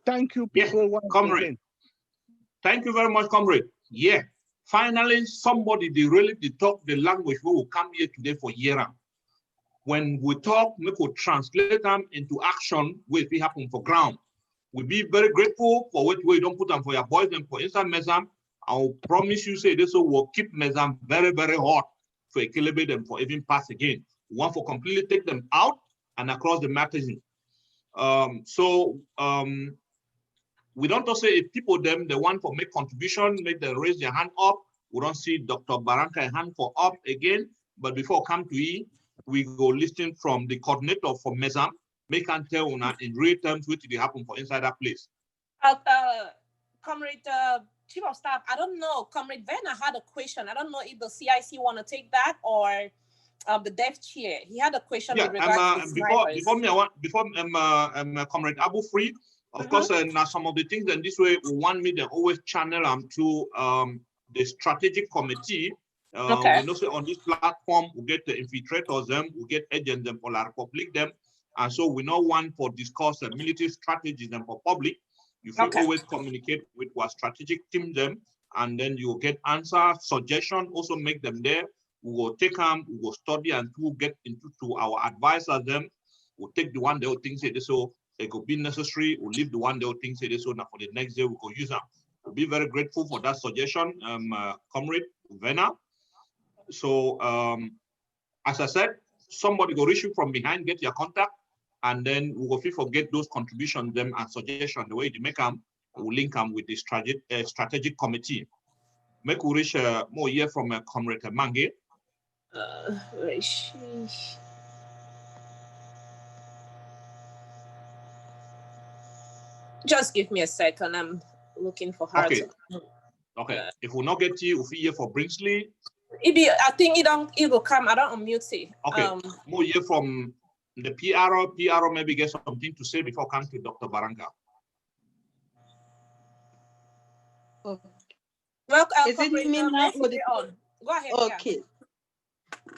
Thank you, people. Yes, comrade. Again. Thank you very much, comrade. Yeah, finally, somebody they really talk the language we will come here today for year. When we talk, we could translate them into action, which will happen for ground. We'll be very grateful for what we don't put them for your boys and for inside Mesam. I'll promise you, say this will keep Mesam very, very hot for a kilobit and for even pass again. We want for completely take them out and across the margin. We don't also say if people them the one for make contribution, make them raise their hand up. We don't see Dr. Baranka hand for up again. But before come to E, we go listen from the coordinator for Mesam. Make and tell una in real terms what did happen for inside that place. Comrade Chief of Staff, I don't know. Comrade Vena had a question. I don't know if the CIC want to take that or the dev chair. He had a question with regards to the Comrade Abu Free. Of course, now some of the things in this way we want me to always channel them to the strategic committee. We know say on this platform we get the infiltrators them, we get agents them for our public them, and so we know one for discuss military strategies and for public. You can always communicate with our strategic team them, and then you will get answer, suggestion, also make them there. We will take them, we will study, and we'll get into our advisors them. We'll take the one they will think say this so it could be necessary. We'll leave the one they will think say this so now for the next day we could use them. We'll be very grateful for that suggestion, Comrade Vena. So as I said, somebody go reach you from behind, get your contact, and then we will forget those contributions them and suggestions the way you make them. We'll link them with the strategic committee. Make we reach more here from Comrade Mange. Just give me a second. I'm looking for her. Okay. Okay. If we not get you, we'll here for Brinsley. I think it will come. I don't unmute it. Okay. More here from the PRO. PRO maybe get something to say before coming to Dr. Baranga. Oh. Welcome. Is it me now? Or the... Go ahead. Okay.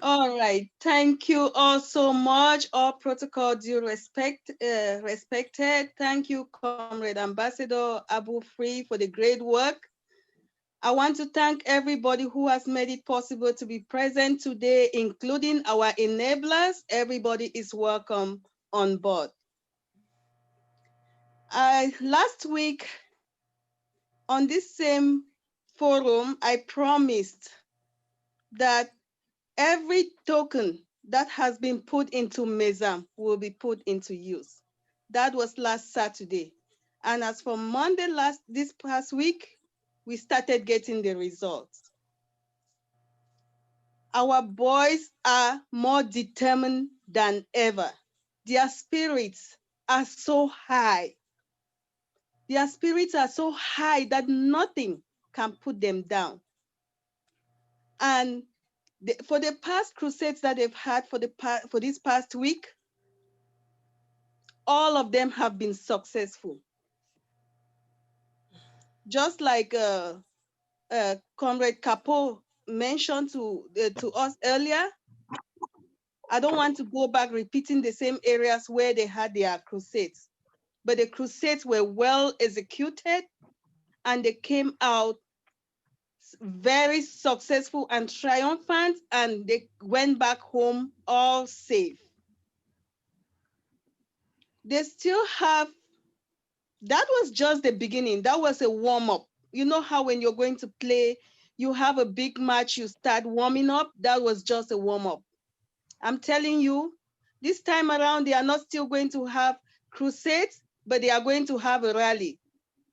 All right. Thank you all so much. All protocol due respected. Thank you, Comrade Ambassador Abu Free, for the great work. I want to thank everybody who has made it possible to be present today, including our enablers. Everybody is welcome on board. Last week, on this same forum, I promised that every token that has been put into MESAM will be put into use. That was last Saturday. And as for Monday this past week, we started getting the results. Our boys are more determined than ever. Their spirits are so high. Their spirits are so high that nothing can put them down. And for the past crusades that they've had for this past week, all of them have been successful. Just like Comrade Capo mentioned to us earlier, I don't want to go back repeating the same areas where they had their crusades, but the crusades were well executed and they came out very successful and triumphant, and they went back home all safe. They still have, that was just the beginning. That was a warm-up. You know how when you're going to play, you have a big match, you start warming up? That was just a warm-up. I'm telling you, this time around, they are not still going to have crusades, but they are going to have a rally.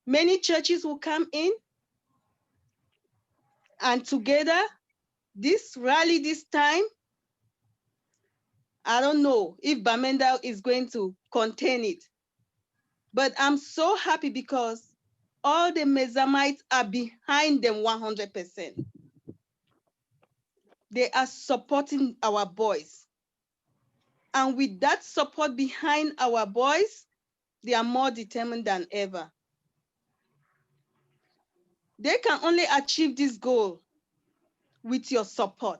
Many churches will come in, and together, this rally this time, I don't know if Bamenda is going to contain it. But I'm so happy because all the Mezamites are behind them 100%. They are supporting our boys. And with that support behind our boys, they are more determined than ever. They can only achieve this goal with your support.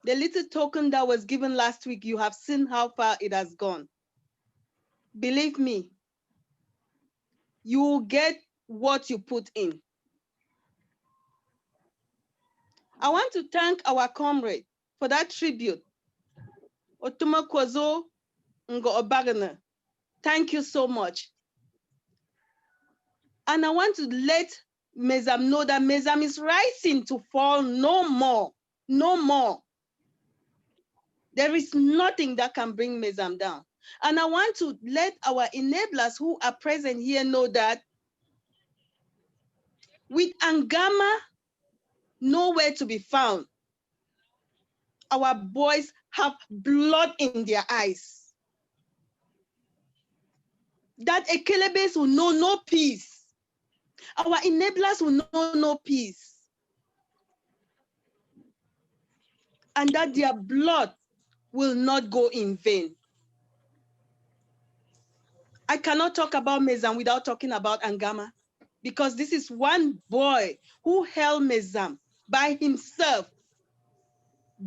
The little token that was given last week, you have seen how far it has gone. Believe me, you will get what you put in. I want to thank our comrade for that tribute. Otuma Kwazo Ngo Obagana. Thank you so much. And I want to let MESAM know that MESAM is rising to fall no more, no more. There is nothing that can bring MESAM down. And I want to let our enablers who are present here know that with Angama nowhere to be found, our boys have blood in their eyes. That Ekelebes will know no peace. Our enablers will know no peace. And that their blood will not go in vain. I cannot talk about MESAM without talking about Angama, because this is one boy who held MESAM by himself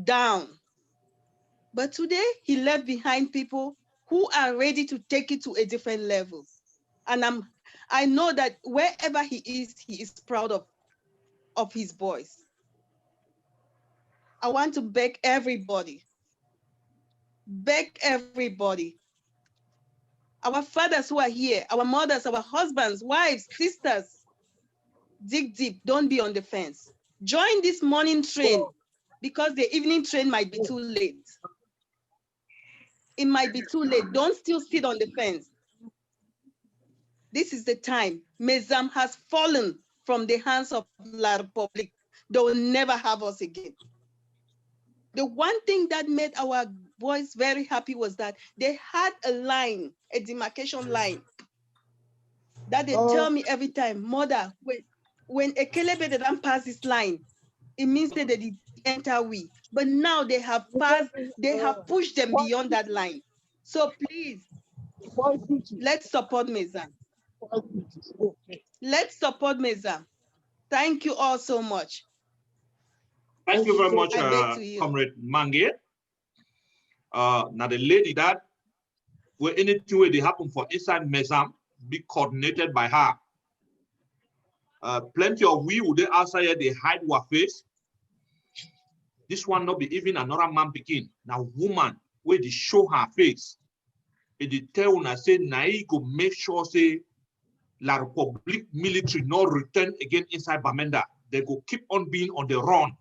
down. But today he left behind people who are ready to take it to a different level. And I know that wherever he is proud of his boys. I want to beg everybody, our fathers who are here, our mothers, our husbands, wives, sisters, dig deep, don't be on the fence. Join this morning train, because the evening train might be too late. It might be too late. Don't still sit on the fence. This is the time. MESAM has fallen from the hands of La Republique. They will never have us again. The one thing that made our boys very happy was that they had a line, a demarcation line, that they tell me every time, Mother, when a Kelebe didn't pass this line, it means that they did enter we. But now they have passed, they have pushed them beyond that line. So please, let's support MESAM. Let's support Mezam. Thank you all so much. Thank you very much, I beg to you. Comrade Mange. Now the lady that where anything where they happen for inside Mezam be coordinated by her. Plenty of we would outside here, they hide our face. This one not be even another man begin. Now woman where they show her face. They tell una say na go make sure say La Republic military not return again inside Bamenda. They go keep on being on the run.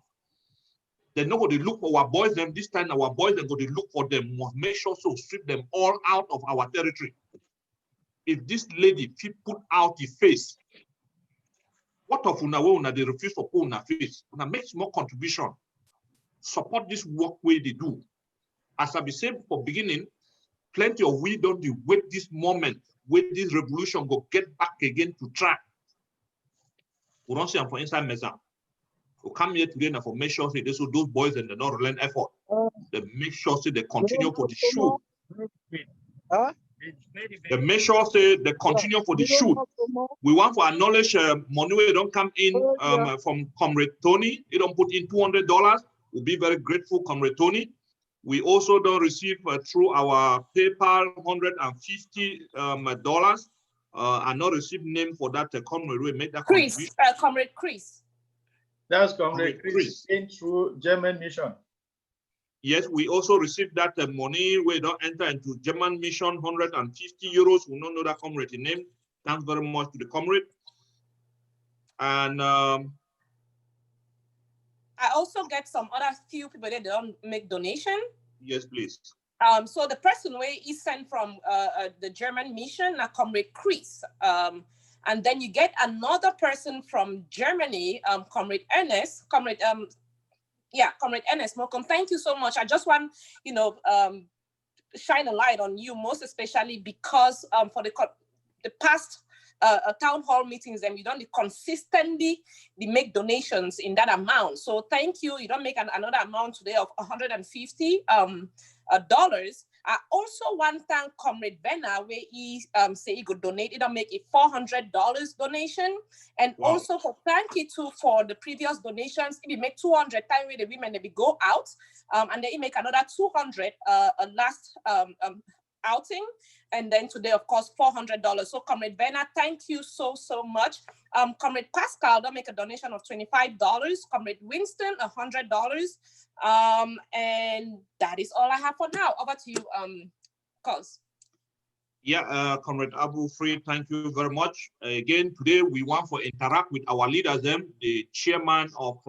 They not going to look for our boys. Them this time our boys they go to look for them. Must make sure so strip them all out of our territory. If this lady she put out the face, what of una way una they refuse to put una face? Una makes more contribution. Support this work way they do. As I be saying for beginning, plenty of we don't wait this moment where this revolution go get back again to track. We don't see them for inside Mezam. We come here today and for make sure say so those boys and they don't relent effort. They make sure say they continue for the shoot. They make sure say they continue for the shoot. We want to acknowledge money where don't come in from Comrade Tony. He don't put in $200. We'll be very grateful, Comrade Tony. We also don't receive through our PayPal $150 and not receive name for that comrade. We make that Chris, Comrade Chris. That's Comrade Chris in through German mission. Yes, we also received that money. We don't enter into German mission, 150 euros. We don't know that comrade name. Thanks very much to the comrade. And I also get some other few people that don't make donation. Yes, please. So the person where he sent from the German mission, Comrade Chris. And then you get another person from Germany, Comrade Ernest. Comrade Ernest Malcolm. Thank you so much. I just want, shine a light on you, most especially because for the past town hall meetings, and you don't consistently make donations in that amount. So thank you. You don't make another amount today of $150 dollars. I also want to thank Comrade Benna, where he say he could donate. He don't make a $400 donation, and also for thank you too for the previous donations. He make 200 time where the women they go out, and then he make another 200 last outing. And then today, of course, $400. So, Comrade Benna, thank you so much. Comrade Pascal, don't make a donation of $25. Comrade Winston, $100. And that is all I have for now. Over to you, Cos. Yeah, Comrade Abu Free, thank you very much. Again, today we want to interact with our leaders, the chairman of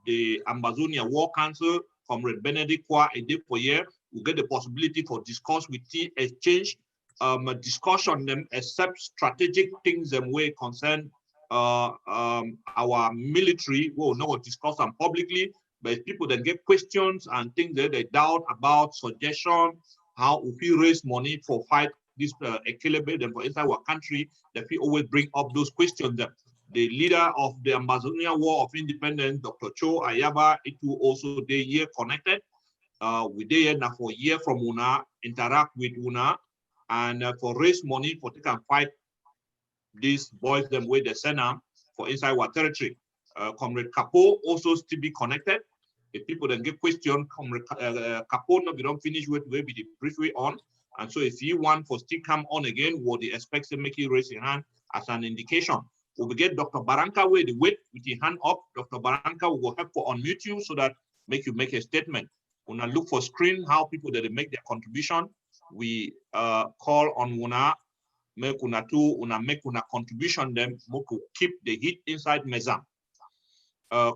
the Amazonia War Council, Comrade Benedict Kwa Edepoye. We get the possibility for discuss with the exchange, discussion them, accept strategic things and way concern our military. We'll not discuss them publicly, but if people then get questions and things that they doubt about, suggestion, how if we raise money for fight this equilibrium them for inside our country, that we always bring up those questions. The leader of the Amazonia War of Independence, Dr. Cho Ayaba, it will also be here connected. We there now for a year from UNA, interact with UNA, and for raise money for take and fight these boys them with the Senate for inside our territory. Comrade Capo also still be connected. If people then get question, Comrade Capo no be don't finish with be the brief way on. And so if you want for still come on again, what they expect to make you raise your hand as an indication. We will get Dr. Baranka where the wait with your hand up. Dr. Baranka will help to unmute you so that make you make a statement. When I look for screen, how people that they make their contribution, we call on una, make una make una contribution them, to keep the heat inside Mezam.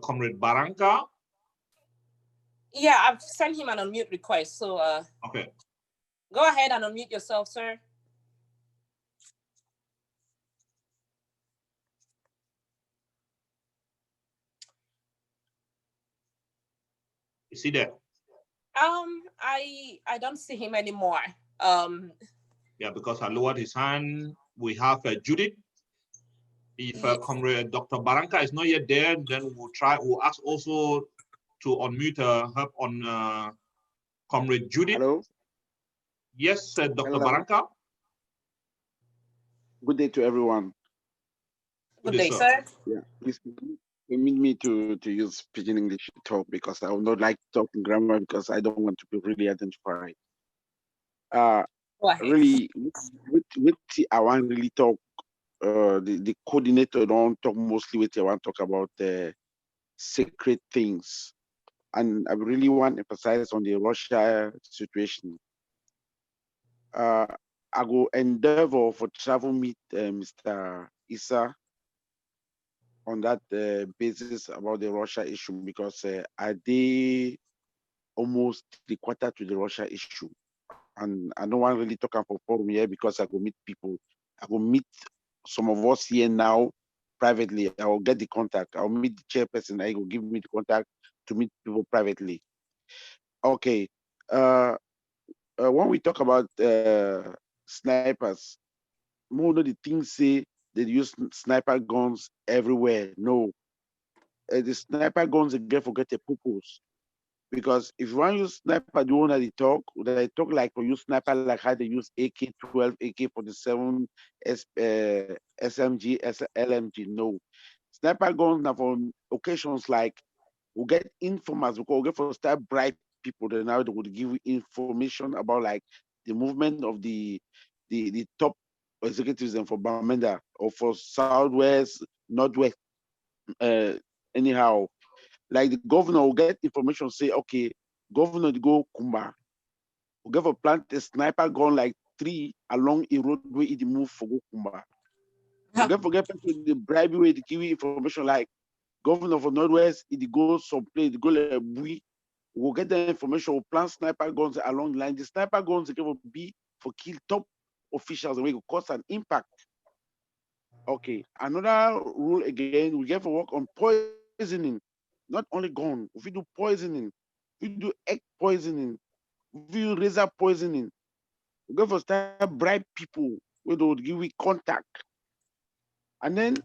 Comrade Baranka. Yeah, I've sent him an unmute request. So okay. Go ahead and unmute yourself, sir. Is he there? I don't see him anymore. Yeah, because I lowered his hand. We have Judith. If Comrade Dr. Baranka is not yet there, then we'll ask also to unmute her on Comrade Judith. Hello. Yes, Dr. Hello. Baranka. Good day to everyone. Good day, sir. Yeah, please permit me to use pidgin English to talk because I would not like to talk in grammar because I don't want to be really identified. Go ahead. Really, with I want really talk. The coordinator don't talk mostly with I want to talk about sacred things, and I really want to emphasize on the Russia situation. I go endeavor for travel meet Mr. Issa on that basis about the Russia issue because I did almost the quarter to the Russia issue, and I don't want to really talk about forum here because I go meet people. I go meet some of us here now privately. I will get the contact. I'll meet the chairperson. I will give me the contact to meet people privately. Okay. When we talk about snipers, more of the things say they use sniper guns everywhere. No, the sniper guns again forget the purpose. Because if you want to use sniper, the one that they talk like for use sniper like how they use AK-12, AK-47, SMG, LMG. No, sniper guns now for occasions like we get informers, we get for start bribe people. Then now they would give you information about like the movement of the top executives and for Bamenda or for Southwest, Northwest. Anyhow, like the governor will get information, say, okay, governor to go Kumba. We'll get for plant a sniper gun like 3 along a road where it move for go Kumba. We'll get forget people the bribe way to give you information like governor for Northwest, it go someplace, it go like Bui. We'll get the information, we'll plant sniper guns along the line. The sniper guns will be for kill top officials and we will cause an impact. Okay, another rule again, we get for work on poisoning. Not only gun, if we do poisoning, if we do egg poisoning, if we do razor poisoning, we go for start bribe people where they would give we contact. And then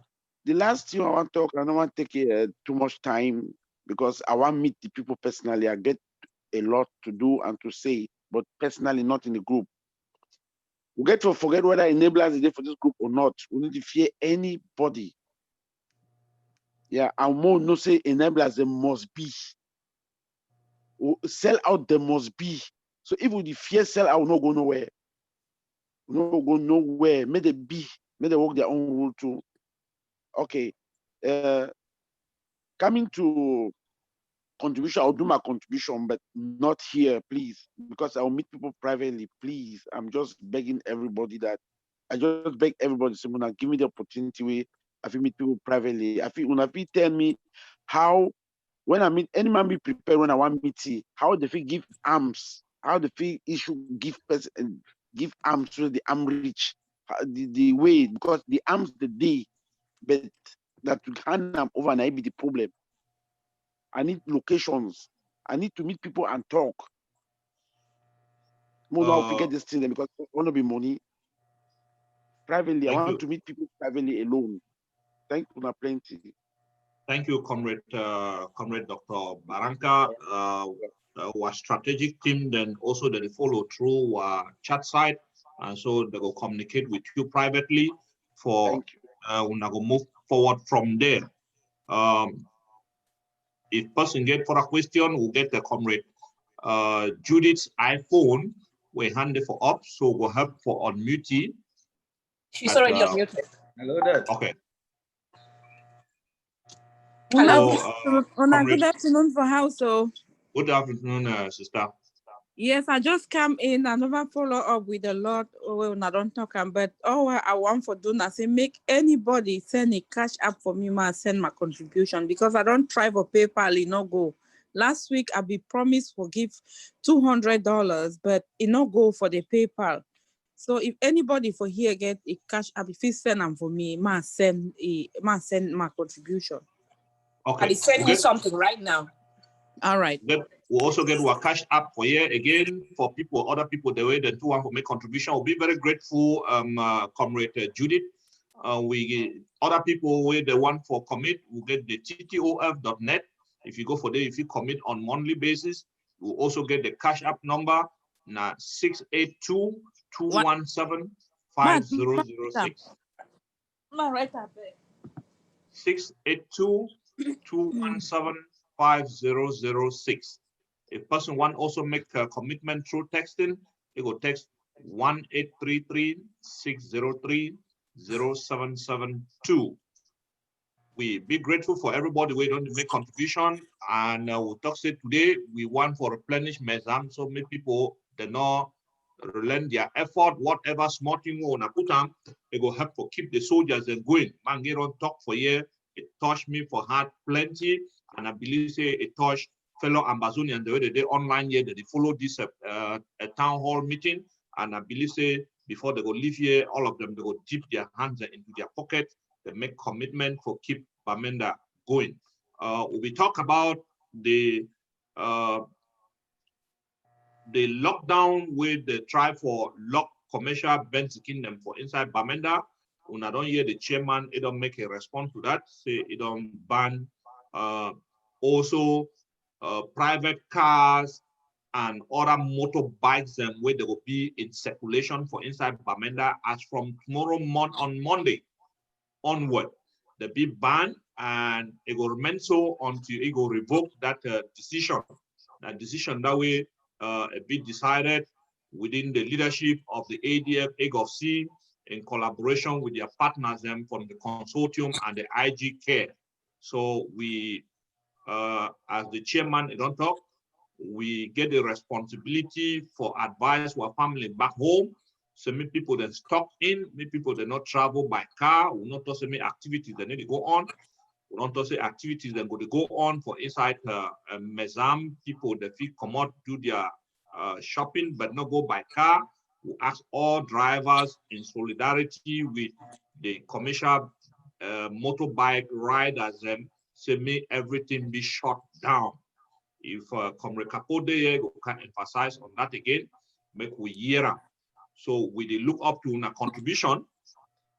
the last thing I want to talk, I don't want to take too much time because I want to meet the people personally. I get a lot to do and to say, but personally not in the group. We get to forget whether enablers is there for this group or not. We need to fear anybody. Yeah, and more no say enablers there must be. Sell out there must be. So if we fear sell out, not go nowhere. No go nowhere. May they be. May they work their own rule too. Okay. Coming to contribution, I'll do my contribution, but not here, please, because I'll meet people privately. Please, I'm just begging everybody that I just beg everybody, Simona, give me the opportunity where I feel meet people privately. I feel when I feel tell me how when I meet any man be prepared when I want meet how they feel give arms, how they feel issue give person and give arms so the arm reach the way because the arms the day, but that to hand them over and I be the problem. I need locations. I need to meet people and talk. More now forget this thing because I want to be money. Privately, I want to meet people privately alone. Thank you, plenty. Thank you, Comrade Dr. Baranka. Our strategic team then also they follow through our chat site, and so they will communicate with you privately for when I go move forward from there. If person get for a question, we'll get the Comrade Judith's iPhone. We hand it for up, so we'll help for unmute. She's already unmuted. Hello there. Okay. Hello. Good afternoon for house. Good afternoon, sister. Yes, I just come in. I never follow up with a lot. Well, I don't talk, but all I want for doing, I say, make anybody send a cash app for me, ma send my contribution because I don't try for PayPal, it no go. Last week, I be promised for give $200, but it no go for the PayPal. So if anybody for here get a cash app, if he send them for me, ma send my contribution. Okay. I send you something right now. All right. We'll also get our cash app for here again for people, other people, the way they do want to make contribution. We'll be very grateful, Comrade Judith. We other people where they want for commit, we'll get the ttof.net. If you go for there, if you commit on monthly basis, we'll also get the cash app number now 682-217-5006. My right up there. 682-217-5006. If person want also make a commitment through texting, they go text 1-833-603-0772. We be grateful for everybody we don't make contribution, and we'll talk say today we want for replenishment, so many people they know relent their effort, whatever small thing we wanna put on, they go help for keep the soldiers and going. Man, get on talk for year. It touched me for heart plenty, and I believe say it touched fellow Ambazonians the way they online here, they follow this a town hall meeting, and I believe say before they go leave here, all of them they go dip their hands into their pocket. They make commitment for keep Bamenda going. We talk about the lockdown with the try for lock commercial banks kingdom for inside Bamenda. When I don't hear the chairman, it don't make a response to that. Say it don't ban also private cars and other motorbikes and where they will be in circulation for inside Bamenda as from tomorrow on Monday onward. They be banned and it will remain so until it will revoke that decision. That decision that way be decided within the leadership of the ADF EGOFC in collaboration with their partners from the consortium and the IG Care. So we, as the chairman, don't talk, we get the responsibility for advice to our family back home. So many people that stop in, many people that not travel by car, we not also many activities that need to go on. We don't also activities that go on for inside Mezam, people that feel come out, do their shopping, but not go by car. We ask all drivers in solidarity with the commercial motorbike riders, say make everything be shut down. If Comrade Kapode can emphasize on that again, make we hear. So we look up to a contribution.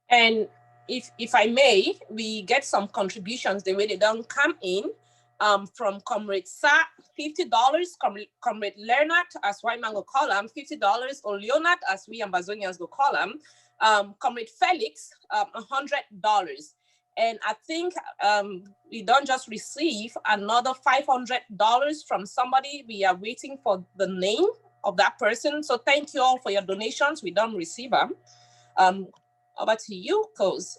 And if I may, we get some contributions the way they don't come in from Comrade Sa, $50, Comrade Leonard, as white man go call him, $50, or Leonard, as we Ambazonians go call him, Comrade Felix, $100. And I think we don't just receive another $500 from somebody. We are waiting for the name of that person. So thank you all for your donations. We don't receive them. Over to you, Coz.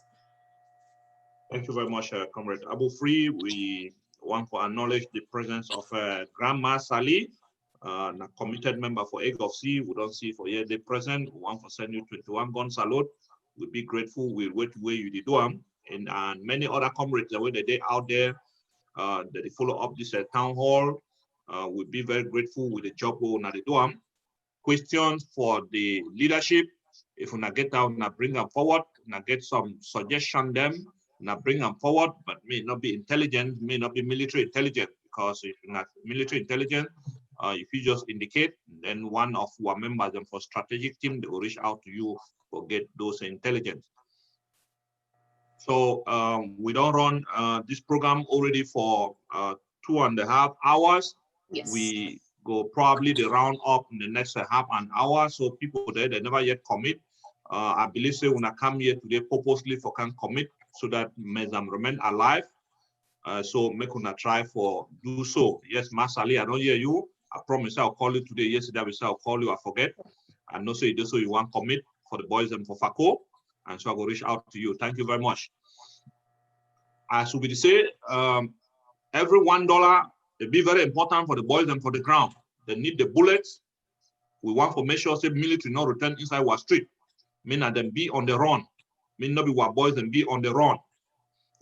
Thank you very much, Comrade Abu Free. We want to acknowledge the presence of Grandma Sally, a committed member for EGOFC. We don't see for here the present. We want to send you 21 gun salute. We'll be grateful. We'll wait where you did do them. And many other comrades the way that they out there that they follow up this town hall. We'll be very grateful with the job we now do them. Questions for the leadership. If we not get out, now bring them forward, now get some suggestion them, now bring them forward, but may not be intelligent, may not be military intelligent, because if you're not military intelligent, if you just indicate, then one of our members for strategic team, they will reach out to you for get those intelligence. So we don't run this program already for 2.5 hours. Yes. We go probably the round up in the next half an hour. So people there, they never yet commit. I believe so when I come here today purposely for can commit so that Mezam remain alive. So make una try for do so. Yes, Masali, I don't hear you. I promise I'll call you today. Yesterday I said I'll call you, I forget. I know so you do so you want commit for the boys and for FACO. And so I will reach out to you. Thank you very much. As we say, every $1 will be very important for the boys and for the ground. They need the bullets. We want to make sure the military not return inside our street. Mean that them be on the run. Mean not be our boys and be on the run.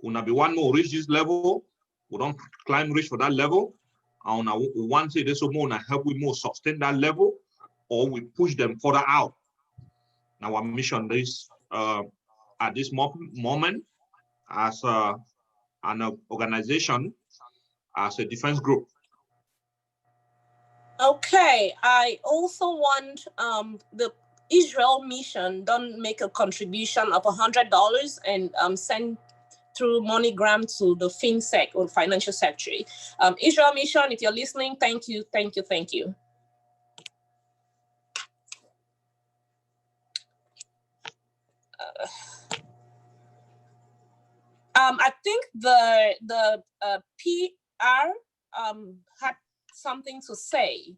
We not be one more reach this level. We don't climb reach for that level. And we want to say this more and help we more sustain that level, or we push them further out. Now our mission is at this moment as an organization, as a defense group. Okay, I also want the Israel mission don't make a contribution of $100 and send through MoneyGram to the FinSec or Financial Secretary. Israel mission, if you're listening, thank you, thank you, thank you. I think the PR had something to say.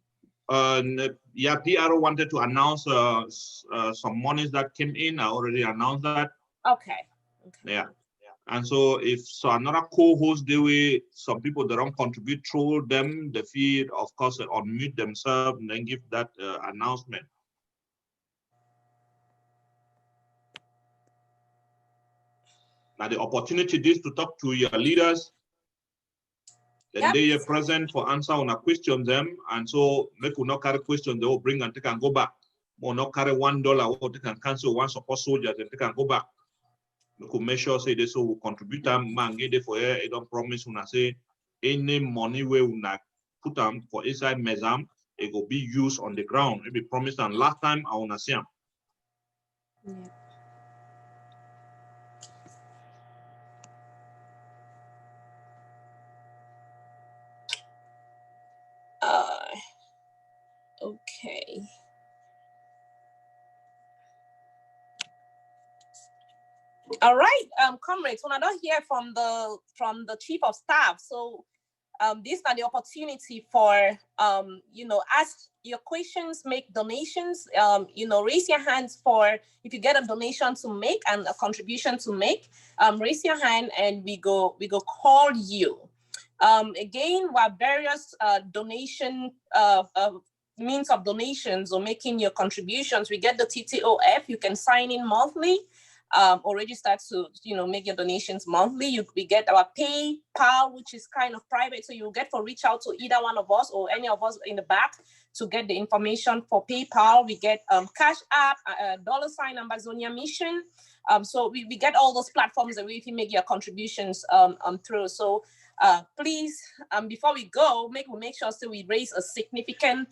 Yeah, PR wanted to announce some monies that came in. I already announced that. Okay. Yeah. And so if another co-host, some people that don't contribute through them, the feed, of course, unmute themselves and then give that announcement. Now the opportunity is to talk to your leaders. Then they are present for answer on a question them. And so make you not carry questions, they will bring and they can go back. Or not carry $1 or they can cancel one support soldiers and they can go back. We could make sure say this will contribute them man get it for here. It don't promise when I say any money we will not put them for inside Mezam, it will be used on the ground. Maybe promised and last time I wanna see them. Okay. All right, comrades, when I don't hear from the chief of staff, so this is the opportunity for ask your questions, make donations, raise your hands for if you get a donation to make and a contribution to make, raise your hand and we go call you. Again, while various donation means of donations or making your contributions, we get the TTOF. You can sign in monthly. Already start to make your donations monthly. We get our PayPal, which is kind of private, so you'll get to reach out to either one of us or any of us in the back to get the information for PayPal. We get Cash App, $ Ambazonia Mission. So we get all those platforms that we can make your contributions through. So please, before we go, make sure so we raise a significant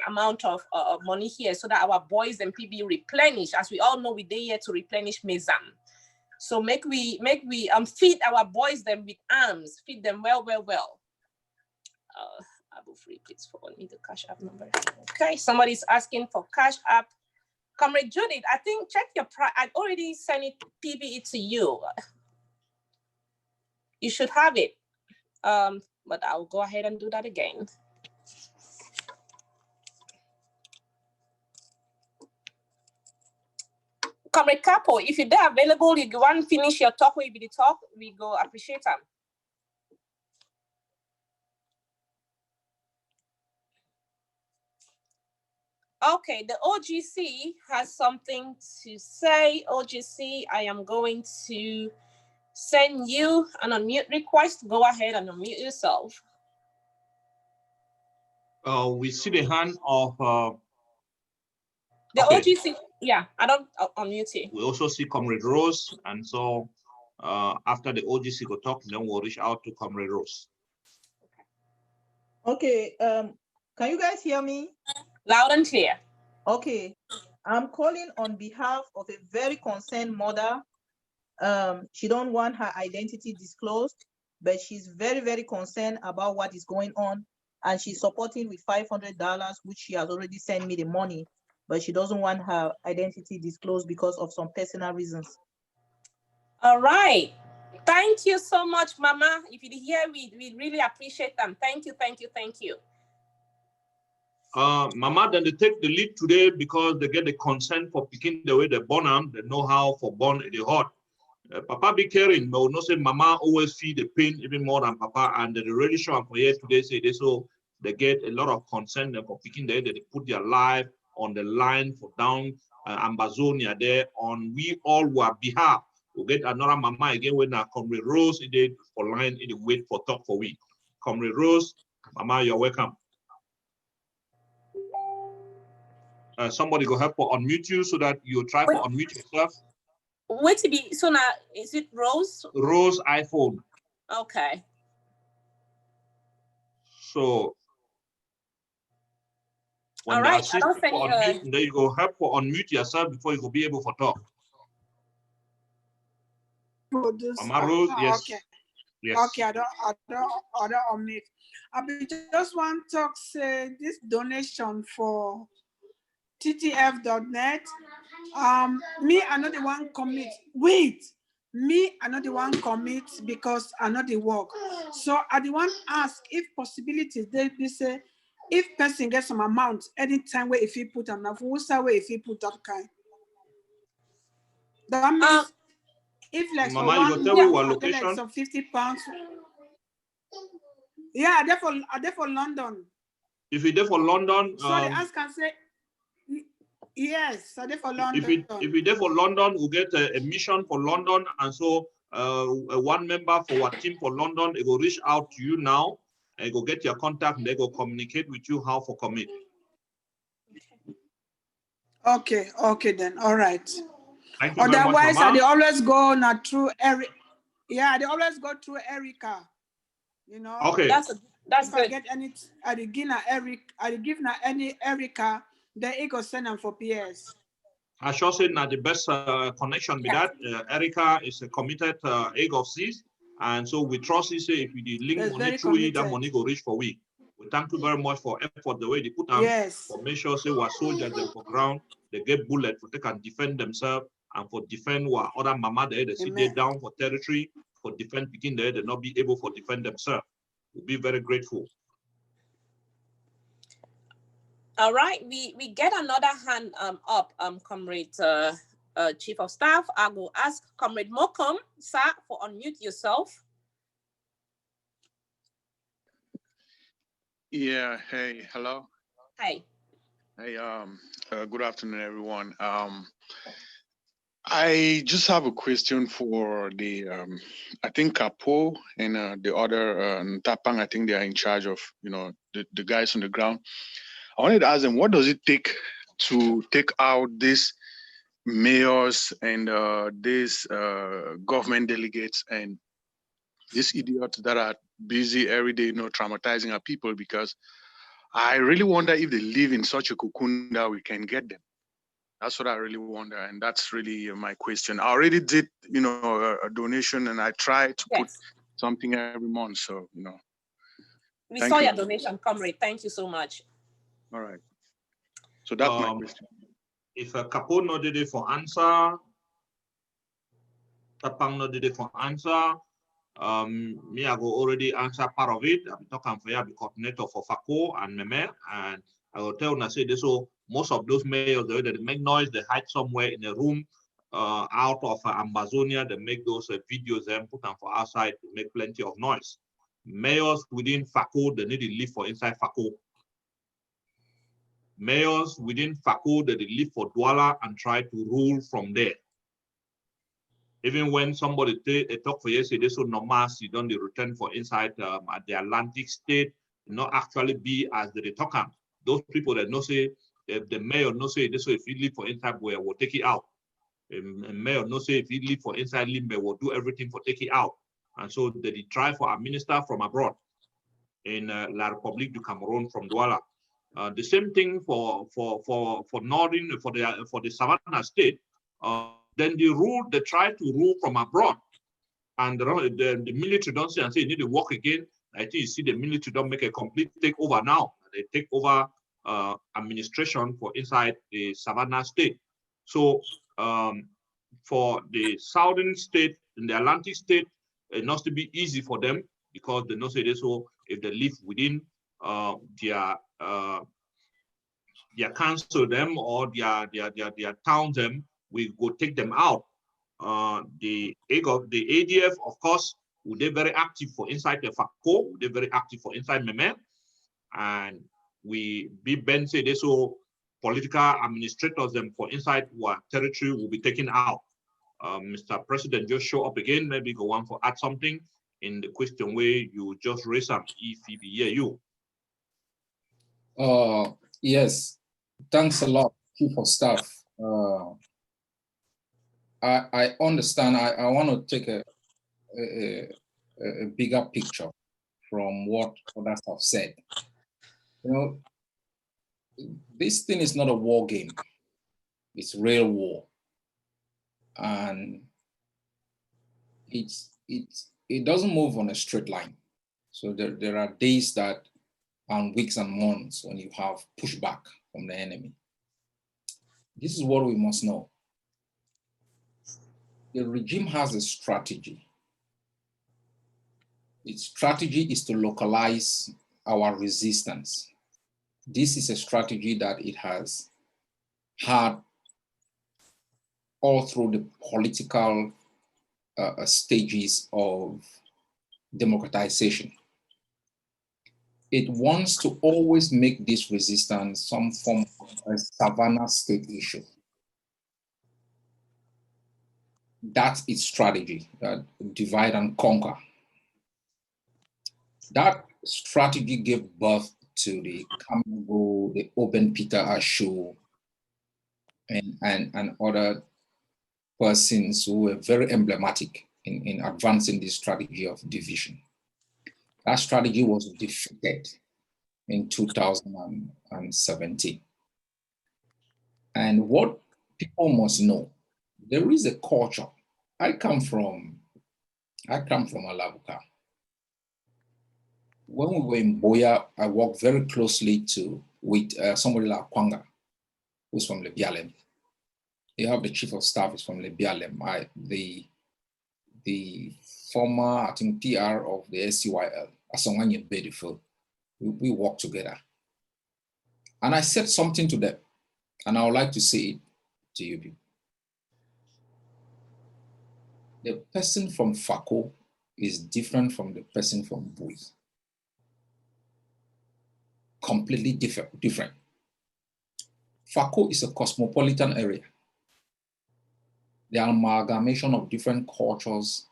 amount of money here so that our boys and PB replenish. As we all know, we're here to replenish Mezam. So make we feed our boys them with arms, feed them well. Abu Free, please forward me the Cash App number. Okay, somebody's asking for Cash App. Comrade Judith, I think check your price. I already sent it PBE to you. You should have it. But I'll go ahead and do that again. Comrade Capo, if you're there available, you want to finish your talk, we be talk, we go appreciate them. Okay, the OGC has something to say. OGC, I am going to send you an unmute request. Go ahead and unmute yourself. We see the hand of the OGC. Yeah, I don't unmute you. We also see Comrade Rose, and so after the OGC go talk, then we'll reach out to Comrade Rose. Okay, can you guys hear me? Loud and clear. Okay, I'm calling on behalf of a very concerned mother. She don't want her identity disclosed, but she's very, very concerned about what is going on. And she's supporting with $500, which she has already sent me the money, but she doesn't want her identity disclosed because of some personal reasons. All right. Thank you so much, Mama. If you hear, we really appreciate them. Thank you. Mama, then they take the lead today because they get the consent for picking the way they born them, the know-how for born in the heart. Papa be caring, but we know say Mama always feel the pain even more than Papa, and they really show up for here today say this, so they get a lot of consent for picking the way they put their life on the line for down Ambazonia there on we all were behalf. We'll get another Mama again when Comrade Rose did for line in the wait for talk for we. Comrade Rose, Mama, you're welcome. Somebody go help for unmute you so that you try to unmute yourself. Wait to be so now is it Rose? Rose iPhone. Okay. So when all the right, assistant for unmute, then you go help for unmute yourself before you will be able to talk. Mama Rose, yes. Okay. Yes. Okay, I don't omit. I just want to talk say this donation for TTF.net. Me, I'm not the one commit. Wait, Me, I know the one commit because I know the work. So I the one ask if possibilities. They say if person gets some amount anytime where if he put enough, who's way if he put that kind. That means if like for Mama, you go 1 tell me month, what I pay like location? some £50. Yeah, I there for London. If you're there for London, So the ask can say yes, I there for if London. you're there for London, we'll get a mission for London, and so one member for our team for London, it will reach out to you now, and go get your contact, and they go communicate with you how for commit. Okay, okay then, all right. Thank you very much, Otherwise, Mama. they always go not through Eric. Yeah, they always go through Erica. You know. Okay. That's if good. I get any, I give na Eric, I give na any Erica, then it go send them for PS. I sure say now the best connection with that. Erica is a committed egg of seas, and so we trust you. Say if we did link That's money very through it, that committed. money go reach for we. We thank you very much for effort the way they put on. Yes. For make sure say our soldiers them for ground, they get bullet for they can defend themselves and for defend what other mama there they see they down for territory for defend begin there they not be able for defend themselves. We'll be very grateful. All right, we get another hand up, Comrade Chief of Staff. I will ask Comrade Mokum, sir, for unmute yourself. Yeah, hey, hello. Hi. Hey, good afternoon, everyone. I just have a question for the, I think Kapo and the other Ntapang, I think they are in charge of, you know, the guys on the ground. I wanted to ask them, what does it take to take out these mayors and these government delegates and these idiots that are busy every day, you know, traumatizing our people? Because I really wonder if they live in such a cocoon that we can get them. That's what I really wonder, and that's really my question. I already did, you know, a donation, and I try to put something every month. So, you know, We saw your donation, Comrade. Thank you so much. All right. So that's my question. If a Kapo no did it for answer, Tapang no did it for answer. Me, I go already answer part of it. I'm talking for the coordinator for FACO and Meme, and I will tell you, say this, so most of those mayors, they make noise, they hide somewhere in a room out of Amazonia, they make those videos and put them for outside to make plenty of noise. Mayors within FACO, they need to live for inside FACO. Mayors within FACO, they live for Douala and try to rule from there. Even when somebody talk for yesterday, so no mass, you don't return for inside at the Atlantic state, not actually be as the talk. Those people that know say, if the mayor no say this, so if you live for inside where we'll take it out. Mayor no say if you live for inside Limbe, we'll do everything for take it out. And so they try for a minister from abroad in La République du Cameroon from Douala. The same thing for northern for the Savannah state. Then they try to rule from abroad, and the military don't say and say you need to work again. I think you see the military don't make a complete takeover now. They take over administration for inside the Savannah state. So for the southern state and the Atlantic state, it not to be easy for them because they know say this. So if they live within their council them or their towns them, we go take them out. The ADF, of course, they're very active for inside the FACO, they're very active for inside Meme, and we be Ben say this, so political administrators them for inside our territory will be taken out. Mr. President just show up again, maybe go on for add something in the question way you just raise up if he hear you. Yes, thanks a lot, Chief of Staff. I understand. I want to take a bigger picture from what others have said. You know, this thing is not a war game. It's real war. And it doesn't move on a straight line. So there are days that and weeks and months when you have pushback from the enemy. This is what we must know. The regime has a strategy. Its strategy is to localize our resistance. This is a strategy that it has had all through the political stages of democratization. It wants to always make this resistance some form of a savannah state issue. That's its strategy, divide and conquer. That strategy gave birth to the Kamigo, the Open Peter Ashu, and other persons who were very emblematic in advancing this strategy of division. That strategy was defeated in 2017. And what people must know, there is a culture. I come from Alabuka. When we were in Boya, I worked very closely with somebody like Kwanga, who's from Lebialem. You have the chief of staff is from Lebialem. The former, I think, PR of the SCYL, Asonganye Bedifo. We work together. And I said something to them, and I would like to say it to you people. The person from Fako is different from the person from Bui. Completely different. Fako is a cosmopolitan area. The amalgamation of different cultures,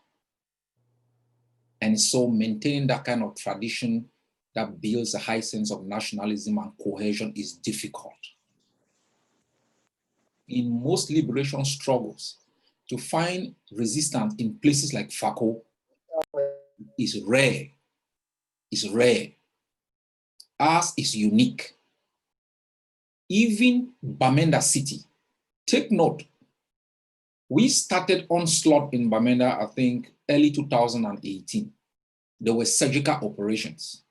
and so maintaining that kind of tradition that builds a high sense of nationalism and cohesion is difficult. In most liberation struggles, to find resistance in places like Fako is rare. It's rare. Ours is unique. Even Bamenda City, take note, we started onslaught in Bamenda, I think, early 2018. There were surgical operations,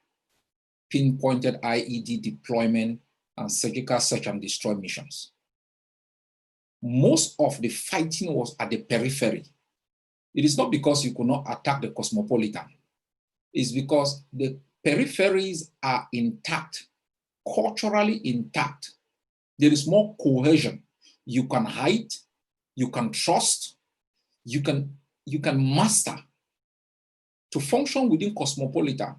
pinpointed IED deployment, and surgical search and destroy missions. Most of the fighting was at the periphery. It is not because you could not attack the cosmopolitan. It's because the peripheries are intact, culturally intact. There is more cohesion. You can hide, you can trust, you can master. To function within cosmopolitan,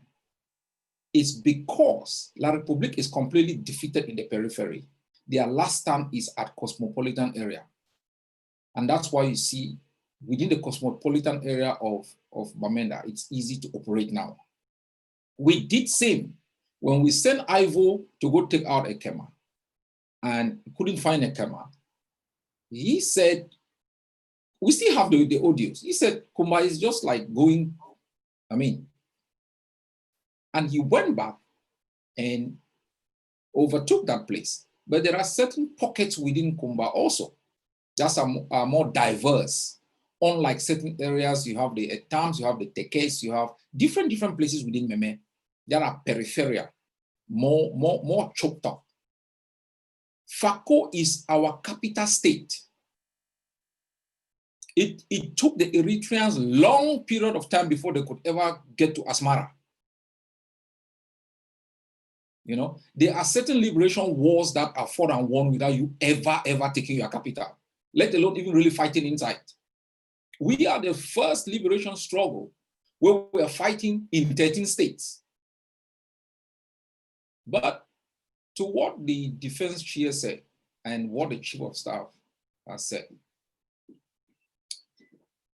it's because La Republique is completely defeated in the periphery. Their last stand is at cosmopolitan area. And that's why you see within the cosmopolitan area of Bamenda, it's easy to operate now. We did same when we sent Ivo to go take out a Kema and couldn't find a Kema. He said, we still have the audios. He said, Kumba is just like going, and he went back and overtook that place. But there are certain pockets within Kumba also that are more diverse. Unlike certain areas, you have the Etams, you have the Tekes, you have different places within Meme that are peripheral, more choked up. Fako is our capital state. It took the Eritreans long period of time before they could ever get to Asmara. You know, there are certain liberation wars that are fought and won without you ever taking your capital, let alone even really fighting inside. We are the first liberation struggle where we are fighting in 13 states. But to what the defense chair said and what the chief of staff has said,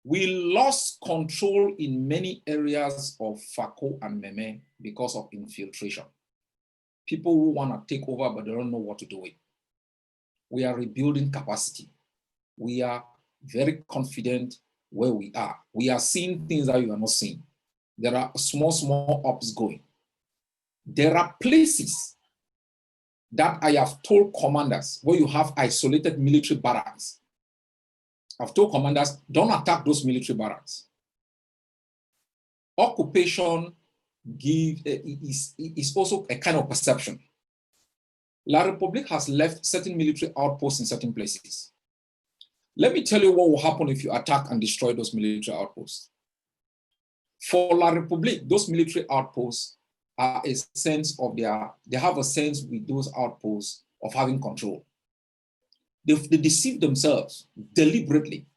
we lost control in many areas of Fako and Meme because of infiltration. People who want to take over, but they don't know what to do with. We are rebuilding capacity. We are very confident where we are. We are seeing things that you are not seeing. There are small ups going. There are places that I have told commanders where you have isolated military barracks. I've told commanders, don't attack those military barracks. Occupation is also a kind of perception. La Republique has left certain military outposts in certain places. Let me tell you what will happen if you attack and destroy those military outposts. For La République, those military outposts are a sense of they have a sense with those outposts of having control. They deceive themselves deliberately.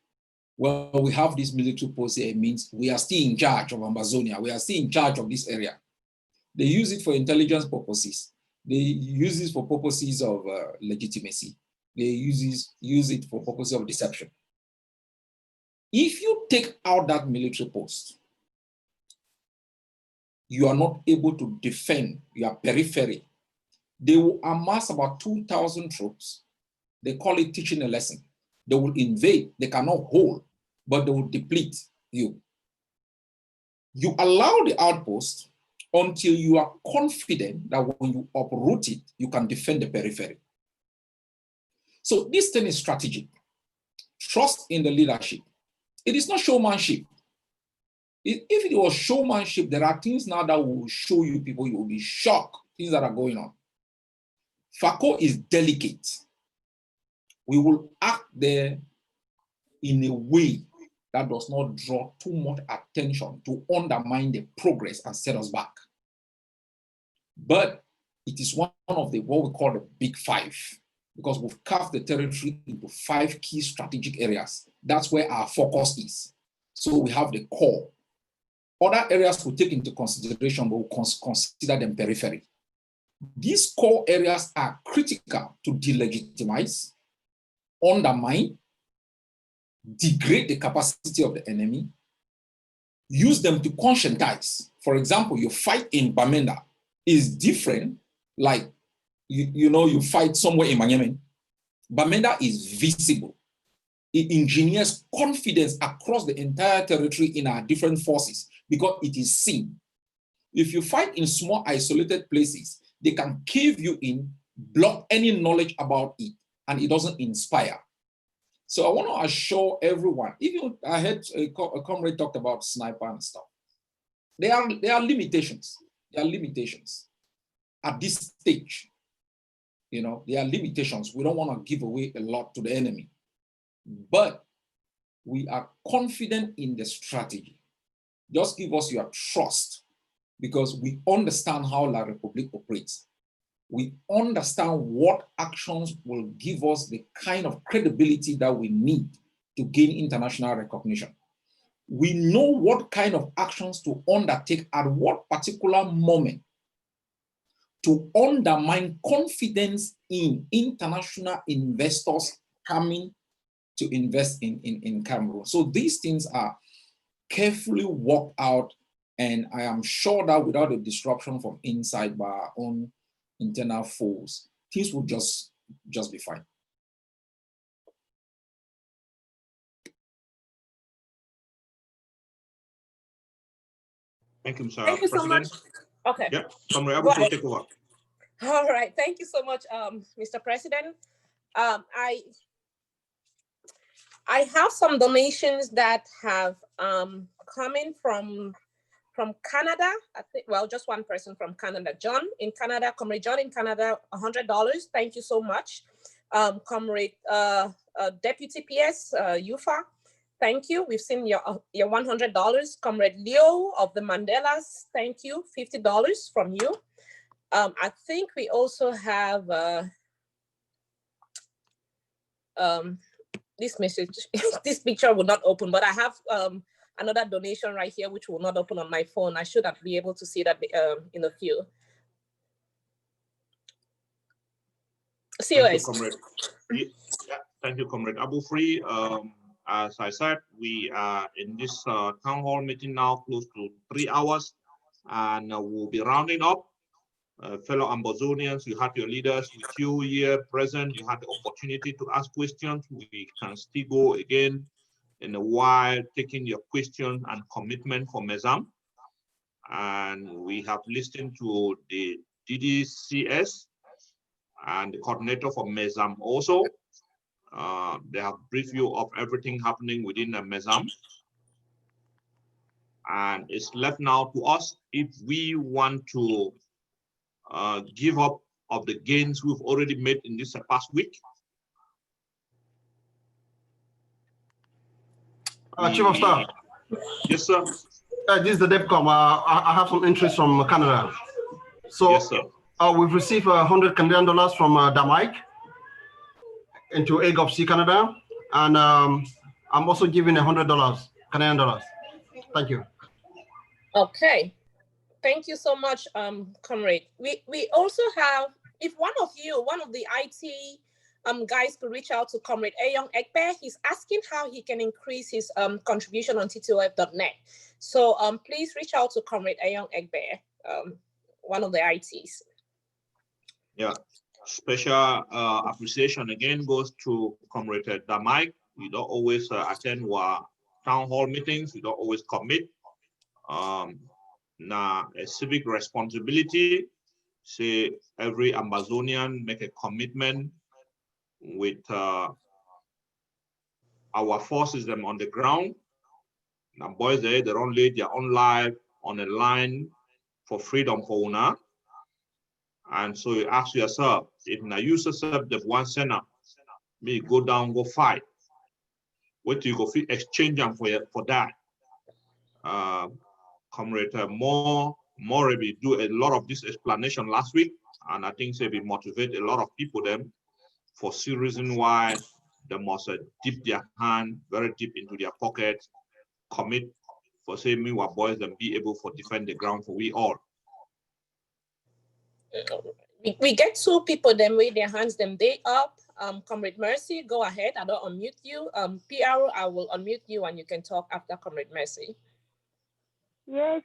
Well, we have this military post here, it means we are still in charge of Amazonia. We are still in charge of this area. They use it for intelligence purposes. They use it for purposes of legitimacy. They use it for purposes of deception. If you take out that military post, you are not able to defend your periphery. They will amass about 2,000 troops. They call it teaching a lesson. They will invade, they cannot hold, but they will deplete you. You allow the outpost until you are confident that when you uproot it, you can defend the periphery. So this thing is strategic. Trust in the leadership. It is not showmanship. If it was showmanship, there are things now that will show you people, you will be shocked, things that are going on. FACO is delicate. We will act there in a way that does not draw too much attention to undermine the progress and set us back. But it is one of the what we call the big five, because we've carved the territory into 5 key strategic areas. That's where our focus is. So we have the core. Other areas we'll take into consideration, but we'll consider them periphery. These core areas are critical to delegitimize, undermine, degrade the capacity of the enemy, use them to conscientize. For example, your fight in Bamenda is different, like you fight somewhere in Yemen. Bamenda is visible. It engineers confidence across the entire territory in our different forces because it is seen. If you fight in small isolated places, they can cave you in, block any knowledge about it, and it doesn't inspire. So I want to assure everyone, even I heard a comrade talked about sniper and stuff. There are limitations. There are limitations at this stage. There are limitations. We don't want to give away a lot to the enemy, but we are confident in the strategy. Just give us your trust because we understand how La République operates. We understand what actions will give us the kind of credibility that we need to gain international recognition. We know what kind of actions to undertake at what particular moment to undermine confidence in international investors coming to invest in Cameroon. So these things are carefully worked out, and I am sure that without a disruption from inside by our own internal foes, things will just be fine. Thank you, Mr. Thank you President. so much. Okay. Yeah, Comrade Abu, take over. All right. Thank you so much, Mr. President. I have some donations that have come in from Canada. I think, well, just one person from Canada, John in Canada, Comrade John in Canada, $100. Thank you so much. Comrade Deputy PS Yufa, thank you. We've seen your $100. Comrade Leo of the Mandelas, thank you, $50 from you. I think we also have this message. This picture will not open, but I have another donation right here, which will not open on my phone. I should be able to see that in a few. Thank you, Comrade. Yeah, thank you, Comrade Abu Free. As I said, we are in this town hall meeting now close to 3 hours, and we'll be rounding up. Fellow Ambazonians, you had your leaders with you here present. You had the opportunity to ask questions. We can still go again in a while, taking your question and commitment for MEZAM. And we have listened to the DDCS and the coordinator for MEZAM also. They have briefed you of everything happening within the MEZAM. And it's left now to us if we want to give up of the gains we've already made in this past week, Chief of Staff. Yes, sir. This is the DEPCOM. I have some interest from Canada. So yes, sir. We've received $100 Canadian from Damike into AGOPC Canada, and I'm also giving $100 Canadian dollars. Thank you. Okay. Thank you so much, comrade. We also have, if one of the IT guys could reach out to Comrade Ayong Ekpe. He's asking how he can increase his contribution on TTOF.net. So please reach out to Comrade Ayong Ekpe, one of the ITs. Yeah, special appreciation again goes to Comrade Damike. We don't always attend our town hall meetings. We don't always commit. Now, a civic responsibility, say every Amazonian make a commitment with our forces them on the ground. Now, boys, they don't lay their own life on a line for freedom for una. And so you ask yourself, if now you yourself the one center, me go down, go fight. What do you go exchange them for that? Comrade more we do a lot of this explanation last week, and I think they will motivate a lot of people them for see reason why they must dip their hand very deep into their pocket, commit for say me what boys and be able to defend the ground for we all. We get two people them with their hands them day up. Comrade Mercy, go ahead. I don't unmute you. PRO, I will unmute you and you can talk after Comrade Mercy. Yes,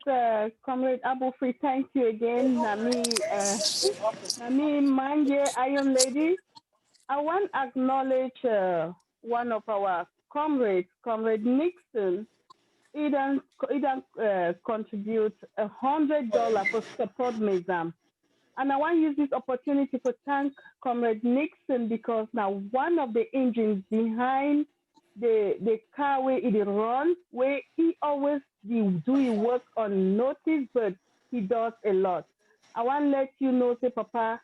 Comrade Abufri, thank you again. Nami Manje, Iron Lady. I want to acknowledge one of our comrades, Comrade Nixon. He done contribute $100 for support Mezam. And I want to use this opportunity to thank Comrade Nixon because now one of the engines behind the car where it runs, where he always do work on notice, but he does a lot. I want to let you know, say, Papa,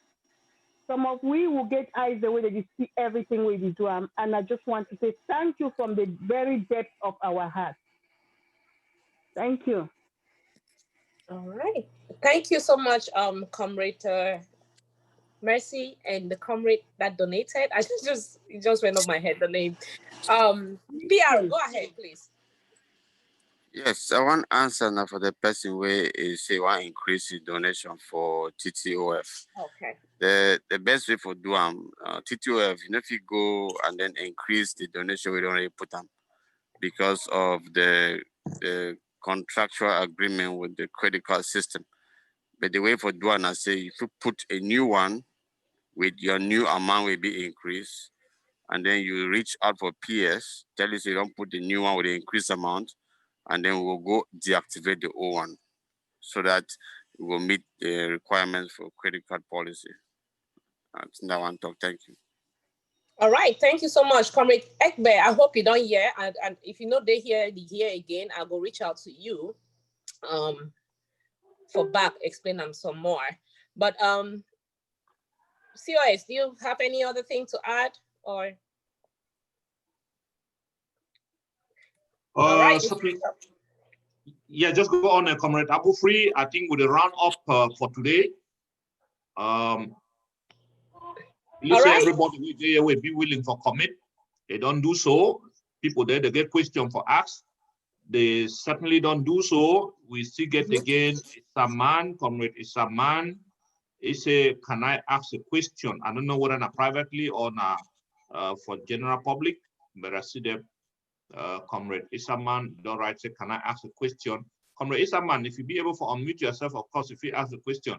some of we will get eyes the way that you see everything we do. And I just want to say thank you from the very depth of our heart. Thank you. All right. Thank you so much, Comrade Mercy and the comrade that donated. I it just went off my head, the name. PR, go ahead, please. Yes, I want to answer now for the person where is say want increase the donation for TTOF. Okay. The best way for do TTOF, you know, if you go and then increase the donation, we don't really put them because of the contractual agreement with the credit card system. But the way for do I say if you put a new one with your new amount will be increased, and then you reach out for PS, tell us you don't put the new one with the increased amount, and then we'll go deactivate the old one so that we will meet the requirements for credit card policy. That's that one talk. Thank you. All right, thank you so much, Comrade Ekbe. I hope you don't hear, and if you know they hear again, I'll go reach out to you for back explain them some more. But COS, do you have any other thing to add or? All right. Yeah, just go on, Comrade Abufri. I think with the round up for today. Listen, everybody will be willing for commit. They don't do so. People there, they get question for us. They certainly don't do so. We still get again, Isaman, Comrade Isaman. He say, can I ask a question? I don't know whether not privately or not for general public, but I see them. Comrade Isaman, don't write, say, can I ask a question? Comrade Isaman, if you be able to unmute yourself, of course, if you ask the question.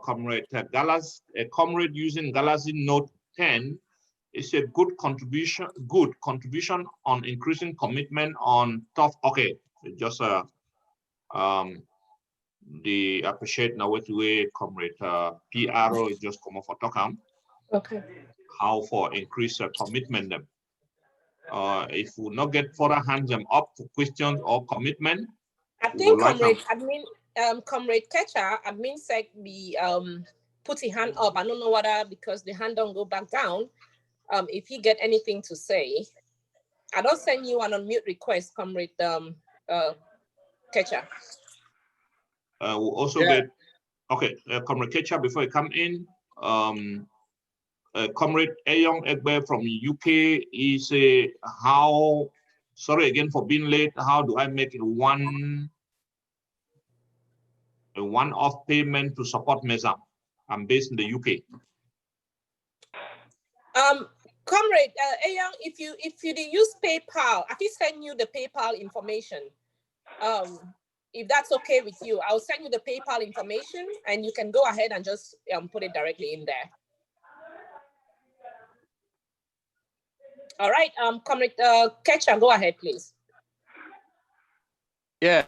Comrade Galas, a comrade using Galaxy Note 10 is a good contribution on increasing commitment on tough. Okay, just the appreciate now what way Comrade PRO is just come off for talk. Okay. How for increase commitment them. If we not get further hands them up for questions or commitment. I think Comrade Comrade Ketcher, admin sec be put his hand up. I don't know whether because the hand don't go back down. If he get anything to say, I don't send you an unmute request, Comrade Ketcha. We'll also get, okay, Comrade Ketcha, before you come in, Comrade Eyong Egbe from UK is how, sorry again for being late, how do I make it a one-off payment to support MESAM? I'm based in the UK. Comrade Eyong, if you use PayPal, I can send you the PayPal information. If that's okay with you, I'll send you the PayPal information and you can go ahead and just put it directly in there. All right, Comrade Ketcha, go ahead, please. Yeah.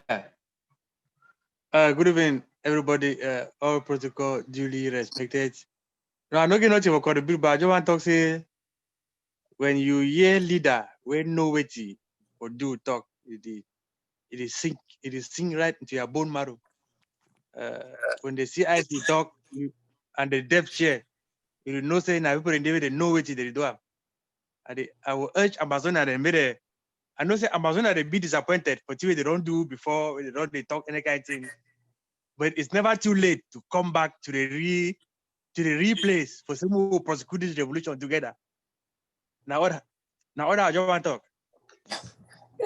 Good evening, everybody. All protocol duly respected. Now, I'm not going to talk about but I just want to say, when you hear leader, when no way or do talk, it is sink right into your bone marrow. When the CIC talk and the depth share, you know, saying now people in David they know what they do. I will urge Amazon and I know say Amazon they be disappointed for what they don't do before they talk any kind of thing. But it's never too late to come back to the replace for some who prosecute this revolution together. Now what I just want to talk.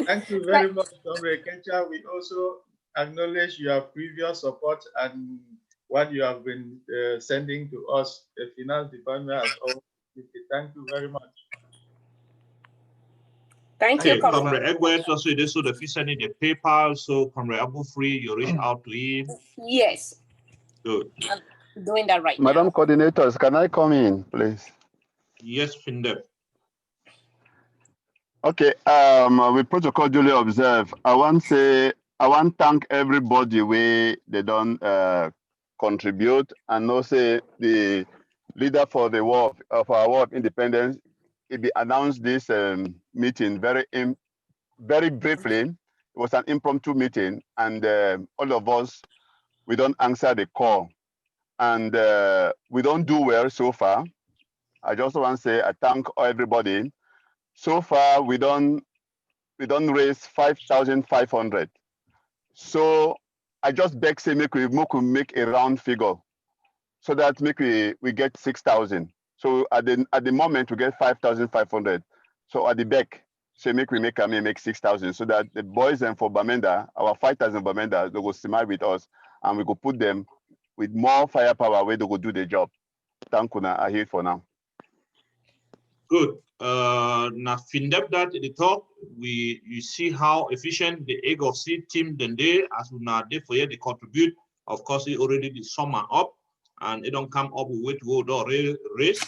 Thank you very much, Comrade Ketcha. We also acknowledge your previous support and what you have been sending to us. The Finance Department has always. Thank you very much. Thank you, Comrade Egwet, also this so the fee sending the PayPal, so Comrade Abu Free, you reach out to him. Yes. Good. I'm doing that right Madam now. Coordinators, can I come in, please? Yes, Findep. Okay, we protocol duly observe. I want to thank everybody where they don't contribute, and also the leader for the war of our war of independence. It announced this meeting very briefly. It was an impromptu meeting, and all of us we don't answer the call, and we don't do well so far. I just want to say I thank everybody. So far, we don't raise 5,500. So I just beg say make we make a round figure, so that make we get 6,000. So at the moment we get 5,500. So at the back, say make we make 6,000, so that the boys and for Bamenda, our fighters in Bamenda, they go smile with us, and we go put them with more firepower where they go do the job. Thank you. I hear for now. Good. Now, Findep that at the top, you see how efficient the egg of seed team then they as we now they for they contribute. Of course, it already the summer up, and it don't come up with way to go the race.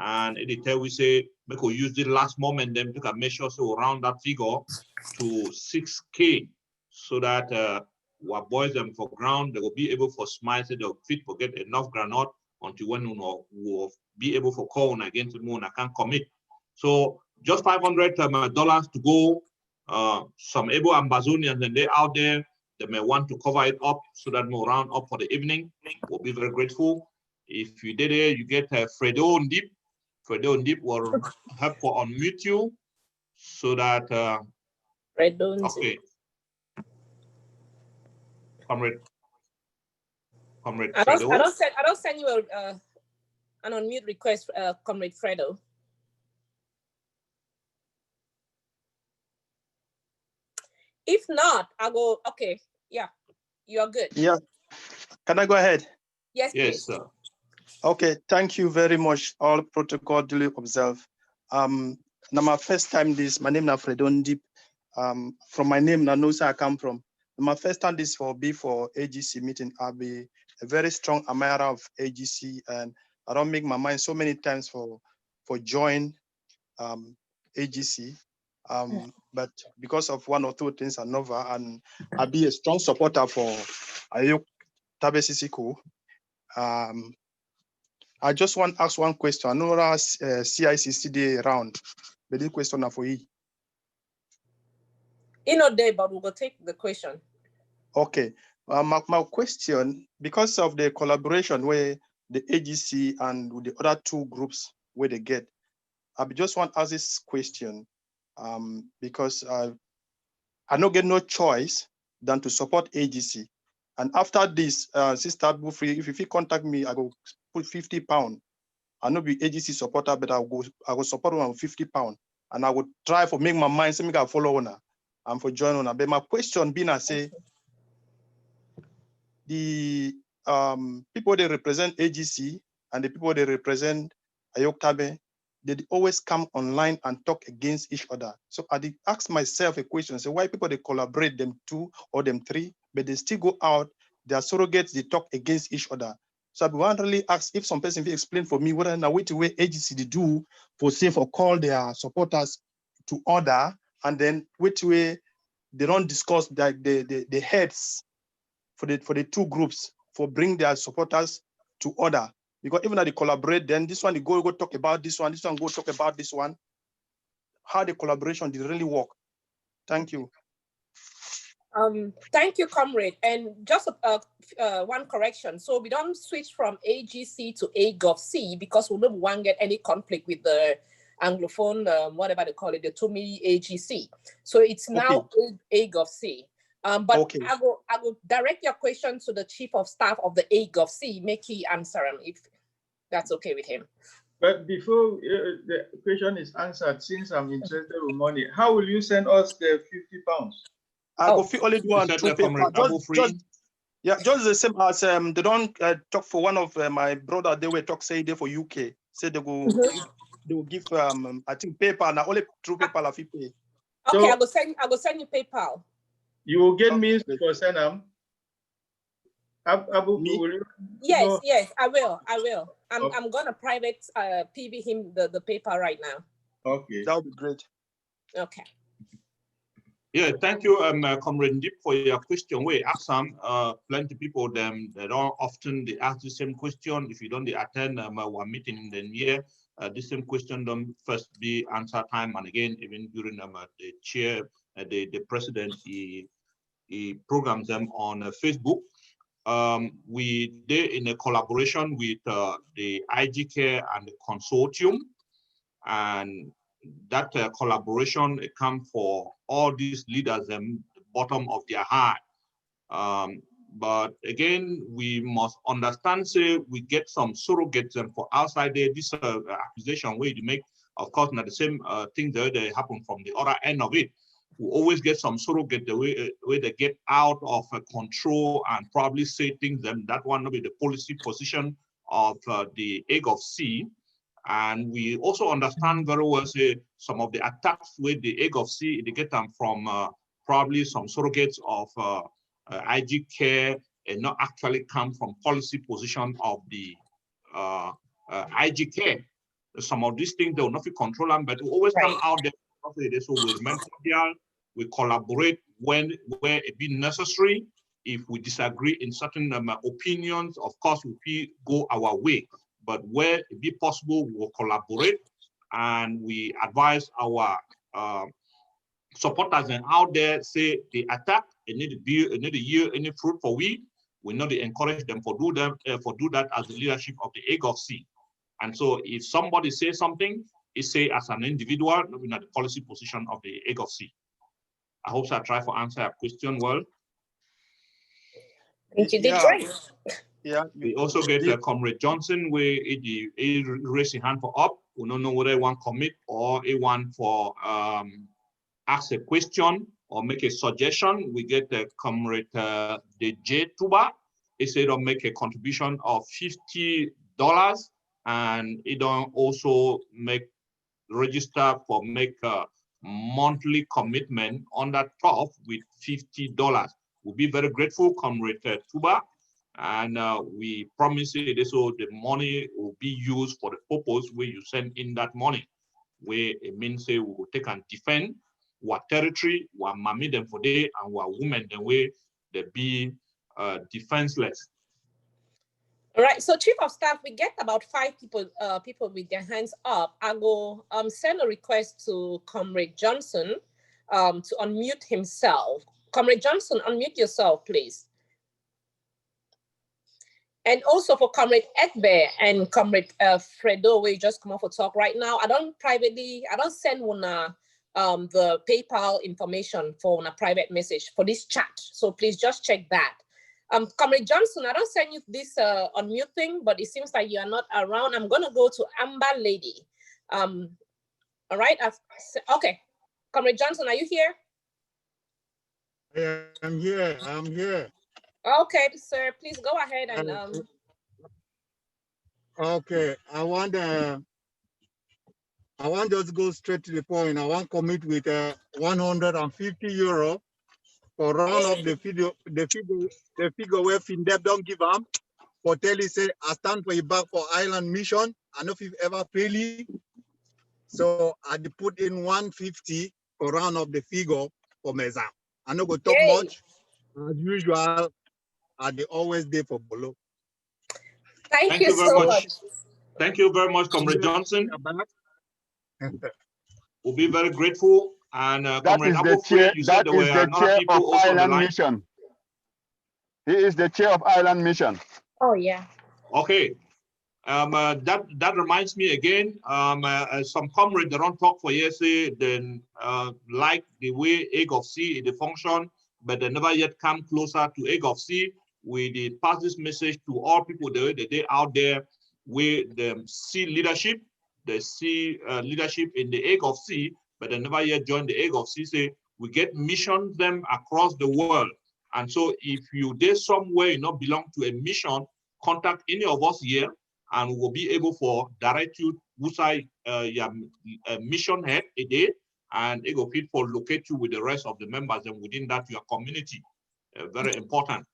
And it tell we say we could use the last moment them to measure so around that figure to 6K, so that our boys them for ground they will be able for smile so they'll fit for get enough granite until when we will be able for call against the moon. I can't commit. So just $500 to go. Some able Amazonians and they out there, they may want to cover it up so that we'll round up for the evening. We'll be very grateful. If you did it, you get Fredo Ndip. Fredo Ndip will help for unmute you so that okay. Comrade Fredo. I don't send you an unmute request, Comrade Fredo. If not, I'll go, okay, yeah, you're good. Yeah, can I go ahead? Yes, yes, please. sir. Okay, thank you very much. All protocol duly observed. Now my first time this, my name is Fredon Deep. From my name, I know where I come from. My first time this for AGC meeting. I'll be a very strong admirer of AGC, and I don't make my mind so many times for join AGC. But because of one or two things are over, and I'll be a strong supporter for Ayuk Tabesisiku. I just want to ask one question. I know CICCD around, but the question for you. In a day, but we will take the question. Okay. My question, because of the collaboration where the AGC and with the other two groups where they get. I just want to ask this question because I don't get no choice than to support AGC. And after this, Sister Bufri, if you contact me, I go put £50. I know be AGC supporter, but I go support on £50. And I would try for make my mind, say me I follow on and for join on. But my question being, I say, the people they represent AGC and the people they represent Ayoktabe, they always come online and talk against each other. So I did ask myself a question, say why people they collaborate, them two or them three, but they still go out, their surrogates, they talk against each other. So I want to really ask if some person will explain for me what are the way to way AGC they do for say for call their supporters to order, and then which way they don't discuss the heads for the two groups for bring their supporters to order. Because even though they collaborate, then this one they go talk about this one go talk about this one. How the collaboration did really work. Thank you. Thank you, comrade. And just one correction. So we don't switch from AGC to AGovC because we don't want to get any conflict with the Anglophone, whatever they call it, the Tumi AGC. So it's now AGovC. But okay. I will direct your question to the Chief of Staff of the AGovC, make he answer him if that's okay with him. But before the question is answered, since I'm interested in money, how will you send us the £50? I go only do one two paper. Just the same as they don't talk for one of my brother. They were talk say they for UK. Say they go they will give I think paper and only through PayPal if you pay. Okay, I will send you PayPal. You will get means for send them. Yes, yes, I will. I'm gonna private PV him the paper right now. Okay, that would be great. Okay. Yeah, thank you, Comrade Deep, for your question. We ask some plenty people they don't often they ask the same question. If you don't attend our meeting in the year, the same question don't first be answer time and again even during the chair, the president he programs them on Facebook. We did in a collaboration with the IGK and the consortium, and that collaboration comes for all these leaders the bottom of their heart. But again, we must understand, say, we get some surrogates for outside there. This accusation where you make, of course, not the same thing that happen from the other end of it. We always get some surrogate the way they get out of control and probably say things that one will be the policy position of the AGovC. And we also understand very well, say, some of the attacks with the AGovC, they get them from probably some surrogates of IG care and not actually come from policy position of the IG care. Some of these things, they will not be control them, but we always come out there. So we remain cordial, we collaborate where it be necessary. If we disagree in certain opinions, of course, we go our way. But where it be possible, we will collaborate and we advise our supporters and out there say the attack, it need to yield any fruit for we not to encourage them for do that as the leadership of the AGovC. And so if somebody says something, it say as an individual, not the policy position of the AGovC. I hope I try to answer your question well. You did great. Yeah. We also get Comrade Johnson where he raise his hand for up. We don't know whether he want commit or he want for ask a question or make a suggestion. We get Comrade DJ Tuba. He said to make a contribution of $50 and he don't also register for make a monthly commitment on that top with $50. We'll be very grateful, Comrade Tuba. And we promise you this, so the money will be used for the purpose where you send in that money, where it means say we will take and defend our territory, our mammy them for day, and our women the way they be defenseless. All right, so Chief of Staff, we get about 5 people with their hands up. I will send a request to Comrade Johnson to unmute himself. Comrade Johnson, unmute yourself, please. And also for Comrade Ekbe and Comrade Fredo, we just come off for talk right now. I don't send one the PayPal information for a private message for this chat. So please just check that. Comrade Johnson, I don't send you this unmute thing, but it seems like you are not around. I'm gonna go to Amber Lady. All right, okay. Comrade Johnson, are you here? I'm here, I'm here. Okay, sir, please go ahead and Okay, I want just to go straight to the point. I want to commit with 150 euro for round up the figure where FinDep don't give up. For tell you say I stand for you back for Island Mission. I know if you've ever failed. So I put in 150 for round up the figure for Meza. I know go talk much. As usual, they always there for Bolo. Thank you very so much. Thank you very much, Comrade Johnson. We'll be very grateful. And Comrade Abu Free, you said there were another people also on the line. Mission. He is the chair of Island Mission. Oh yeah. Okay. That reminds me again. Some comrades that don't talk for yesterday, then like the way Egg of Sea they function, but they never yet come closer to Egg of Sea. We did pass this message to all people that they out there with the sea leadership. They see leadership in the Egg of Sea, but they never yet joined the Egg of Sea. Say we get missions them across the world. And so if you there somewhere you not belong to a mission, contact any of us here, and we will be able for direct you who's your mission head a day, and it will fit for locate you with the rest of the members and within that your community. Very important.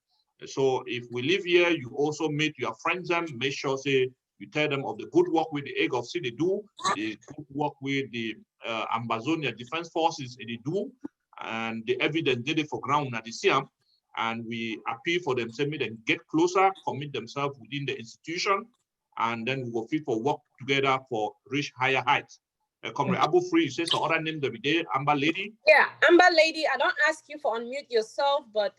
So if we live here, you also meet your friends and make sure say you tell them of the good work with the Egg of Sea they do, the good work with the Amazonia Defense Forces they do, and the evidence they for ground at the SIAM. And we appeal for them, say me then get closer, commit themselves within the institution, and then we will fit for work together for reach higher heights. Comrade Abu Free, you say some other name the day, Amber Lady. Yeah, Amber Lady, I don't ask you for unmute yourself, but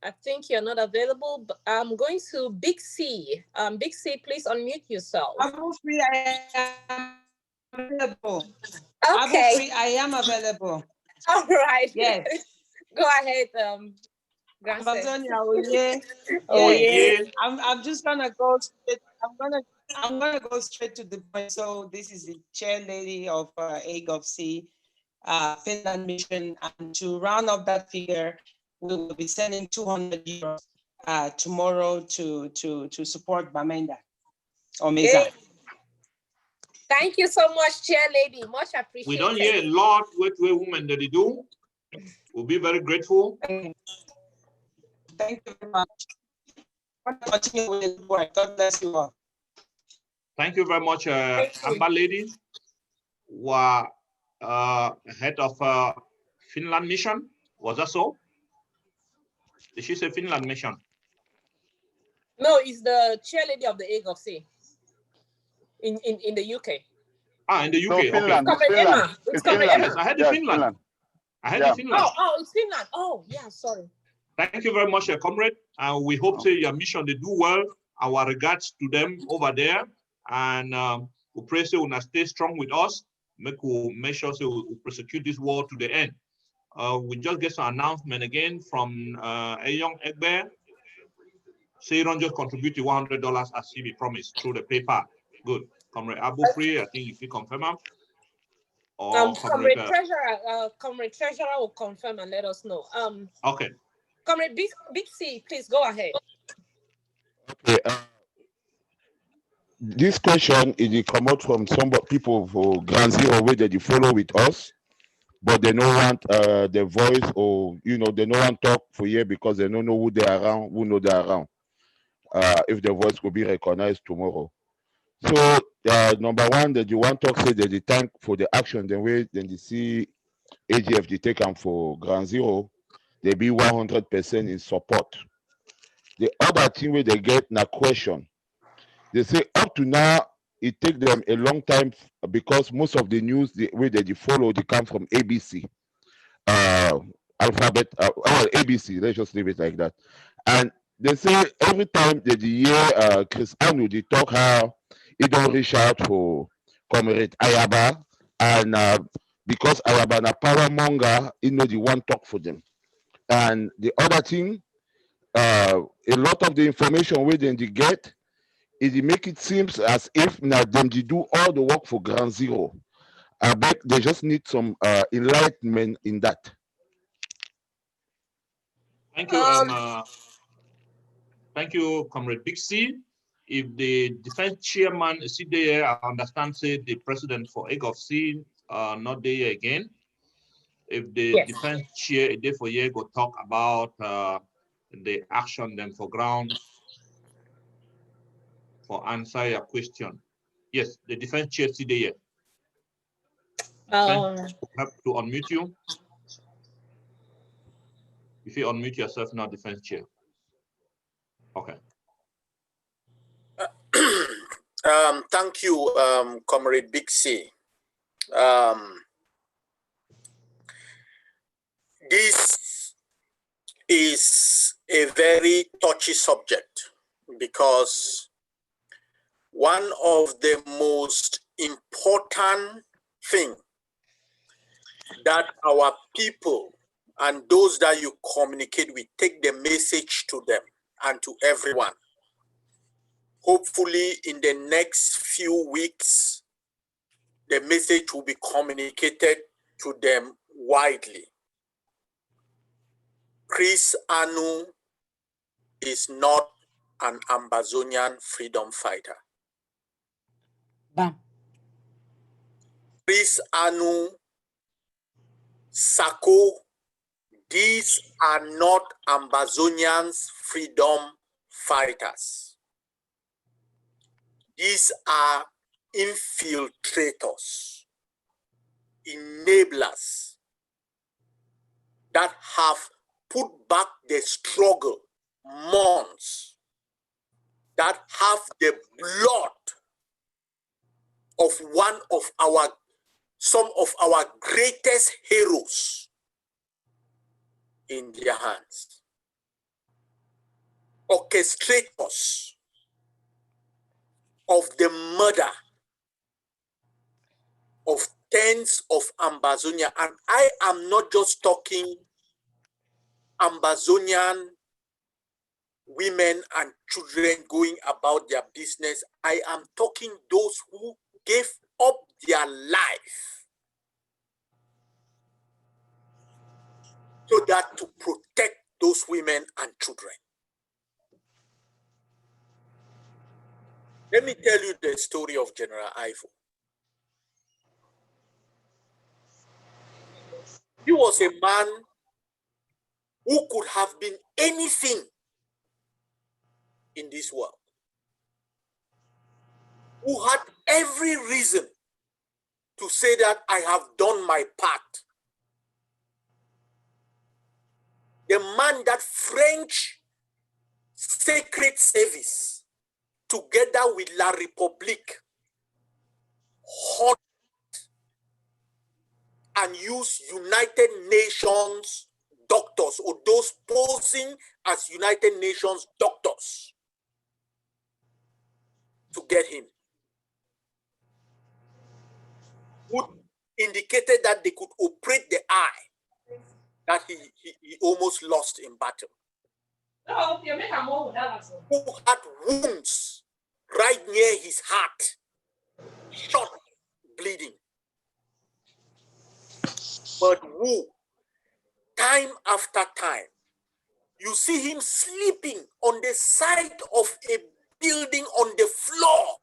I think you're not available. But I'm going to Big C. Big C, please unmute yourself. Abu Free, I am available. Okay. Abu Free, I am available. All right. Yes. Go ahead, Amazonia, oh yeah. Oh Yes. yeah. I'm just gonna go straight. I'm gonna go straight to the point. So this is the chair lady of Egg of Sea, Finland mission, and to round up that figure, we will be sending 200 euros tomorrow to support Bamenda or Meza. Thank you so much, chair lady. Much appreciated. We don't hear a lot with women that they do. We'll be very grateful. Thank you very much. Continue with the work. God bless you all. Thank you very much, Amber Lady. Were head of Finland mission. Was that so? Did she say Finland mission? No, it's the chair lady of the Egg of Sea in the UK. Ah, in the UK. No, Finland. Okay. Finland. Emma. It's Comrade Emma. Yes, I had the Finland. I had the Finland. Oh, it's Finland. Oh, yeah, sorry. Thank you very much, comrade. And we hope your mission they do well. Our regards to them over there. And we pray so will stay strong with us. Make sure so we'll prosecute this war to the end. We just get some announcement again from a young Egbe. Say don't just contribute $100 as he promised through the paper. Good. Comrade Abu Free, I think if you confirm him. Comrade Treasurer will confirm and let us know. Okay. Comrade Big C, please go ahead. Okay. This question is come out from some people for Grand Zero where they follow with us, but they don't want their voice or they don't want talk for here because they don't know who they are around, who know they are around. If their voice will be recognized tomorrow. So number one, that you want to talk say that the thank for the action, the way then they see AGF they take them for Grand Zero, they be 100% in support. The other thing where they get na question. They say up to now, it take them a long time because most of the news the way that you follow, they come from ABC, alphabet, ABC, let's just leave it like that. And they say every time that the year Chris Anu they talk how he don't reach out for Comrade Ayaba, and because Ayaba na power monger, he know the one talk for them. And the other thing, a lot of the information where they get, it make it seems as if now them they do all the work for Ground Zero. I bet they just need some enlightenment in that. Thank you. Thank you, Comrade Big C. If the defense chairman is there, I understand say the president for AGOFC not there again. If the defense chair is there for you, go talk about the action then for ground for answer your question. Yes, the defense chair is there. Have to unmute you. If you unmute yourself now, defense chair. Okay. Thank you, Comrade Big C. This is a very touchy subject because one of the most important things that our people and those that you communicate with, take the message to them and to everyone. Hopefully in the next few weeks, the message will be communicated to them widely. Chris Anu is not an Ambazonian freedom fighter. Chris Anu, Sako, these are not Ambazonians freedom fighters. These are infiltrators, enablers that have put back the struggle months, that have the blood of some of our greatest heroes in their hands. Orchestrators of the murder of tens of Ambazonia. And I am not just talking Ambazonian women and children going about their business. I am talking those who gave up their life so that to protect those women and children. Let me tell you the story of General Ivo. He was a man who could have been anything in this world, who had every reason to say that I have done my part. The man that French Secret Service, together with La République, hot and use United Nations doctors or those posing as United Nations doctors to get him, who indicated that they could operate the eye that he almost lost in battle. Who had wounds right near his heart, shot, bleeding. But who, time after time, you see him sleeping on the side of a building on the floor,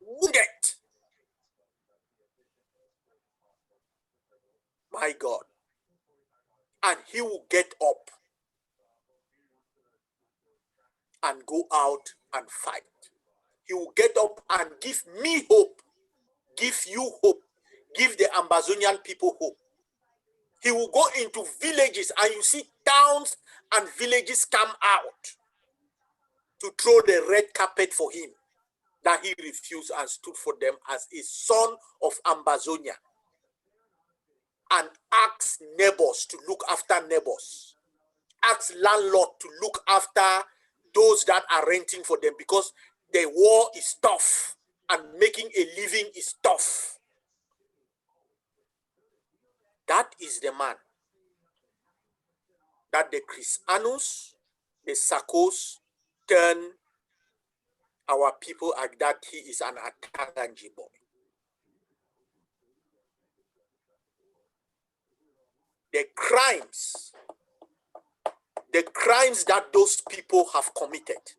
wounded. My God. And he will get up and go out and fight. He will get up and give me hope, give you hope, give the Ambazonian people hope. He will go into villages and you see towns and villages come out to throw the red carpet for him, that he refused and stood for them as a son of Ambazonia and asked neighbors to look after neighbors, asked landlord to look after those that are renting for them, because the war is tough and making a living is tough. That is the man that the Christianos, the Sakos, turn our people like that he is an Atanganji boy. The crimes that those people have committed,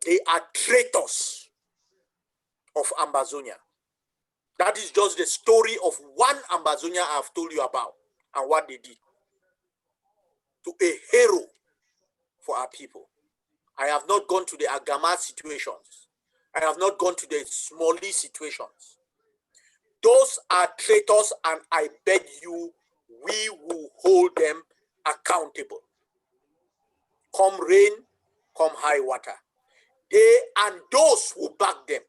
they are traitors of Ambazonia. That is just the story of one Ambazonia I have told you about and what they did to a hero for our people. I have not gone to the Agama situations. I have not gone to the Smalley situations. Those are traitors, and I beg you, we will hold them accountable. Come rain, come high water. They and those who back them,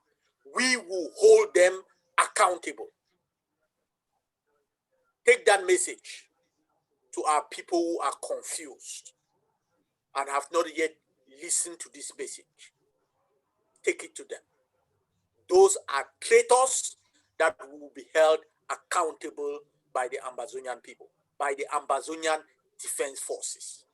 we will hold them accountable. Take that message to our people who are confused and have not yet listened to this message. Take it to them. Those are traitors that will be held accountable by the Ambazonian people, by the Ambazonian Defense Forces.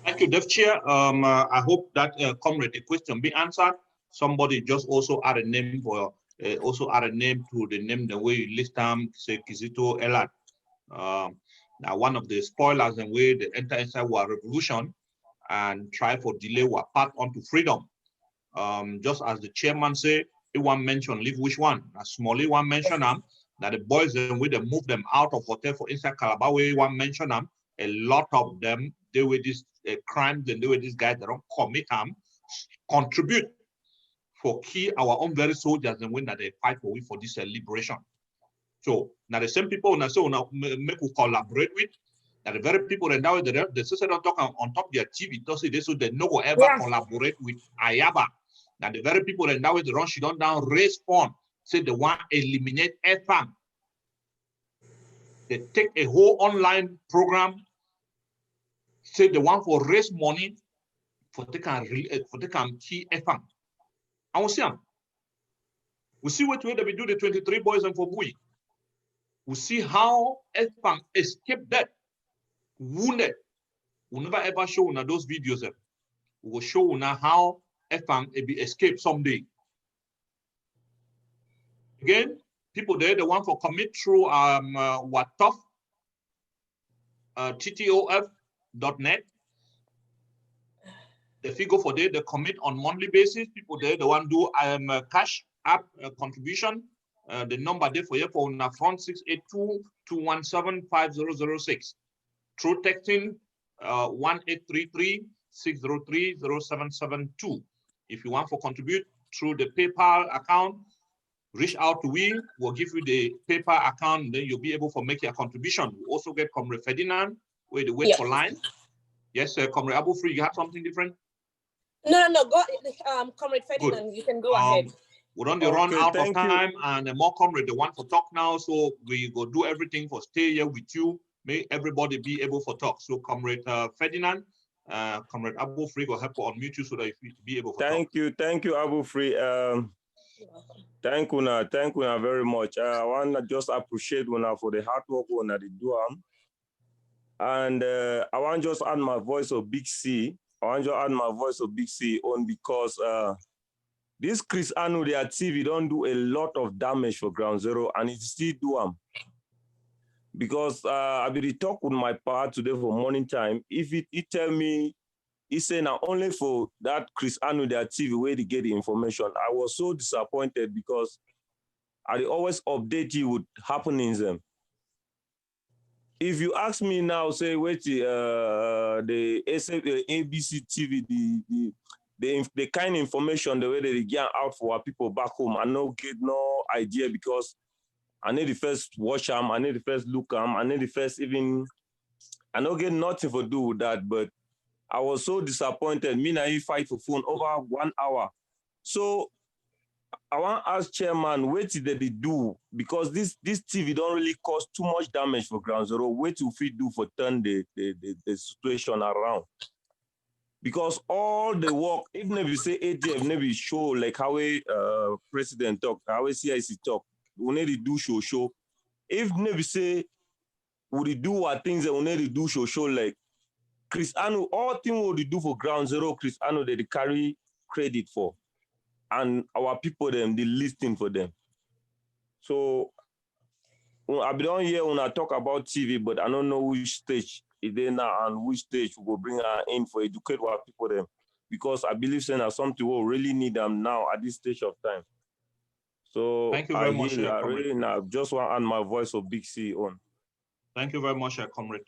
Thank you, Dev Chair. I hope that comrade, the question be answered. Somebody just also add a name for to the name the way you list them, say Kizito Elad. Now one of the spoilers and way they enter inside war revolution and try for delay war path onto freedom. Just as the chairman say, he one mention leave which one. Now Smalley one mention them. That the boys then we they move them out of hotel for inside Calabar way one mention them. A lot of them they were this crimes and they were these guys that don't commit them, contribute for key our own very soldiers and when that they fight for we for this liberation. So now the same people now so now make we collaborate with. Now the very people that now the sister don't talk on top their TV, don't say this so they no go ever collaborate with Ayaba. Now the very people that now the run she don't down respond, say they want eliminate FM. They take a whole online program, say they want for raise money for they can key FM. And we see them. We see what way they do the 23 boys and for Bui. We see how FM escaped death, wounded. We never ever show now those videos. We will show now how FM be escaped someday. Again, people there, the one for commit through WATOF, TTOF.net. The figure for there, they commit on monthly basis. People there, the one do cash app contribution. The number there for you for na front 682-217-5006. Through texting 1833-603-0772. If you want to contribute through the PayPal account, reach out to we. We'll give you the PayPal account, then you'll be able to make your contribution. We also get Comrade Ferdinand, where they wait for line. Yes, Comrade Abu Free, you have something different? No, go, Comrade Ferdinand, you can go ahead. We're on the run out of time, and more comrade, the one for talk now. So we go do everything for stay here with you. May everybody be able for talk. So Comrade Ferdinand, Comrade Abu Free will help to unmute you so that you be able to talk. Thank you, Abu Free. Thank you very much. I want to just appreciate una for the hard work una they do. And I want to just add my voice of Big C. On because this Chris Anu, their TV don't do a lot of damage for Ground Zero, and it still do them. Because I will talk with my part today for morning time. If it tell me, he say now only for that Chris Anu, their TV where they get the information. I was so disappointed because I always update you with happenings them. If you ask me now, say wait, the ABC TV, the kind of information the way they get out for our people back home, I no get no idea because I need the first watch them, I need the first look them, I need the first even, I don't get nothing to do with that, but I was so disappointed. Me and I fight for phone over 1 hour. So I want to ask chairman, what did they do? Because this TV don't really cause too much damage for Ground Zero. What if we do for turn the situation around? Because all the work, even if you say ADF, maybe show like how a president talk, how a CIC talk, we need to do show. If maybe say we do what things that we need to do show like Chris Anu, all things we do for Ground Zero, Chris Anu they carry credit for, and our people them they listing for them. So I be on here when I talk about TV, but I don't know which stage it is now and which stage we will bring her in for educate our people them, because I believe saying that something will really need them now at this stage of time. So Thank you very much, I Comrade. really now just want to add my voice of Big C on. Thank you very much, Comrade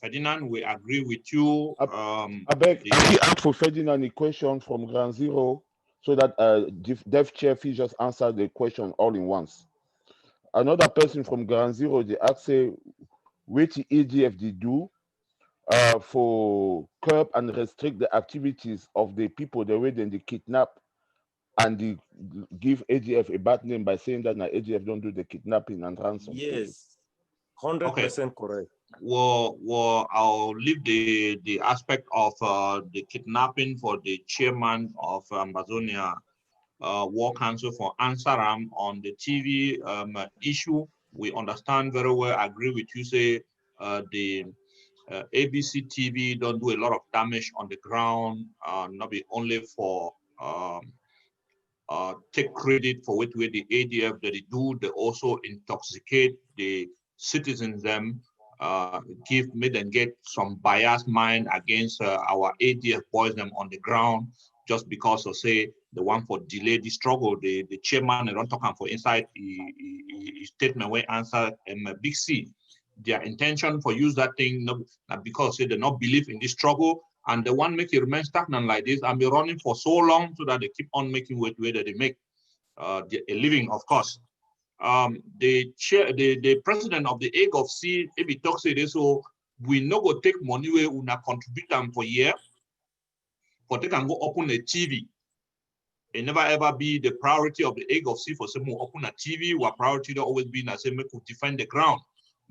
Ferdinand. We agree with you. I beg, I ask for Ferdinand a question from Ground Zero so that Dev Chair Fee just answer the question all in once. Another person from Ground Zero, they ask say, which EDF they do for curb and restrict the activities of the people the way then they kidnap and they give ADF a bad name by saying that now ADF don't do the kidnapping and ransom. Yes, 100% correct. Well, I'll leave the aspect of the kidnapping for the chairman of Amazonia War Council for Ansaram on the TV issue. We understand very well, agree with you, say the ABC TV don't do a lot of damage on the ground, not be only for take credit for what the ADF that they do, they also intoxicate the citizens them, make them get some biased mind against our ADF boys them on the ground, just because of say the one for delay the struggle, the chairman they don't talk for inside his statement where answer Big C. Their intention for use that thing not because they not believe in this struggle, and they want make it remain stagnant like this and be running for so long so that they keep on making way that they make a living, of course. The president of the AGOFC, maybe talks say so we no go take money where we not contribute them for year, but they can go open a TV. It never ever be the priority of the AGOFC for someone open a TV. Our priority will always be na say make we defend the ground.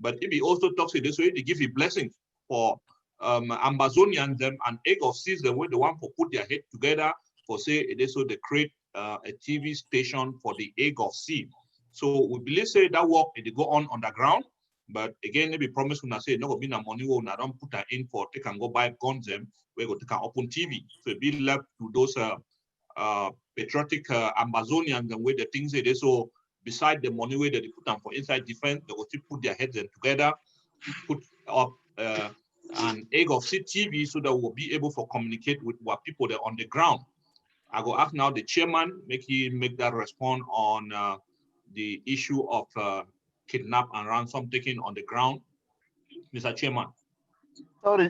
But if he also talks this way, they give a blessing for Amazonians them and AGOFCs the way they want to put their head together for say so they create a TV station for the AGOFC. So we believe say that work they go on underground, but again maybe promise when I say no go be na money we not don't put that in for they can go buy guns them we go take an open TV. So it be left to those patriotic Amazonians and where the things they so beside the money where they put them for inside defense, they will still put their heads in together, put up an AGOFC TV so that we'll be able to communicate with what people that are on the ground. I go ask now the chairman, make that respond on the issue of kidnap and ransom taking on the ground. Mr. Chairman. Sorry,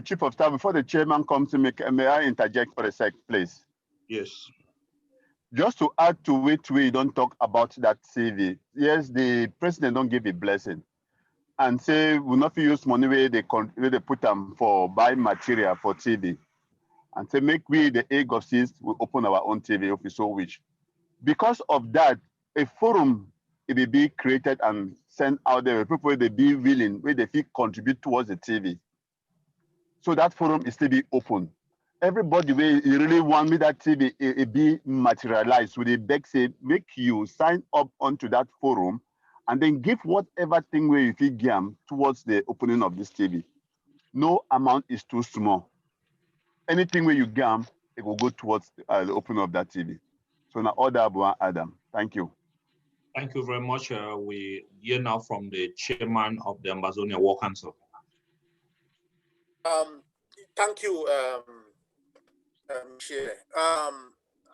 Chief of Staff, before the chairman comes to make, may I interject for a sec, please? Yes. Just to add to which we don't talk about that CV. Yes, the president don't give a blessing and say we not use money where they put them for buy material for TV. And say make we the AGOFCs will open our own TV if we so wish. Because of that, a forum it will be created and sent out there. People they be willing, where they feel contribute towards the TV. So that forum is still be open. Everybody where you really want me that TV it be materialized. So they beg say make you sign up onto that forum and then give whatever thing where you feel game towards the opening of this TV. No amount is too small. Anything where you gam, it will go towards the opening of that TV. So now order Adam. Thank you. Thank you very much. We hear now from the chairman of the Amazonia War Council. Thank you, Chair.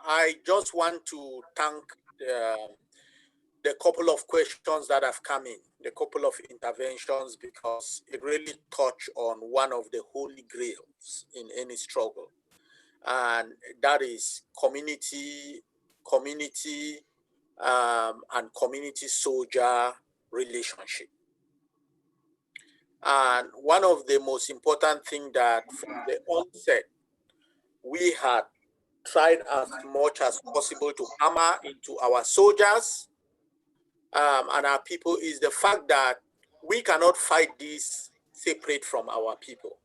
I just want to thank the couple of questions that have come in, the couple of interventions, because it really touched on one of the holy grails in any struggle, and that is community and community soldier relationship. And one of the most important things that from the onset we had tried as much as possible to hammer into our soldiers and our people is the fact that we cannot fight this separate from our people.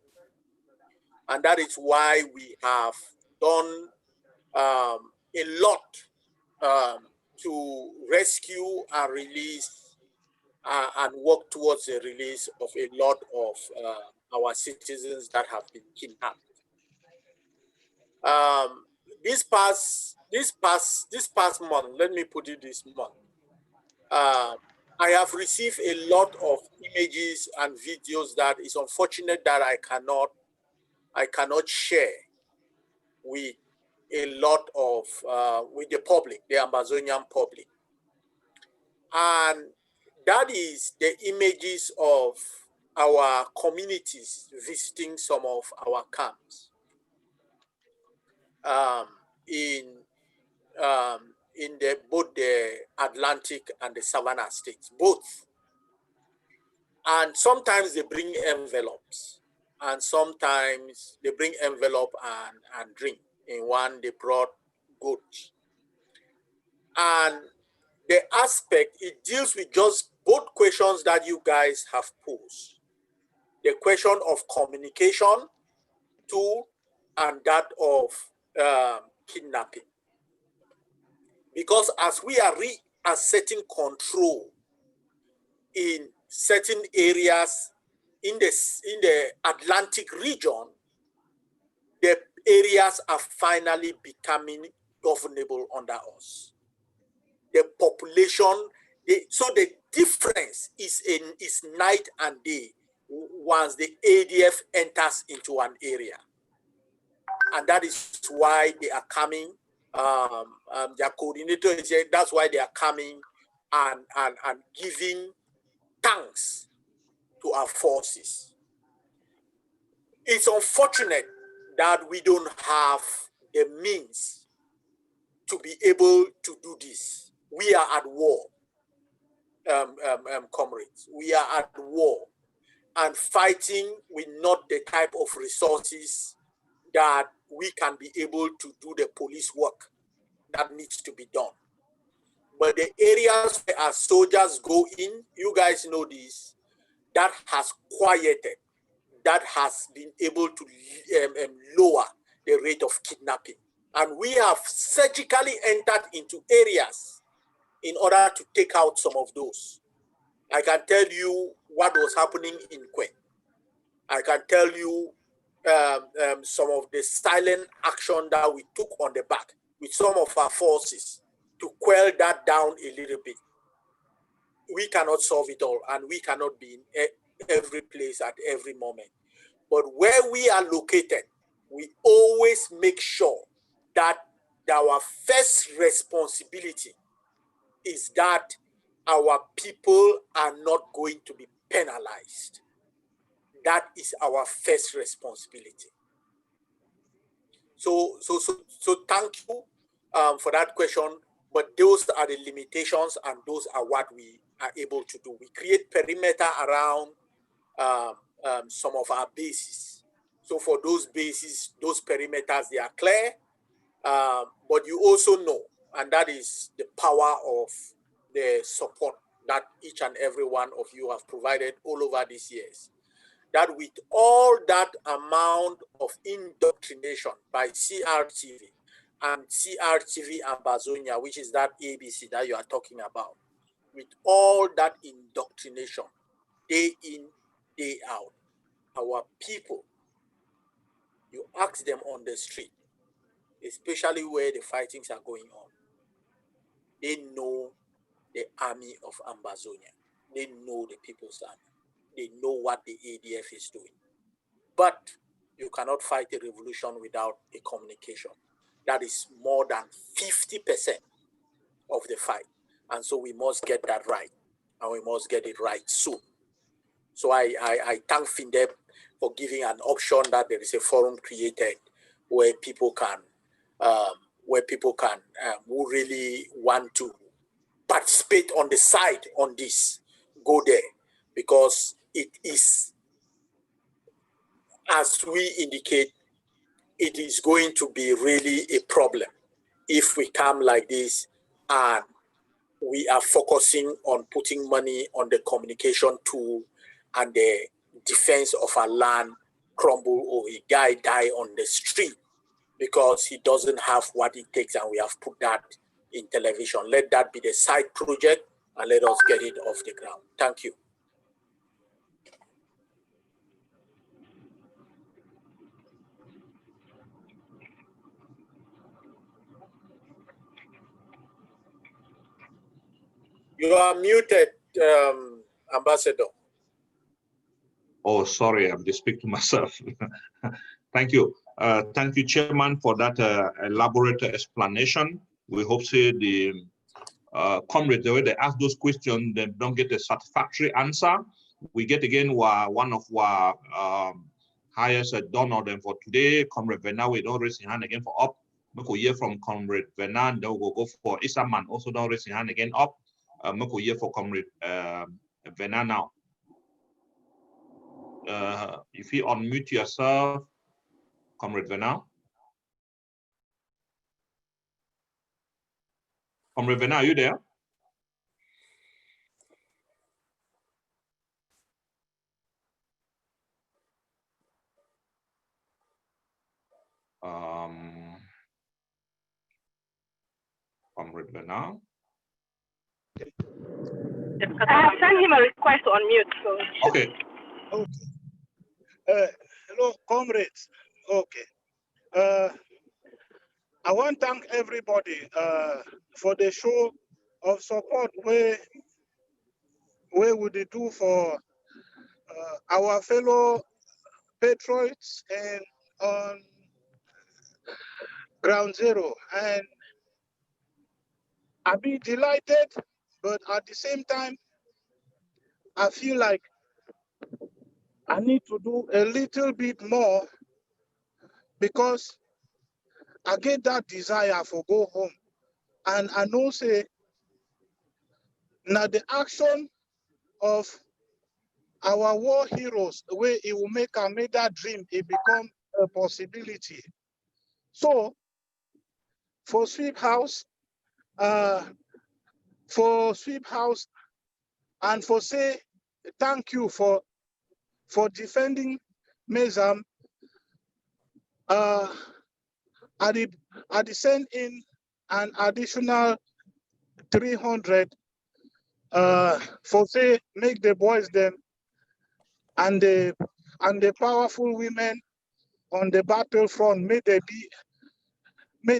And that is why we have done a lot to rescue and release and work towards the release of a lot of our citizens that have been kidnapped. This past month, let me put it this month, I have received a lot of images and videos that is unfortunate that I cannot share with a lot of with the public, the Amazonian public, and that is the images of our communities visiting some of our camps in both the Atlantic and the Savannah states, both. And sometimes they bring envelopes, and sometimes they bring envelope and drink. In one, they brought goat. And the aspect, it deals with just both questions that you guys have posed. The question of communication, too, and that of kidnapping. Because as we are reasserting control in certain areas in the Atlantic region, the areas are finally becoming governable under us. The population, so the difference is night and day once the ADF enters into an area. And that is why they are coming. Their coordinator is here. That's why they are coming and giving thanks to our forces. It's unfortunate that we don't have the means to be able to do this. We are at war, comrades. We are at war and fighting with not the type of resources that we can be able to do the police work that needs to be done. But the areas where our soldiers go in, you guys know this, that has quieted, that has been able to lower the rate of kidnapping. And we have surgically entered into areas in order to take out some of those. I can tell you what was happening in Kwe. I can tell you some of the silent action that we took on the back with some of our forces to quell that down a little bit. We cannot solve it all, and we cannot be in every place at every moment. But where we are located, we always make sure that our first responsibility is that our people are not going to be penalized. That is our first responsibility. So thank you for that question, but those are the limitations and those are what we are able to do. We create perimeter around some of our bases. So for those bases, those perimeters, they are clear, but you also know, and that is the power of the support that each and every one of you have provided all over these years. That with all that amount of indoctrination by CRTV and CRTV Ambazonia, which is that ABC that you are talking about, with all that indoctrination, day in, day out, our people, you ask them on the street, especially where the fightings are going on, they know the army of Ambazonia. They know the People's Army. They know what the ADF is doing. But you cannot fight a revolution without a communication. That is more than 50% of the fight. And so we must get that right. And we must get it right soon. So I thank FINDEB for giving an option that there is a forum created where people can, who really want to participate on the side on this, go there, because it is, as we indicate, it is going to be really a problem if we come like this and we are focusing on putting money on the communication tool and the defense of our land crumble or a guy die on the street because he doesn't have what it takes, and we have put that in television. Let that be the side project and let us get it off the ground. Thank you. You are muted, Ambassador. Oh, sorry, I'm just speaking to myself. Thank you. Thank you, Chairman, for that elaborate explanation. We hope the comrades, the way they ask those questions, they don't get a satisfactory answer. We get again one of our highest donor them for today, Comrade Vena. We don't raise your hand again for up. We hear from Comrade Vena, and then we'll go for Isaman, also don't raise your hand again up. We hear for Comrade Vena now. If you unmute yourself, Comrade Vena. Comrade Vena, are you there? Comrade Vena. I have sent him a request to unmute. So. Okay. Hello, comrades. Okay. I want to thank everybody for the show of support where would they do for our fellow patriots and on ground zero. And I'll be delighted, but at the same time, I feel like I need to do a little bit more because I get that desire for go home. And I know say, now the action of our war heroes, where it will make that dream, it become a possibility. So for Sweep House, and for say thank you for defending Mezam, I send in an additional 300 for say make the boys them and the powerful women on the battlefront, may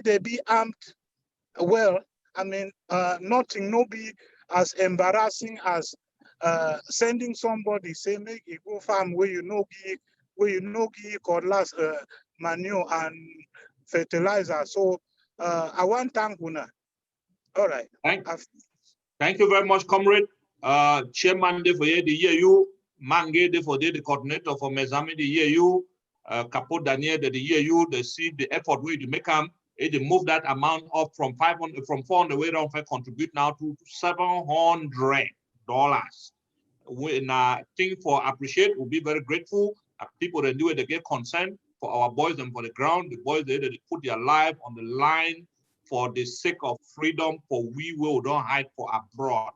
they be armed well. I mean, nothing no be as embarrassing as sending somebody say make you go farm where you know cutlass, manure and fertilizer. So I want thank Una. All right. Thank you very much, comrade. Chairman de for the year you, Mange de for the coordinator for Mezami the year you, Capo Daniel the year you, they see the effort we to make them. They move that amount up from 400 way down for contribute now to $700. When thing for appreciate, we'll be very grateful. People that do it, they get consent for our boys and for the ground. The boys they put their life on the line for the sake of freedom. For we will don't hide for abroad.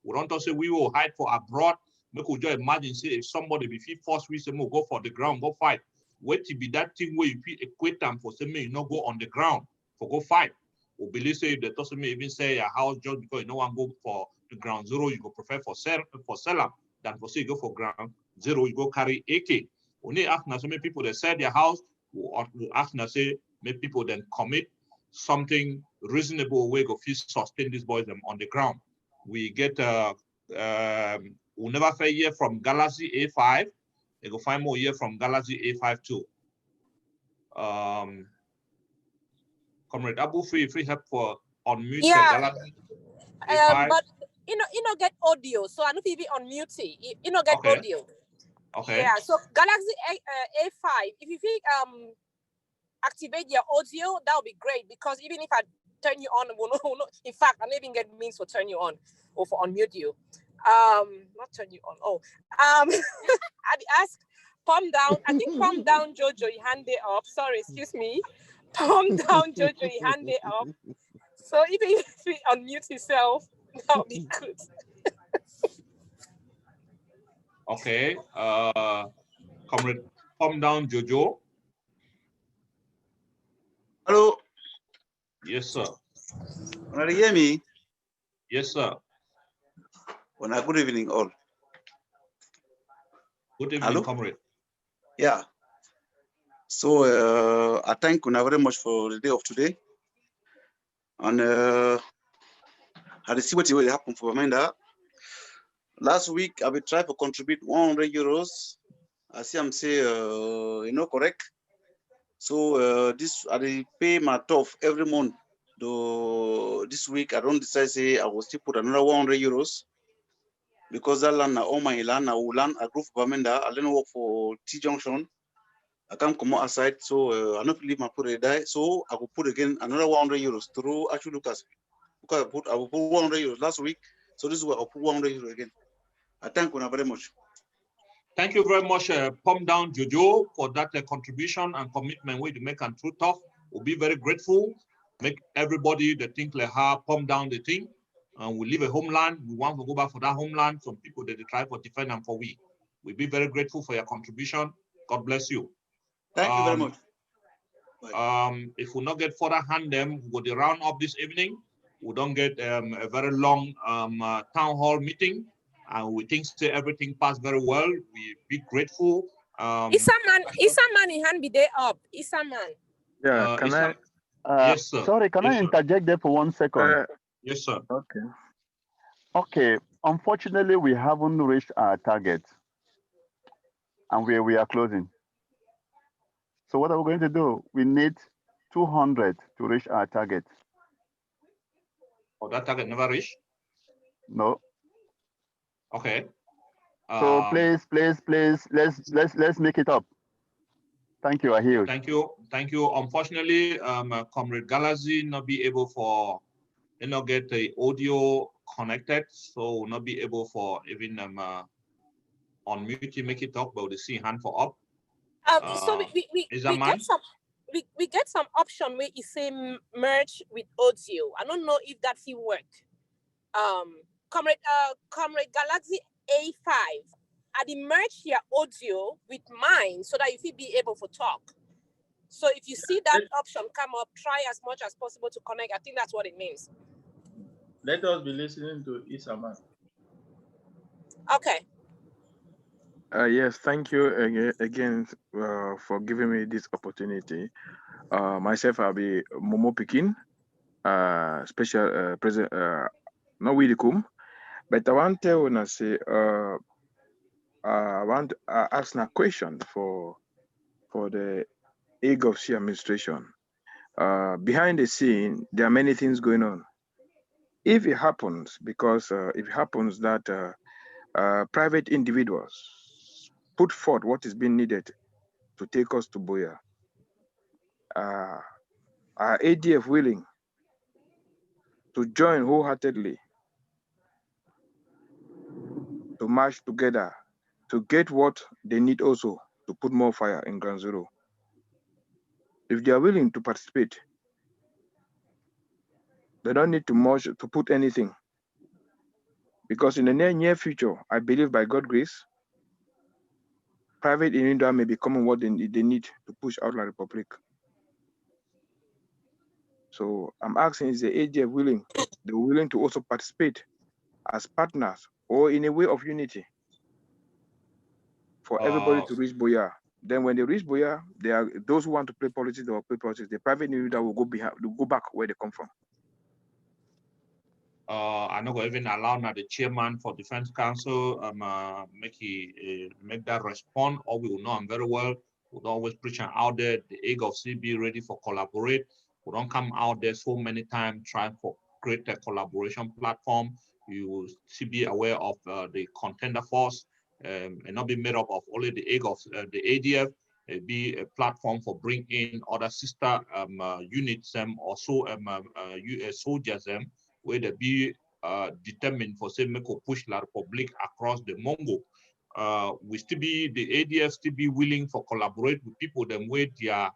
We don't say we will hide for abroad. We could just imagine say if somebody be forced, we say we'll go for the ground, go fight. Wait to be that thing where you equate them for say me you not go on the ground for go fight. We believe say if the doesn't even say a house just because you don't want to go for the ground zero, you go prefer for sell them than for say you go for ground zero, you go carry AK. Only ask now so many people that sell their house, we ask now say make people then commit something reasonable way go feel sustain these boys them on the ground. We get we'll never fail here from Galaxy A5. They go find more here from Galaxy A5 too. Comrade Abu, free help for unmute Galaxy A5. But you know get audio, so I know if you unmute it, you know get audio. Okay. Yeah, so Galaxy A5, if you activate your audio, that would be great because even if I turn you on, in fact, I may even get means for turn you on or for unmute you. Not turn you on. I'd ask Palm down. I think palm down, Jojo, you hand it up. Sorry, excuse me. Palm down, Jojo, you hand it up. So if he unmute himself, that would be good. Okay. Comrade, palm down, Jojo. Hello. Yes, sir. Can you hear me? Yes, sir. Good evening, all. Good evening, Hello? comrade. Yeah. So I thank you very much for the day of today. And I see what will happen for Bamenda. Last week, I will try to contribute 100 euros. I see I'm say, correct. So this, I will pay my tough every month. Though this week, I don't decide, say, I will still put another 100 euros. Because that land, all my land, I will land a group of Bamenda. I don't work for T Junction. I can't come outside, so I not leave my put die. So I will put again another 100 euros through actually Lucas. Because I will put 100 euros last week. So this is where I'll put 100 euros again. I thank you very much. Thank you very much, Palm Down Jojo, for that contribution and commitment we to make and true tough. We'll be very grateful. Make everybody that think like how Palm Down the thing. And we leave a homeland. We want to go back for that homeland. Some people that they try for defend and for we. We'll be very grateful for your contribution. God bless you. Thank you very much. If we not get further hand them, we'll go round up this evening. We don't get a very long town hall meeting. And we think everything passed very well. We be grateful. Isaman, in hand be there up. Isaman. Yeah, can I? Yes, sir. Sorry, can I interject there for 1 second? Yes, sir. Okay. Okay. Unfortunately, we haven't reached our target, and we are closing. So what are we going to do? We need 200 to reach our target. Oh, that target never reached? No. Okay. So please, let's make it up. Thank you, Ahil. Thank you. Unfortunately, Comrade Galazi not be able for, get the audio connected, so not be able for even unmute to make it up, but we see hand for up. So we get some option where you say merge with audio. I don't know if that will work. Comrade Galaxy A5. I did merge your audio with mine so that you will be able to talk. So if you see that option come up, try as much as possible to connect. I think that's what it means. Let us be listening to Isaman. Okay. Yes, thank you again for giving me this opportunity. Myself, I'll be Momo Pikin, special president, not Widikum, but I want to say, I want to ask a question for the AGOFC administration. Behind the scene, there are many things going on. If it happens, because if it happens that private individuals put forth what is being needed to take us to Boya, are ADF willing to join wholeheartedly to march together to get what they need also to put more fire in Ground Zero? If they are willing to participate, they don't need to march to put anything. Because in the near future, I believe by God's grace, private individuals may become what they need to push out La Republic. So I'm asking, is the ADF willing? They're willing to also participate as partners or in a way of unity for everybody to reach Boya. Then when they reach Boya, there are those who want to play politics, they will play politics. The private individual will go back where they come from. I'm not going to even allow now the chairman for Defense Council make that respond, or we will know him very well. We'll always preach out there, the egg of CB ready for collaborate. We don't come out there so many times trying to create a collaboration platform. You will be aware of the contender force and not be made up of only the egg of the ADF. It be a platform for bring in other sister units also US soldiers where they be determined for say make push La Republic across the Mongo we still be, the ADF still be willing for collaborate with people them with their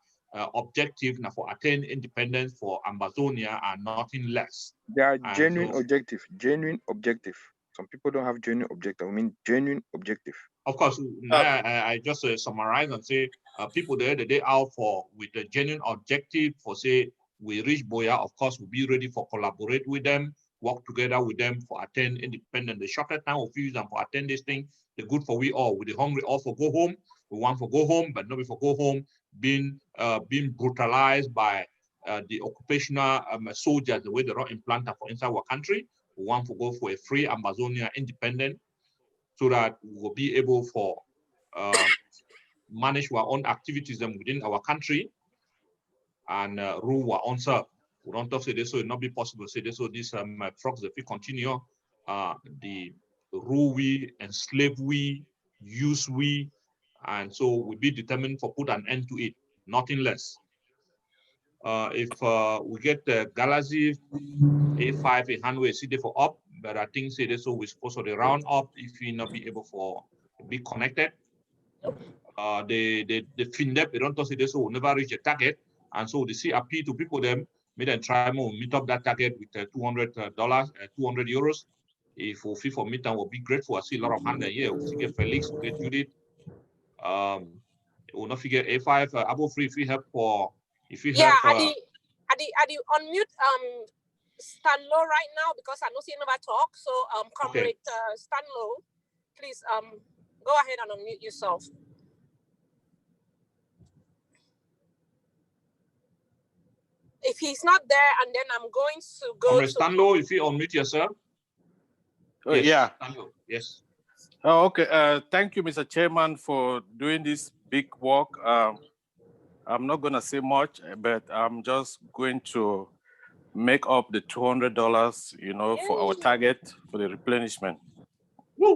objective now for attain independence for Amazonia and nothing less. They are And genuine so, objective, genuine objective. Some people don't have genuine objective. I mean, genuine objective. of course, I just summarize and say people there the day out for with a genuine objective for say we reach Boya, of course, we'll be ready for collaborate with them, work together with them for attain independent. The shorter time of use and for attend this thing, the good for we all. With the hungry all for go home. We want for go home, but not before go home being brutalized by the occupational soldiers, the way they are implanted for inside our country. We want to go for a free Amazonia independent so that we will be able for manage our own activities within our country and rule our own self. We don't talk say this, so it not be possible to say this, so this trucks if we continue the rule we, enslave we, use we, and so we be determined for put an end to it, nothing less. If we get the Galaxy A5, a handway CD for up, but I think say this, so we're supposed to round up if we not be able for be connected. The FinDep, they don't say this, so will never reach a target, and so the CRP to people them made them try more meet up that target with $200, 200 euros. If we for meet them, will be grateful. I see a lot of hand here. We get Felix, we get Judith. We'll not figure A5 Abu Free if we help for if we help. Are the unmute Stanlow right now because I know he never talk. So Comrade Stanlow, please go ahead and unmute yourself. If he's not there, and then I'm going to go Comrade to Stanlow, if you unmute yourself. Oh, Yes, yeah. Stanlow, yes. Oh, okay. Thank you, Mr. Chairman, for doing this big work. I'm not going to say much, but I'm just going to make up the $200, you know, for our target for the replenishment. Yay!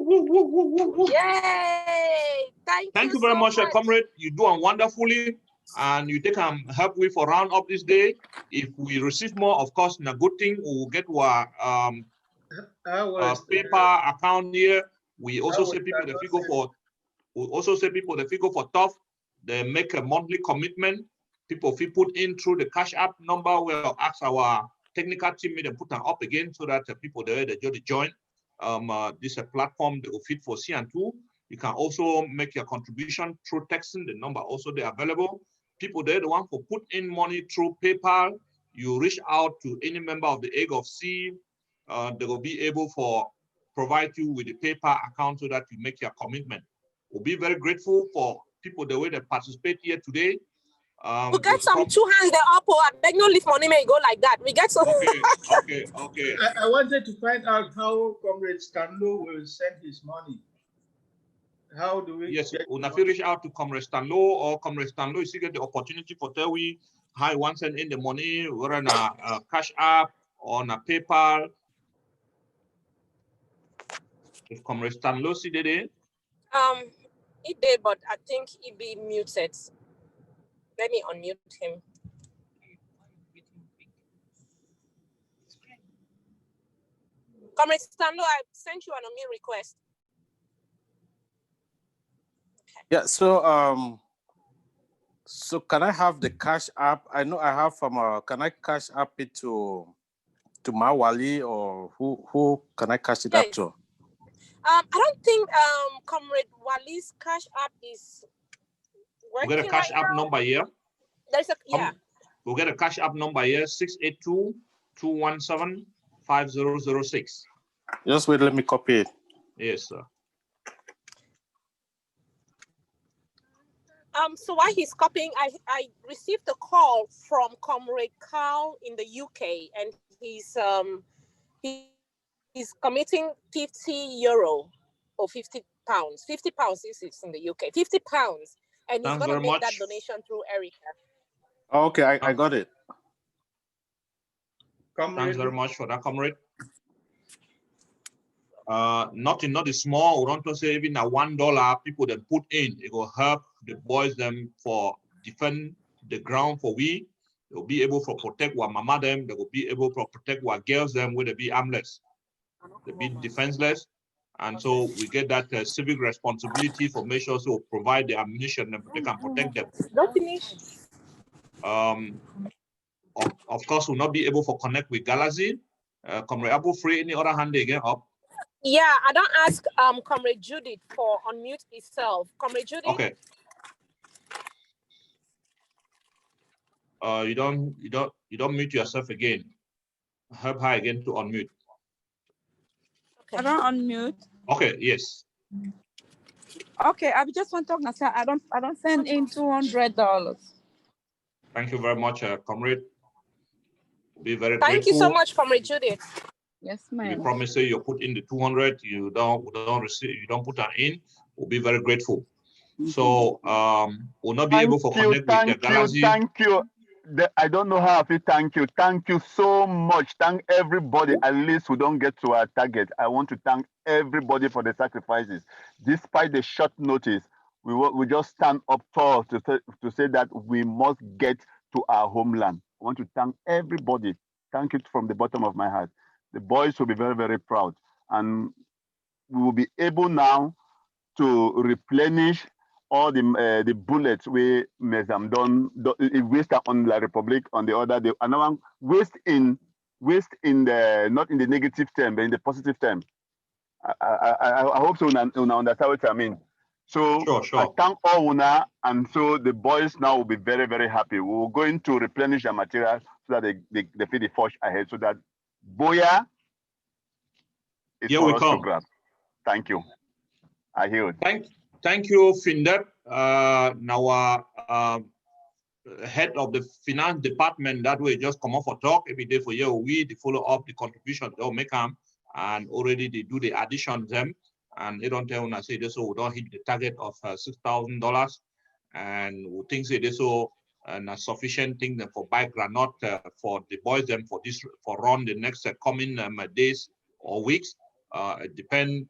Thank you very so much, comrade. You do wonderfully, and you take help we for round up this day. If we receive more, of course, in a good thing, we will get our paper account here. We also say people that we go for. We also say people that we go for tough. They make a monthly commitment. People if we put in through the cash app number, we'll ask our technical team to put them up again so that people there they just join. This is a platform that will fit for C&2. You can also make your contribution through texting. The number also they available. People there the one for put in money through PayPal. You reach out to any member of the Egg of C. They will be able for provide you with a PayPal account so that you make your commitment. We'll be very grateful for people the way they participate here today. We get some 2 hands there up, or I beg no leave money may go like that. We get some. Okay. I wanted to find out how Comrade Stanlow will send his money. How do we? Yes, if you reach out to Comrade Stanlow or Comrade Stanlow, you see get the opportunity for tell we how you want to send in the money, whether on a cash app or on a PayPal. If Comrade Stanlow see it. It did, but I think it be muted. Let me unmute him. Comrade Stanlow, I sent you an unmute request. Yeah, so can I have the cash app? I know I have from can I cash app it to Mawali, or who can I cash it up to? I don't think Comrade Wali's cash app is working. We'll get a cash app number here. There's a We'll get a cash app number here, 682-217-5006. Just wait, let me copy it. Yes, sir. So while he's copying, I received a call from Comrade Carl in the UK, and he's committing €50 or £50. £50 is in the UK. £50, and he's gonna make that donation through Erica. Okay, I got it. Thanks very much for that, comrade. Not the small. We don't to say even $1 people that put in. It will help the boys them for defend the ground for we. They'll be able to protect our mama them. They will be able to protect our girls them where they be armless. They be defenseless. And so we get that civic responsibility for make sure to provide the ammunition and they can protect them. Of course, we'll not be able to connect with Galaxy. Comrade Abu Free, any other hand again up? Yeah, I don't ask Comrade Judith for unmute itself. Comrade Judith. Okay. You don't mute yourself again. Help her again to unmute. I don't unmute. Okay, yes. Okay, I just want to talk now. I don't send in $200. Thank you very much, comrade. Be very Thank grateful. you so much, Comrade Judith. Yes, You ma'am. promise say you put in the 200, you don't receive, you don't put that in. We'll be very grateful. So we'll not be able to connect with the Galaxy. Thank you. I don't know how I feel. Thank you. Thank you so much. Thank everybody. At least we don't get to our target. I want to thank everybody for the sacrifices. Despite the short notice, we just stand up tall to say that we must get to our homeland. I want to thank everybody. Thank you from the bottom of my heart. The boys will be very, very proud. And we will be able now to replenish all the bullets we Mesam done waste on La Republic on the other day. Another one waste in the not in the negative term, but in the positive term. I hope so una understand what I mean. So sure. I thank all una, and so the boys now will be very, very happy. We're going to replenish their material so that they feed the forge ahead so that Boya is Here for we us come. to grab. Thank you. I hear it. Thank you, Findep. Now, head of the finance department that way just come off for talk every day for you. We follow up the contribution they'll make them, and already they do the addition them, and they don't tell when I say this, so we don't hit the target of $6,000, and we think say this so and a sufficient thing for buy granite for the boys them for run the next coming days or weeks. It depends.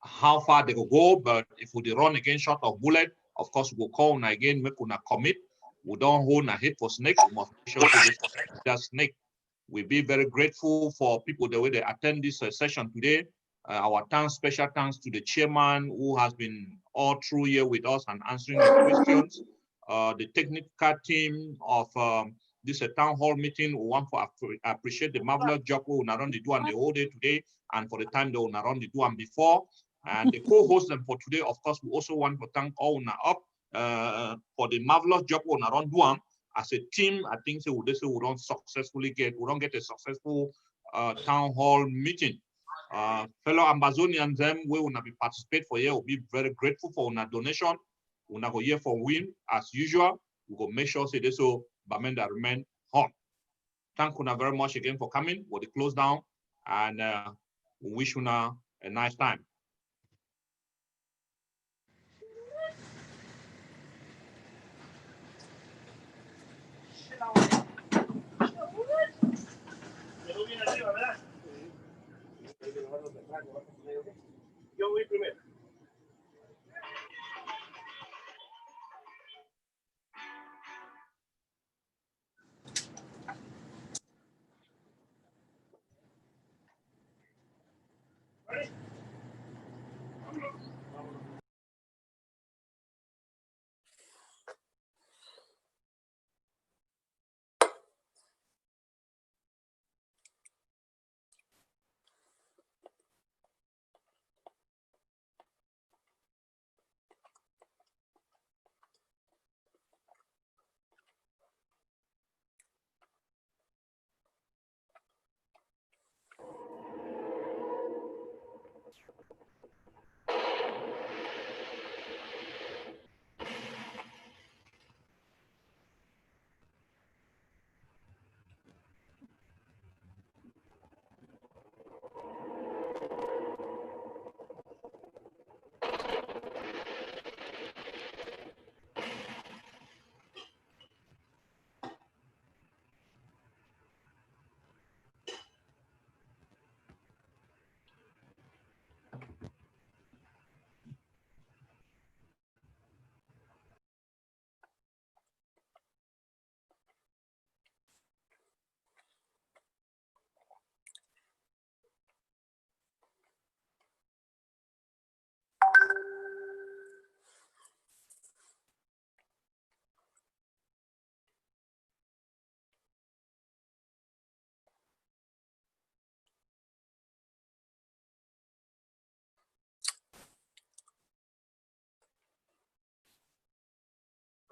How far they will go, but if we run again short of bullet, of course we'll call on again, make una commit. We don't hold a hit for snakes, we must make sure this just snake. We'll be very grateful for people the way they attend this session today. Our thanks, special thanks to the chairman who has been all through here with us and answering the questions. The technical team of this town hall meeting, we want to appreciate the marvelous job we will run the do and the whole day today, and for the time they will run the do and before. And the co-host them for today, of course, we also want to thank all up for the marvelous job we run do as a team. I think so we don't successfully get a successful town hall meeting. Fellow Amazonians, them we will not be participate for here. We'll be very grateful for our donation. We'll not go here for win as usual. We will make sure say this so Bamenda remain hot. Thank you very much again for coming. We'll close down, and we wish you a nice time. Yo voy primero.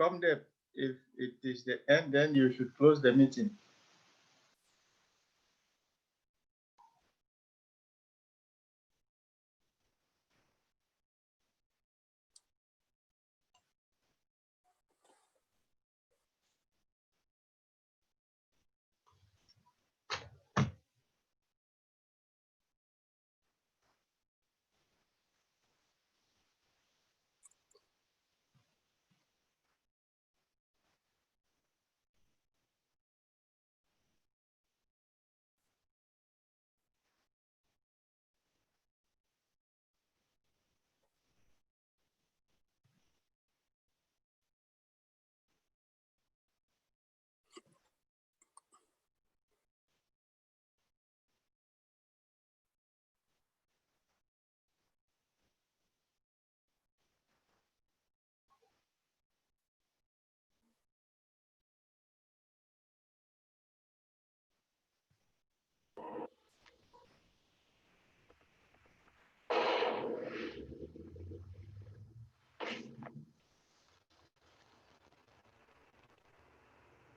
Come there. If it is the end, then you should close the meeting.